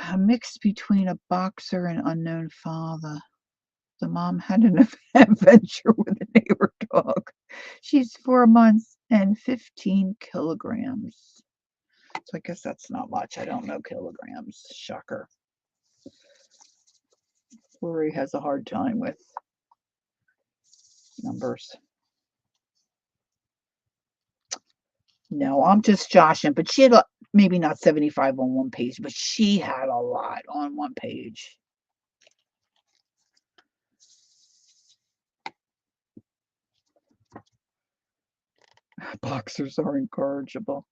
Speaker 1: A mix between a boxer and unknown father. The mom had an adventure with a neighbor dog. She's 4 months and 15 kilograms. So I guess that's not much. I don't know kilograms. Shocker. Lori has a hard time with numbers. No, I'm just joshing, but she had maybe not 75 on one page, but she had a lot on one page. Boxers are incorrigible.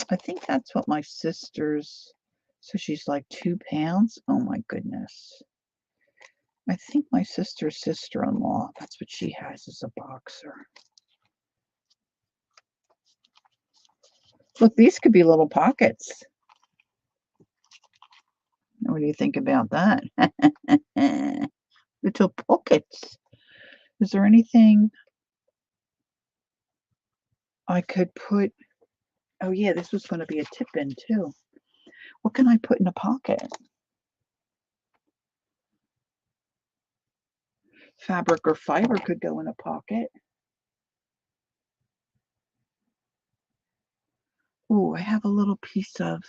Speaker 1: I think that's what my sister's, so she's like 2 pounds. Oh my goodness. I think my sister's sister-in-law, that's what she has, as a boxer. Look, these could be little pockets. What do you think about that? Little pockets. Is there anything I could put? Oh yeah, this was going to be a tip in too. What can I put in a pocket? Fabric or fiber could go in a pocket. Oh, I have a little piece of,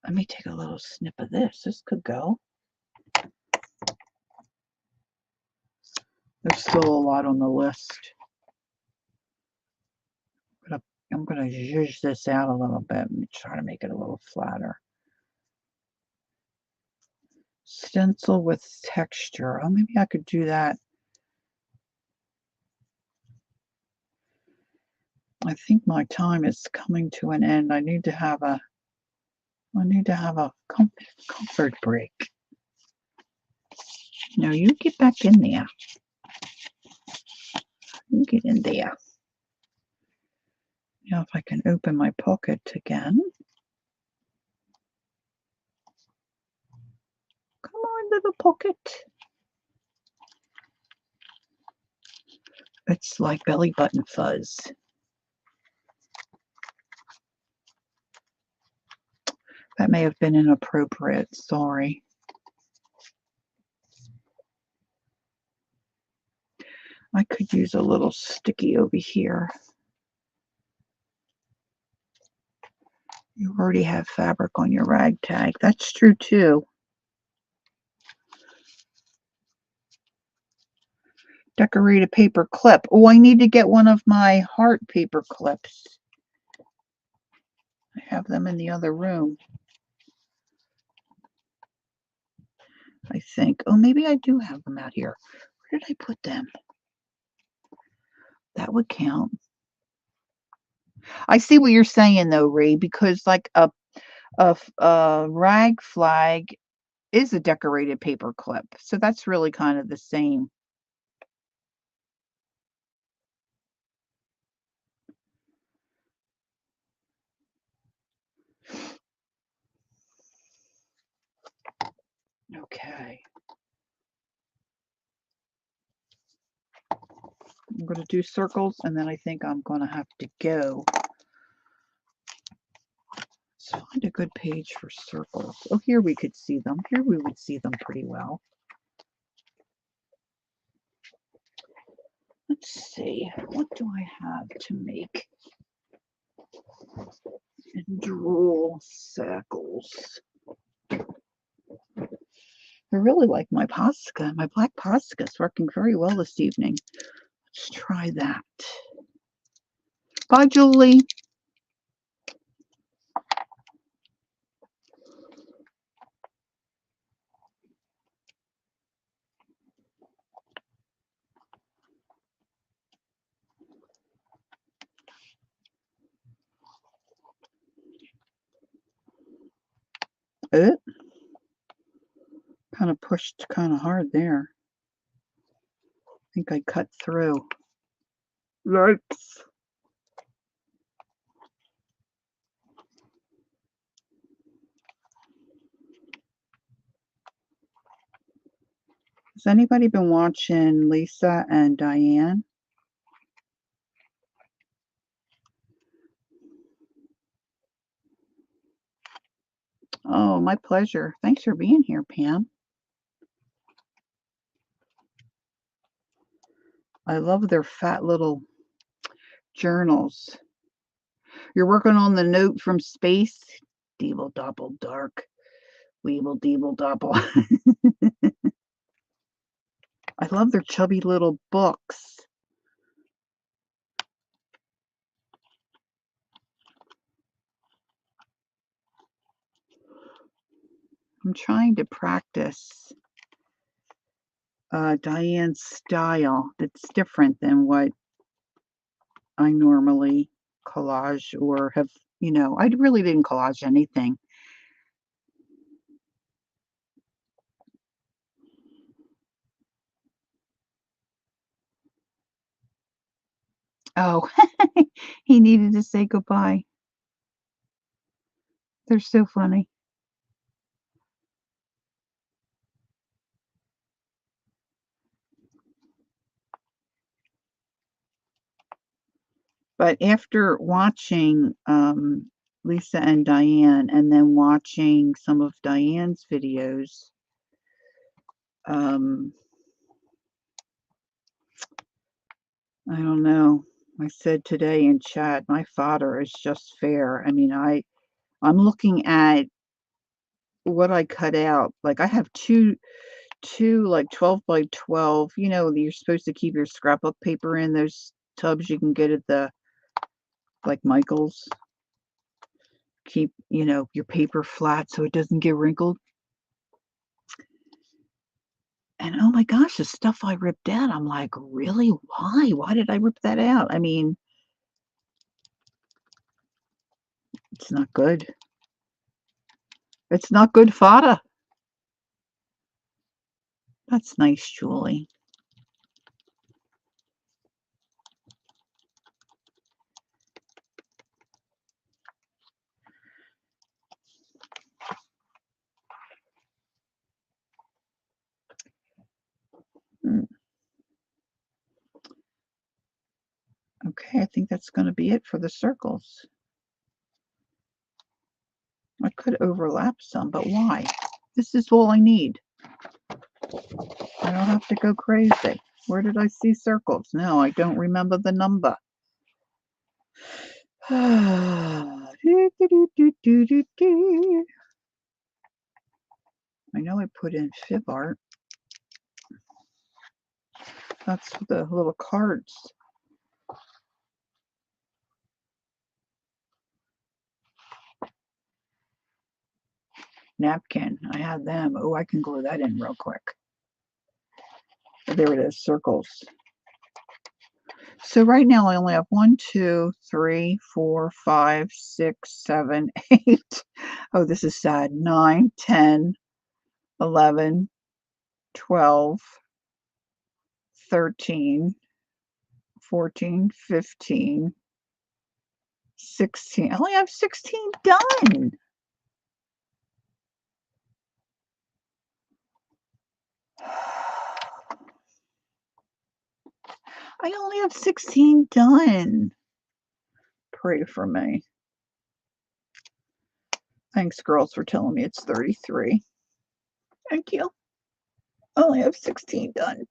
Speaker 1: let me take a little snip of this. This could go. There's still a lot on the list. I'm going to zhuzh this out a little bit and try to make it a little flatter. Stencil with texture. Oh, maybe I could do that. I think my time is coming to an end. I need to have a comfort break. No, you get back in there. You get in there. Now, if I can open my pocket again. Come on, little pocket. It's like belly button fuzz. That may have been inappropriate. Sorry. I could use a little sticky over here. You already have fabric on your rag tag. That's true too. Decorated paper clip. Oh, I need to get one of my heart paper clips. I have them in the other room, I think. Oh, maybe I do have them out here. Where did I put them? That would count. I see what you're saying though, Ray, because like a rag flag is a decorated paper clip. So that's really kind of the same. Okay. I'm going to do circles, and then I think I'm going to have to go. Let's find a good page for circles. Oh, here we could see them. Here we would see them pretty well. Let's see, what do I have to make and drool circles? I really like my Posca. My black Posca is working very well this evening. Let's try that. Bye, Julie. Kind of pushed kind of hard there. I think I cut through. Yikes. Has anybody been watching Lisa and Diane? Oh, my pleasure. Thanks for being here, Pam. I love their fat little journals. You're working on the note from space? Deeble double dark. Weeble deeble double. I love their chubby little books. I'm trying to practice Diane's style that's different than what I normally collage or have, I really didn't collage anything. Oh, he needed to say goodbye. They're so funny. But after watching Lisa and Diane and then watching some of Diane's videos, I don't know. I said today in chat, my fodder is just fair. I mean, I'm looking at what I cut out. Like I have two like 12 by 12, you're supposed to keep your scrapbook paper in those tubs you can get at the like Michael's. Keep, your paper flat so it doesn't get wrinkled. And oh my gosh, the stuff I ripped out, I'm like, really? Why? Why did I rip that out? I mean, it's not good. It's not good fodder. That's nice, Julie. Okay, I think that's going to be it for the circles. I could overlap some, but why? This is all I need. I don't have to go crazy. Where did I see circles? No, I don't remember the number. I know I put in fib art. That's the little cards. Napkin. I have them. Oh, I can glue that in real quick. There it is. Circles. So right now I only have 1, 2, 3, 4, 5, 6, 7, 8. Oh, this is sad. 9, 10, 11, 12, 13, 14, 15, 16. I only have 16 done. I only have 16 done. Pray for me. Thanks, girls, for telling me it's 33. Thank you. I only have 16 done.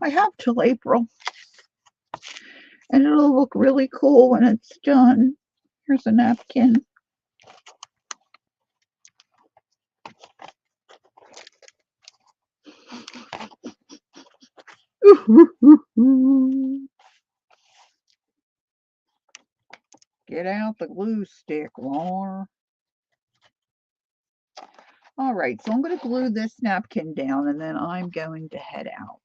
Speaker 1: I have till April, and it'll look really cool when it's done. Here's a napkin. Get out the glue stick, Laura. All right, so I'm going to glue this napkin down, and then I'm going to head out.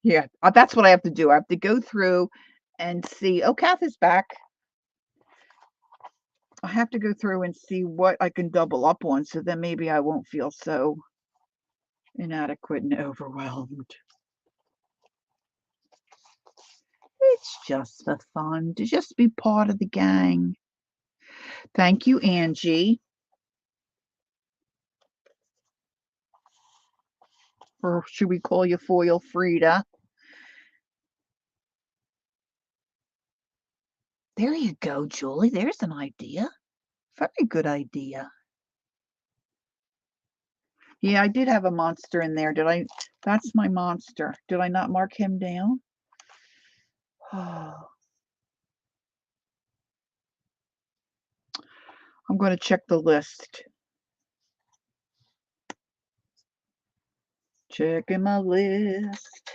Speaker 1: Yeah, that's what I have to do. I have to go through and see. Oh, Kath is back. I have to go through and see what I can double up on, so then maybe I won't feel so inadequate and overwhelmed. It's just for fun to just be part of the gang. Thank you, Angie. Or should we call you Foil Frida? There you go, Julie. There's an idea. Very good idea. Yeah, I did have a monster in there. Did I? That's my monster. Did I not mark him down? I'm going to check the list. Checking my list.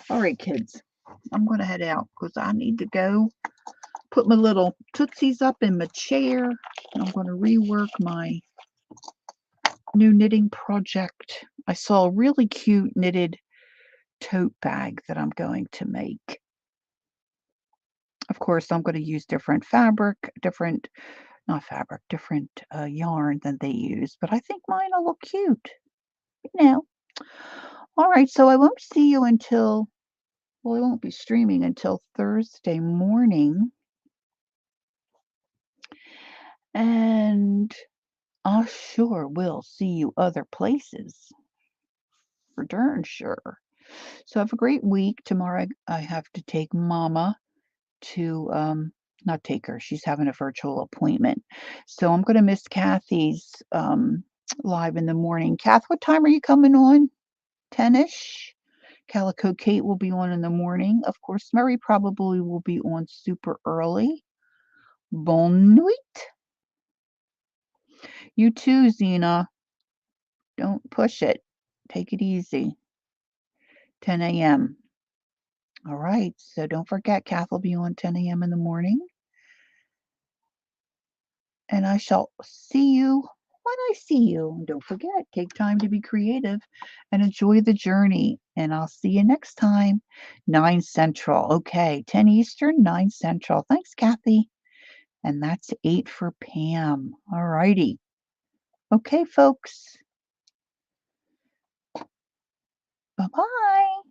Speaker 1: All right, kids. I'm going to head out because I need to go put my little tootsies up in my chair. I'm going to rework my new knitting project. I saw a really cute knitted tote bag that I'm going to make. Of course, I'm going to use different fabric, different yarn than they use, but I think mine will look cute, you know. All right, so I won't see you until, well, I won't be streaming until Thursday morning. And I sure will see you other places, for darn sure. So have a great week. Tomorrow I have to take Mama to not take her. She's having a virtual appointment. So I'm going to miss Kathy's live in the morning. Kath, what time are you coming on? 10ish. Calico Kate will be on in the morning. Of course, Mary probably will be on super early. Bonne nuit. You too, Zena. Don't push it. Take it easy. 10 a.m. All right. So don't forget, Kath will be on 10 a.m. in the morning. And I shall see you when I see you. And don't forget, take time to be creative and enjoy the journey. And I'll see you next time. 9 Central. Okay. 10 Eastern, 9 Central. Thanks, Kathy. And that's 8 for Pam. All righty. Okay, folks. Bye-bye.